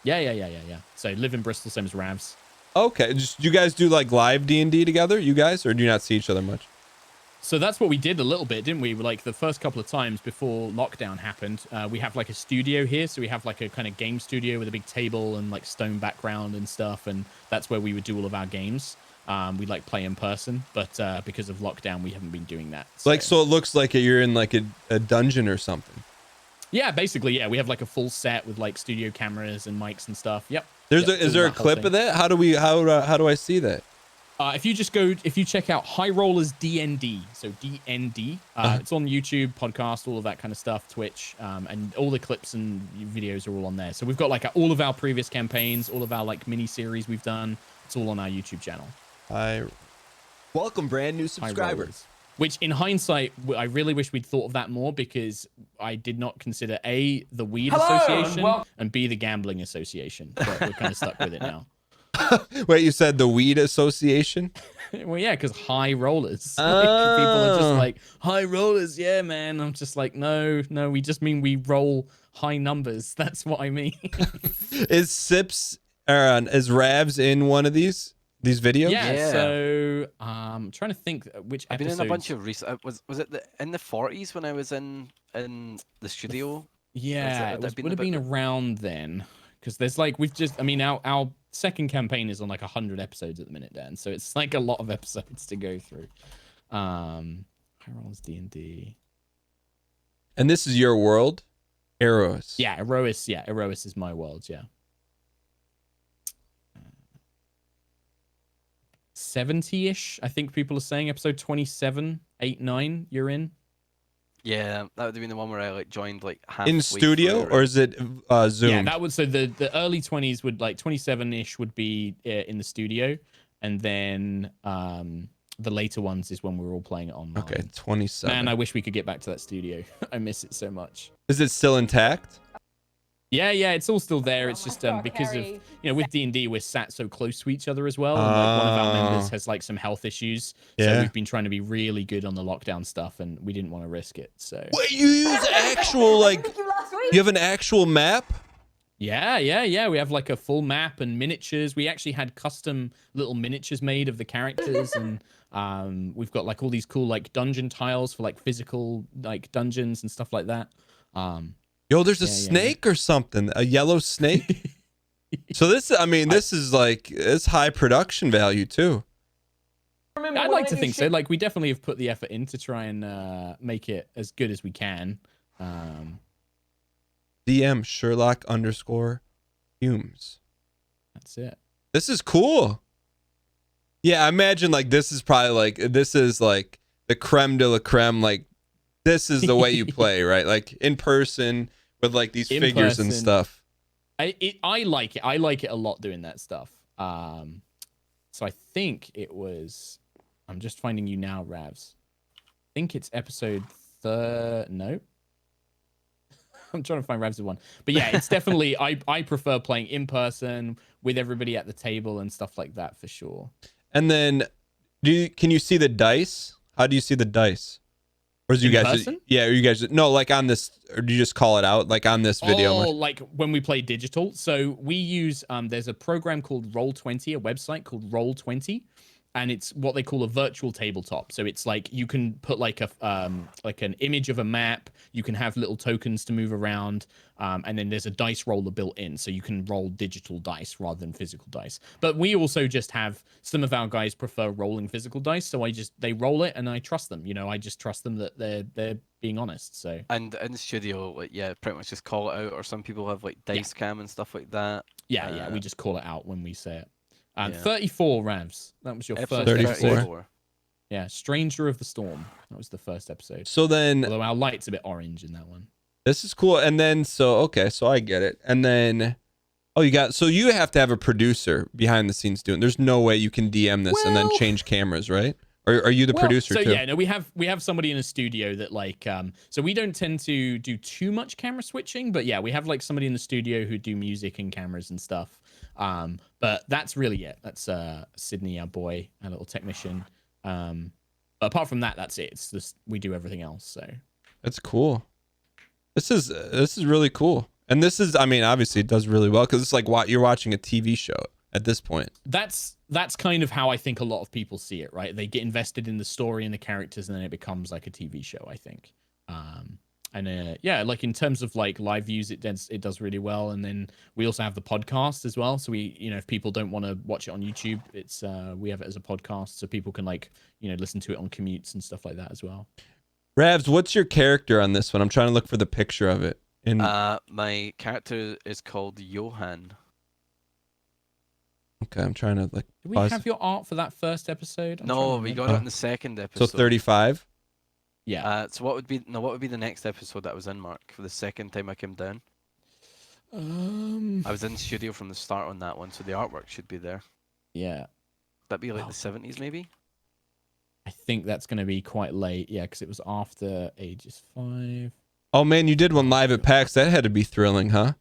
Yeah. So live in Bristol, same as Ravs.
Okay. Do you guys do like live D&D together, you guys, or do you not see each other much?
So that's what we did a little bit, didn't we? Like the first couple of times before lockdown happened, we have like a studio here. So we have like a kind of game studio with a big table and like stone background and stuff. And that's where we would do all of our games. We like play in person, but because of lockdown, we haven't been doing that. So. So
it looks like you're in like a dungeon or something.
Yeah, basically, yeah. We have like a full set with like studio cameras and mics and stuff. Yep.
Is there a clip of that? How do I see that?
If you check out High Rollers DND, so DND, it's on YouTube, podcast, all of that kind of stuff, Twitch, and all the clips and videos are all on there. So we've got like all of our previous campaigns, all of our like mini series we've done. It's all on our YouTube channel.
Welcome, brand new subscribers.
Which, in hindsight, I really wish we'd thought of that more, because I did not consider A, the Weed Association, and B, the Gambling Association. But we're kind of stuck with it now.
Wait, you said the Weed Association?
Well, yeah, because high rollers. Like, people are just like, high rollers, yeah, man. I'm just like, no, we just mean we roll high numbers. That's what I mean.
Is Ravs in one of these videos?
Yeah. So I'm trying to think which
I've
episodes.
been in a bunch of recent. Was it in the 40s when I was in the studio?
Yeah, it would have been around then, because there's like our second campaign is on like 100 episodes at the minute, Dan. So it's like a lot of episodes to go through. High Rollers D&D.
And this is your world, Eros.
Yeah, Eros. Yeah, Eros is my world. Yeah. 70-ish, I think people are saying. Episode 27, 8, 9, you're in.
Yeah, that would have been the one where I like joined like half
in studio through, or is it Zoom?
Yeah, that would. So the early 20s would like 27-ish would be in the studio, and then the later ones is when we're all playing it online.
Okay, 27.
Man, I wish we could get back to that studio. I miss it so much.
Is it still intact?
Yeah, it's all still there. It's just because of, with D&D, we're sat so close to each other as well. And like one of our members has like some health issues. So we've been trying to be really good on the lockdown stuff, and we didn't want to risk it. So
wait, you use actual you have an actual map?
Yeah. We have like a full map and miniatures. We actually had custom little miniatures made of the characters, and we've got like all these cool like dungeon tiles for like physical like dungeons and stuff like that.
Yo, there's a snake or something, a yellow snake. So this is like, it's high production value too.
I'd like to think so. Like, we definitely have put the effort in to try and make it as good as we can.
DM Sherlock _Humes.
That's it.
This is cool. Yeah, I imagine like this is like the creme de la creme. Like, this is the way you play, right? Like in person with like these figures and stuff.
I like it. I like it a lot doing that stuff. So I think it was. I'm just finding you now, Ravs. I think it's episode no. I'm trying to find Ravs' one, but yeah, it's definitely. I prefer playing in person with everybody at the table and stuff like that for sure.
And then, can you see the dice? How do you see the dice? Or is you guys, like on this, or do you just call it out like on this video?
Oh, like when we play digital. So we use, there's a program called Roll20, a website called Roll20. and it's what they call a virtual tabletop. So it's like you can put like an image of a map. You can have little tokens to move around, and then there's a dice roller built in, so you can roll digital dice rather than physical dice. But we also just have some of our guys prefer rolling physical dice, so they roll it, and I trust them. I just trust them that they're being honest. So
and in the studio, like pretty much just call it out. Or some people have like dice cam and stuff like that.
Yeah, we just call it out when we say it. 34 Ravs. That was your
Episode
first
34.
Yeah, Stranger of the Storm. That was the first episode.
So then,
although our light's a bit orange in that one.
This is cool. And then, so I get it. And then, so you have to have a producer behind the scenes doing. There's no way you can DM this and then change cameras, right? Or are you the producer too?
So yeah, no, we have somebody in a studio that like, so we don't tend to do too much camera switching, but yeah, we have like somebody in the studio who do music and cameras and stuff. But that's really it. That's Sydney, our boy, our little technician. But apart from that, that's it. It's just we do everything else. So
that's cool. This is really cool. And this is, I mean, obviously it does really well because it's like you're watching a TV show at this point.
That's kind of how I think a lot of people see it, right? They get invested in the story and the characters, and then it becomes like a TV show, I think. Yeah, like in terms of like live views, it does really well. And then we also have the podcast as well. So we, if people don't want to watch it on YouTube, it's we have it as a podcast, so people can like listen to it on commutes and stuff like that as well.
Ravs, what's your character on this one? I'm trying to look for the picture of it.
My character is called Johan.
Okay, I'm trying to like.
Do we have your art for that first episode?
No, we got it in the second episode.
So 35.
Yeah.
So what would be the next episode that was in, Mark, for the second time I came down? I was in the studio from the start on that one, so the artwork should be there.
Yeah.
That'd be like the 70s, maybe.
I think that's going to be quite late. Yeah, because it was after Ages 5.
Oh man, you did one live at PAX. That had to be thrilling, huh?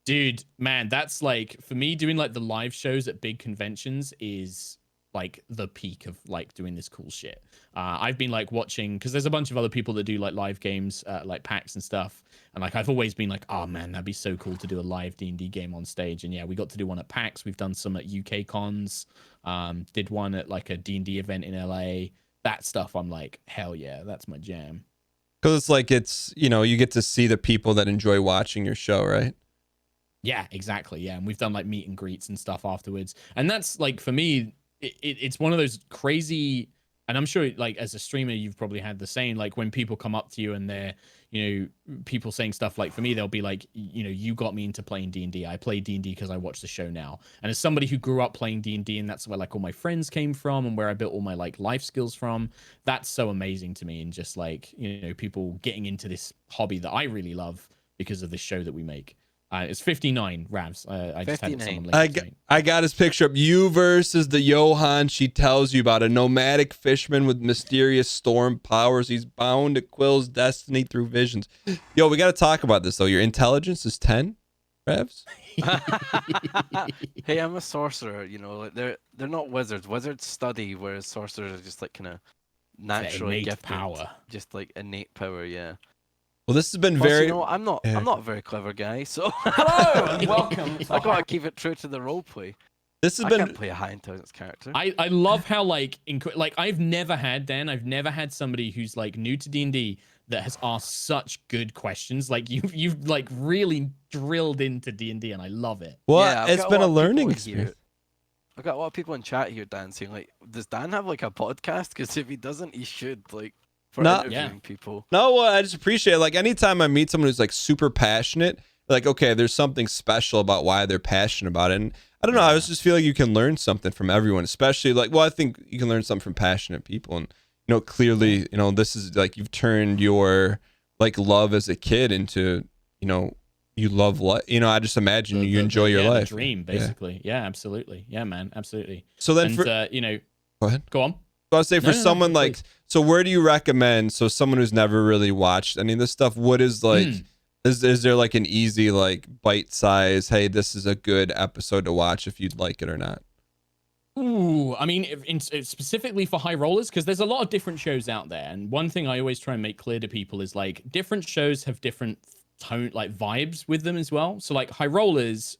Dude, man, that's like, for me, doing like the live shows at big conventions is like the peak of like doing this cool shit. I've been like watching, because there's a bunch of other people that do like live games, like PAX and stuff, and like I've always been like, oh man, that'd be so cool to do a live D&D game on stage. And yeah, we got to do one at PAX. We've done some at UK cons, did one at like a D&D event in LA. That stuff, I'm like, hell yeah, that's my jam.
Because it's like, you get to see the people that enjoy watching your show, right?
Yeah, exactly. Yeah, and we've done like meet and greets and stuff afterwards, and that's like, for me, it's one of those crazy, and I'm sure like as a streamer you've probably had the same, like when people come up to you and they're people saying stuff like, for me they'll be like, you got me into playing D&D. I play D&D because I watch the show now. And as somebody who grew up playing D&D, and that's where like all my friends came from and where I built all my like life skills from, that's so amazing to me. And just like people getting into this hobby that I really love because of this show that we make. It's 59 Ravs. I just had someone link
I got his picture up. You versus the Johan. She tells you about a nomadic fisherman with mysterious storm powers. He's bound to Quill's destiny through visions. Yo, we got to talk about this though. Your intelligence is 10, Ravs.
Hey, I'm a sorcerer. Like they're not wizards. Wizards study, whereas sorcerers are just like kind of naturally gifted
power,
just like innate power. Yeah.
Well, this has been
Plus,
very.
I'm not a very clever guy, so
Hello and welcome.
I gotta keep it true to the role play.
This has
I
been.
can't play a high intelligence character.
I love how like I've never had somebody who's like new to D&D that has asked such good questions. Like you've like really drilled into D&D, and I love it.
Well,
yeah,
it's been a learning experience.
I've got a lot of people in chat here, Dan, saying like, does Dan have like a podcast? Because if he doesn't, he should like. Interviewing people.
No, I just appreciate it. Like anytime I meet someone who's like super passionate, like, okay, there's something special about why they're passionate about it. And I don't know, I just feel like you can learn something from everyone, especially like, well, I think you can learn something from passionate people. And, clearly, this is like, you've turned your like love as a kid into, you love life. I just imagine you enjoy your life.
Dream, basically. Yeah, absolutely. Yeah, man, absolutely.
So then
go
ahead.
Go on.
I would say for someone like, so where do you recommend? So someone who's never really watched any of this stuff, what is like, is there like an easy like bite size? Hey, this is a good episode to watch if you'd like it or not.
Ooh, I mean, specifically for high rollers, because there's a lot of different shows out there, and one thing I always try and make clear to people is like different shows have different tone, like vibes with them as well. So like high rollers,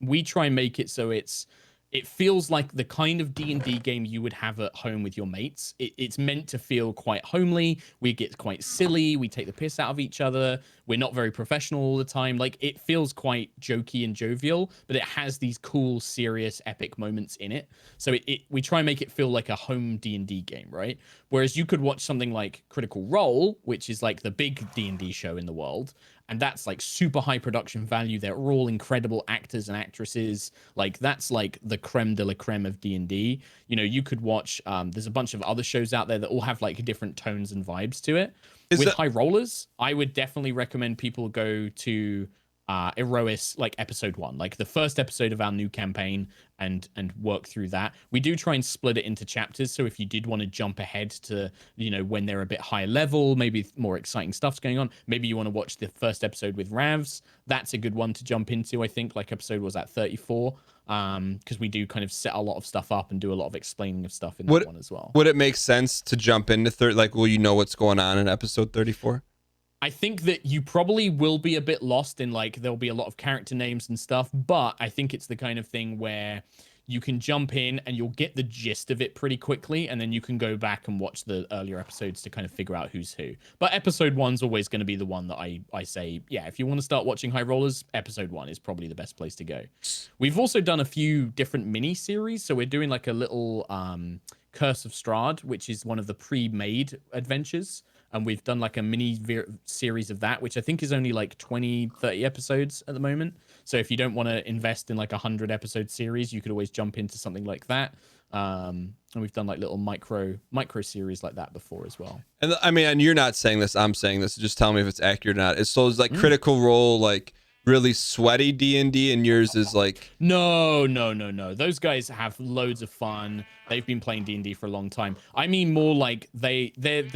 we try and make it so it's it feels like the kind of D&D game you would have at home with your mates. It's meant to feel quite homely. We get quite silly. We take the piss out of each other. We're not very professional all the time. Like, it feels quite jokey and jovial, but it has these cool, serious, epic moments in it. So we try and make it feel like a home D&D game, right? Whereas you could watch something like Critical Role, which is like the big D&D show in the world, and that's like super high production value. They're all incredible actors and actresses. Like, that's like the creme de la creme of D&D. You know, you could watch, there's a bunch of other shows out there that all have like different tones and vibes to it. With High Rollers, I would definitely recommend people go to Erois, like episode 1, like the first episode of our new campaign, and work through that. We do try and split it into chapters, so if you did want to jump ahead to, you know, when they're a bit higher level, maybe more exciting stuff's going on, maybe you want to watch the first episode with Ravs, that's a good one to jump into. I think like episode was at 34, because we do kind of set a lot of stuff up and do a lot of explaining of stuff in that one as well.
Would it make sense to jump into like, will you know what's going on in episode 34?
I think that you probably will be a bit lost in, like, there'll be a lot of character names and stuff, but I think it's the kind of thing where you can jump in and you'll get the gist of it pretty quickly, and then you can go back and watch the earlier episodes to kind of figure out who's who. But episode 1's always going to be the one that I say, yeah, if you want to start watching High Rollers, episode 1 is probably the best place to go. We've also done a few different mini series, so we're doing like a little Curse of Strahd, which is one of the pre-made adventures. And we've done like a mini series of that, which I think is only like 20, 30 episodes at the moment. So if you don't want to invest in like 100 episode series, you could always jump into something like that. And we've done like little micro series like that before as well.
And I mean, and you're not saying this, I'm saying this. Just tell me if it's accurate or not. It's like Critical Role, like really sweaty D&D, and yours is like...
No. Those guys have loads of fun. They've been playing D&D for a long time. I mean more like they're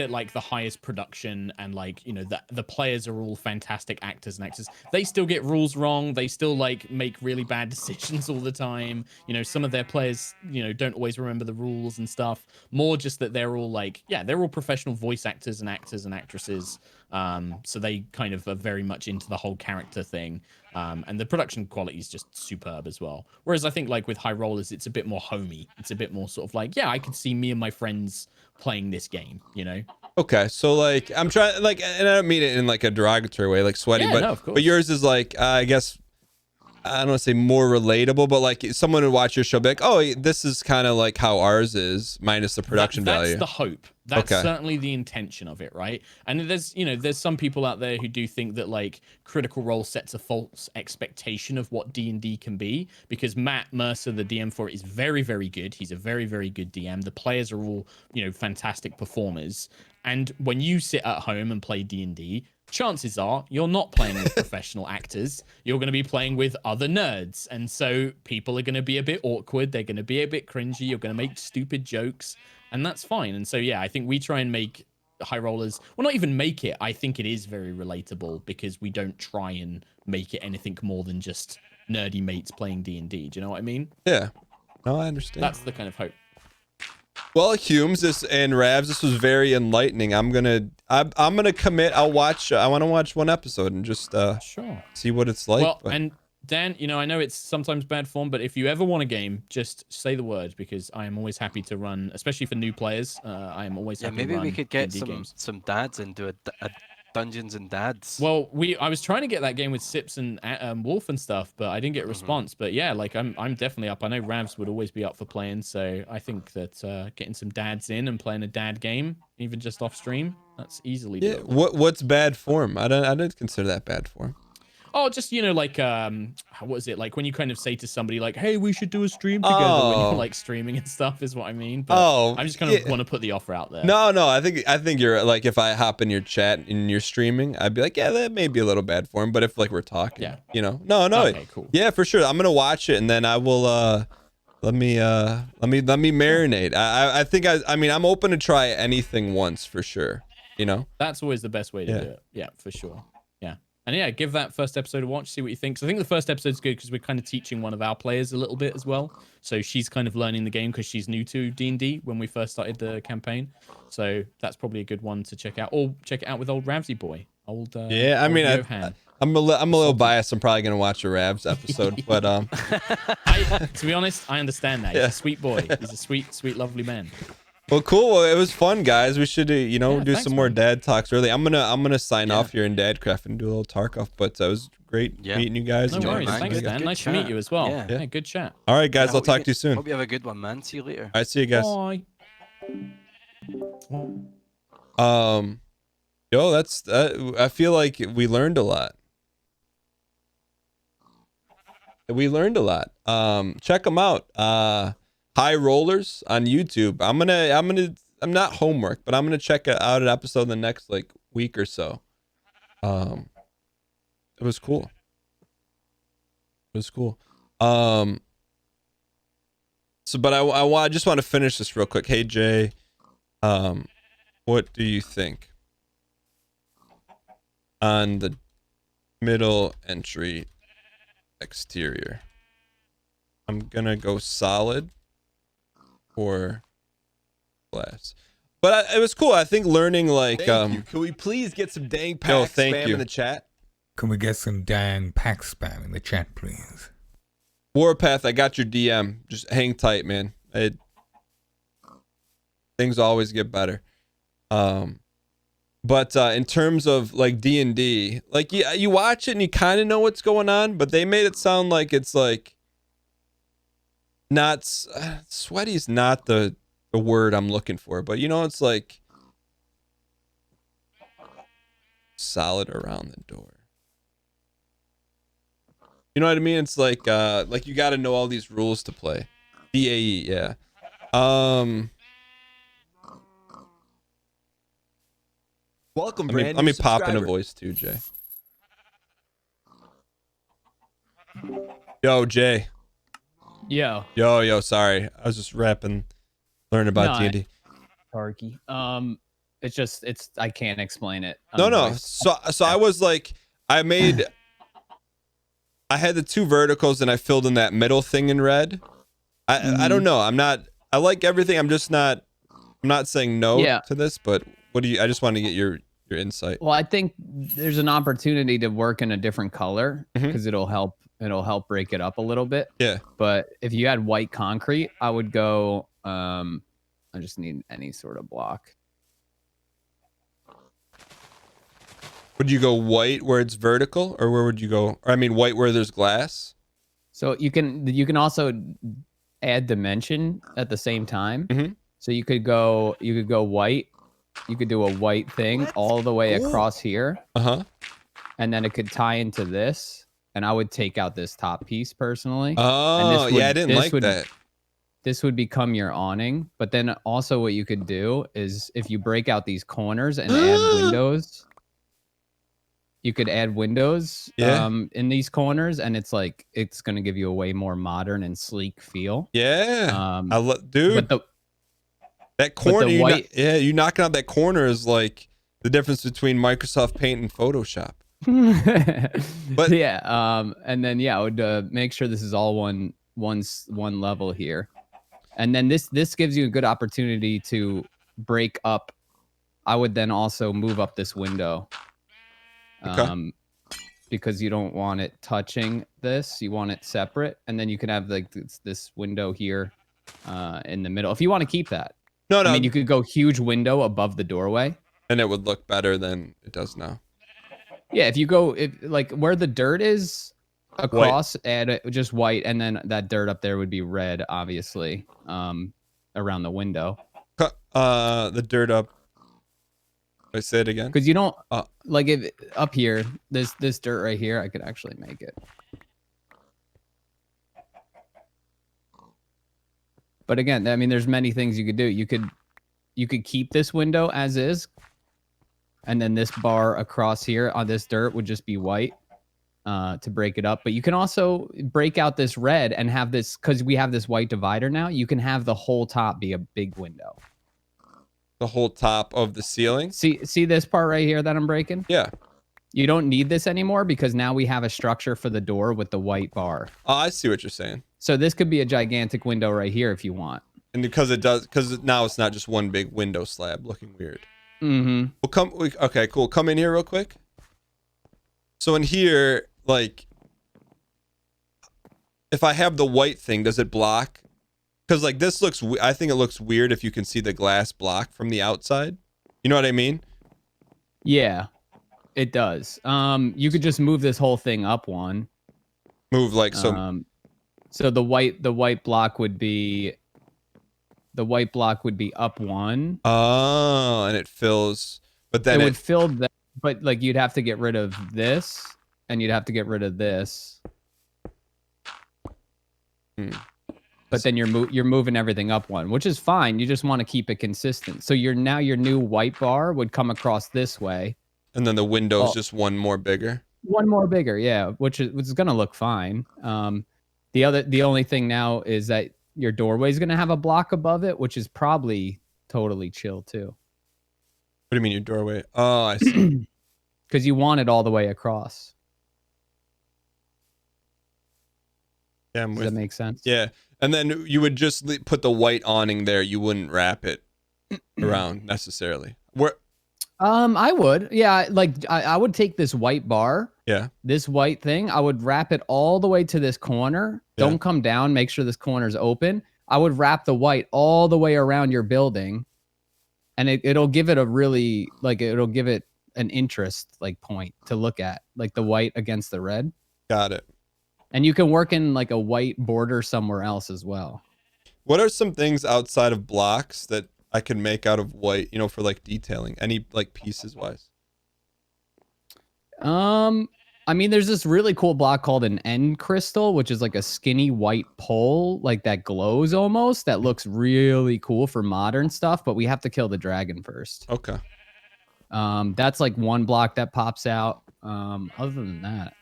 like the highest production, and like, you know, the players are all fantastic actors and actresses. They still get rules wrong. They still like make really bad decisions all the time. You know, some of their players, you know, don't always remember the rules and stuff. More just that they're all like, yeah, they're all professional voice actors and actresses. So they kind of are very much into the whole character thing. And the production quality is just superb as well. Whereas I think like with High Rollers, it's a bit more homey. It's a bit more sort of like, yeah, I could see me and my friends playing this game, you know?
Okay, so like I'm trying, like, and I don't mean it in like a derogatory way, like sweaty,
yeah, no, of course.
But yours is like, I guess, I don't want to say more relatable, but like someone would watch your show be like, oh, this is kind of like how ours is, minus the production value.
That's the hope. That's certainly the intention of it, right? And there's some people out there who do think that like Critical Role sets a false expectation of what D&D can be, because Matt Mercer, the DM for it, is very, very good. He's a very, very good DM. The players are all, you know, fantastic performers. And when you sit at home and play D&D, chances are you're not playing with professional actors. You're going to be playing with other nerds. And so people are going to be a bit awkward. They're going to be a bit cringy. You're going to make stupid jokes, and that's fine. And so, yeah, I think we try and make High Rollers, well, not even make it. I think it is very relatable because we don't try and make it anything more than just nerdy mates playing D&D. Do you know what I mean?
Yeah. No, I understand.
That's the kind of hope.
Well, Humes, and Ravs, this was very enlightening. I'm gonna commit. I'll watch. I want to watch one episode and just see what it's like.
Well, and Dan, you know, I know it's sometimes bad form, but if you ever want a game, just say the word, because I am always happy to run, especially for new players. I am always happy to run.
Maybe we could get
D&D
some dads and do a Dungeons and Dads.
Well, I was trying to get that game with Sips and Wolf and stuff, but I didn't get a response. But yeah, like I'm definitely up. I know Ravs would always be up for playing, so I think that getting some dads in and playing a dad game, even just off stream, that's easily doable.
What's bad form? I didn't consider that bad form.
Oh, just, you know, like, what is it? Like when you kind of say to somebody like, hey, we should do a stream together when you're like streaming and stuff is what I mean. But I'm just kind of want to put the offer out there.
No, I think you're like, if I hop in your chat and you're streaming, I'd be like, yeah, that may be a little bad form. But if like we're talking, you know, no.
Okay, cool.
Yeah, for sure. I'm going to watch it and then I will, let me marinate. I think I mean, I'm open to try anything once for sure. You know,
that's always the best way to do it. Yeah, for sure. Yeah. And yeah, give that first episode a watch, see what you think. So I think the first episode's good because we're kind of teaching one of our players a little bit as well. So she's kind of learning the game because she's new to D&D when we first started the campaign. So that's probably a good one to check out. Or check it out with old Ramsey boy. I mean,
I'm a little biased. I'm probably gonna watch a Ravs episode, but
to be honest, I understand that. He's
Yeah.
a sweet boy. He's a sweet, lovely man.
Well, cool. Well, it was fun, guys. We should, do
thanks,
some more
man.
dad talks early. I'm gonna sign off here in Dadcraft and do a little Tarkov. But it was great meeting you guys.
No
Enjoying
worries.
it.
Thanks, Dan. Nice to meet you as well. Yeah, good chat.
All right, guys. I'll talk to you soon.
Hope you have a good one, man. See you later.
All right, see you guys.
Bye.
Yo, that's I feel like we learned a lot. Check them out. High Rollers on YouTube. I'm not homework, but I'm gonna check out an episode in the next like week or so. It was cool. So, but I just want to finish this real quick. Hey Jay, what do you think on the middle entry exterior? I'm gonna go solid or glass, but it was cool. I think learning like
Thank you. Can we please get some dang pack spam in the chat?
Can we get some dang pack spam in the chat, please?
Warpath, I got your DM. Just hang tight, man. Things always get better. But in terms of like D&D, like you watch it and you kind of know what's going on, but they made it sound like it's like not sweaty's not the word I'm looking for, but it's like solid around the door. You know what I mean? It's like you got to know all these rules to play. DAE, yeah.
Welcome,
let me pop in a voice too, Jay. Yo, Jay. Yo, sorry. I was just rapping, learning about D&D.
Tarky. I can't explain it.
No. So I was like, I had the two verticals and I filled in that middle thing in red. I don't know. I like everything. I'm not saying no to this, but I just want to get your insight.
Well, I think there's an opportunity to work in a different color because it'll help break it up a little bit.
Yeah.
But if you had white concrete, I would go, I just need any sort of block.
Would you go white where it's vertical, or where would you go? I mean, white where there's glass.
So you can also add dimension at the same time. So you could go white. You could do a white thing all the way across here. And then it could tie into this. And I would take out this top piece personally.
Oh, I didn't like that.
This would become your awning. But then also what you could do is if you break out these corners and add windows. You could add windows in these corners, and it's going to give you a way more modern and sleek feel.
Yeah. Dude. That corner, you knocking out that corner is like the difference between Microsoft Paint and Photoshop.
But and then I would make sure this is all one level here, and then this gives you a good opportunity to break up. I would then also move up this window. Because you don't want it touching this, you want it separate, and then you can have like this window here in the middle if you want to keep that. No, I mean you could go huge window above the doorway,
and it would look better than it does now.
Yeah, if you go like where the dirt is across, add just white, and then that dirt up there would be red, obviously, around the window.
The dirt up. I say it again
because you don't like if up here this dirt right here I could actually make it, but again I mean there's many things you could do. You could keep this window as is, and then this bar across here on this dirt would just be white to break it up. But you can also break out this red and have this, because we have this white divider now, you can have the whole top be a big window.
The whole top of the ceiling.
See this part right here that I'm breaking?
Yeah.
You don't need this anymore because now we have a structure for the door with the white bar.
Oh, I see what you're saying.
So this could be a gigantic window right here if you want.
And because now it's not just one big window slab looking weird.
Mm-hmm.
Okay, cool. Come in here real quick. So in here, like, if I have the white thing, does it block? Because like this looks, I think it looks weird if you can see the glass block from the outside. You know what I mean?
Yeah, it does. You could just move this whole thing up one.
Move like so.
So the white block would be. The white block would be up one.
Oh, and it fills. But then
it would fill that. But like you'd have to get rid of this, and you'd have to get rid of this. But then you're moving everything up one, which is fine. You just want to keep it consistent. So your new white bar would come across this way.
And then the window's just one more bigger.
One more bigger, yeah, which is gonna look fine. The only thing now is that your doorway is gonna have a block above it, which is probably totally chill too.
What do you mean your doorway? Oh, I see.
Because you want it all the way across.
Yeah,
Does that make sense?
Yeah. And then you would just put the white awning there. You wouldn't wrap it around necessarily.
I would. Yeah, like I would take this white bar.
Yeah.
This white thing, I would wrap it all the way to this corner. Yeah. Don't come down. Make sure this corner's open. I would wrap the white all the way around your building. And it'll give it a really, like, it'll give it an interest, like, point to look at. Like the white against the red.
Got it.
And you can work in like a white border somewhere else as well.
What are some things outside of blocks that I could make out of white, you know, for like detailing? Any like pieces wise?
I mean, there's this really cool block called an end crystal, which is like a skinny white pole, like that glows almost. That looks really cool for modern stuff, but we have to kill the dragon first.
Okay.
That's like one block that pops out. Other than that.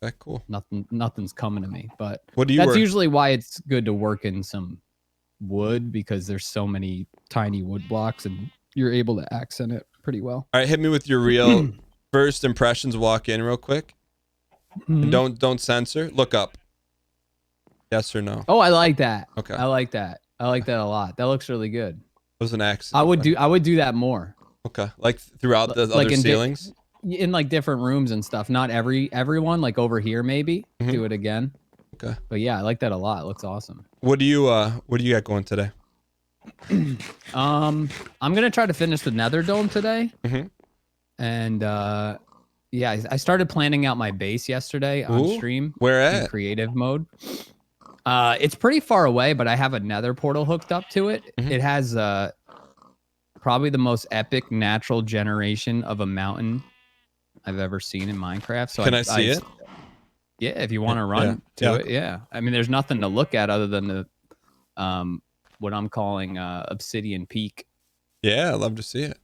That cool.
Nothing's coming to me, but
what do you
that's usually why it's good to work in some wood, because there's so many tiny wood blocks and you're able to accent it pretty well.
All right, hit me with your real first impressions. Walk in real quick. And don't censor. Look up. Yes or no?
Oh, I like that.
Okay.
I like that. I like that a lot. That looks really good.
It was an accident.
I would do that more.
Okay. Like throughout the
like
other ceilings?
In like different rooms and stuff. Not everyone, like over here maybe. Do it again.
Okay.
But yeah, I like that a lot. It looks awesome.
What do you got going today?
I'm gonna try to finish the Nether Dome today. And yeah, I started planning out my base yesterday on stream.
Where at?
In creative mode. It's pretty far away, but I have a Nether portal hooked up to it. It has probably the most epic natural generation of a mountain I've ever seen in Minecraft. So
can I see it?
Yeah, if you want to run to it, yeah. I mean, there's nothing to look at other than the what I'm calling Obsidian Peak.
Yeah, I'd love to see it.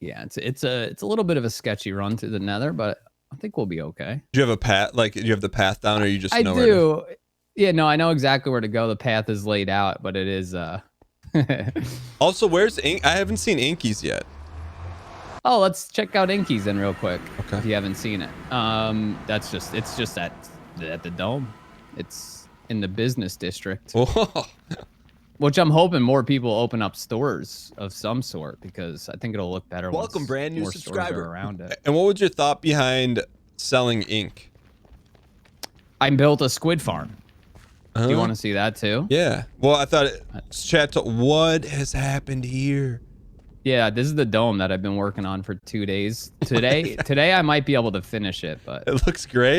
Yeah, it's a little bit of a sketchy run to the Nether, but I think we'll be okay.
Do you have a path? Like, do you have the path down, or you just know?
I do. Yeah, no, I know exactly where to go. The path is laid out, but it is.
Also, where's Ink? I haven't seen Inky's yet.
Oh, let's check out Inky's then real quick.
Okay.
If you haven't seen it, it's just at the dome. It's in the business district.
Oh.
Which I'm hoping more people open up stores of some sort, because I think it'll look better.
Welcome,
once
brand new
more stores
subscriber
are around it.
And what was your thought behind selling ink?
I built a squid farm. Do you want to see that too?
Yeah. Well, I thought chat. What has happened here?
Yeah, this is the dome that I've been working on for 2 days. Today I might be able to finish it, but
it looks great.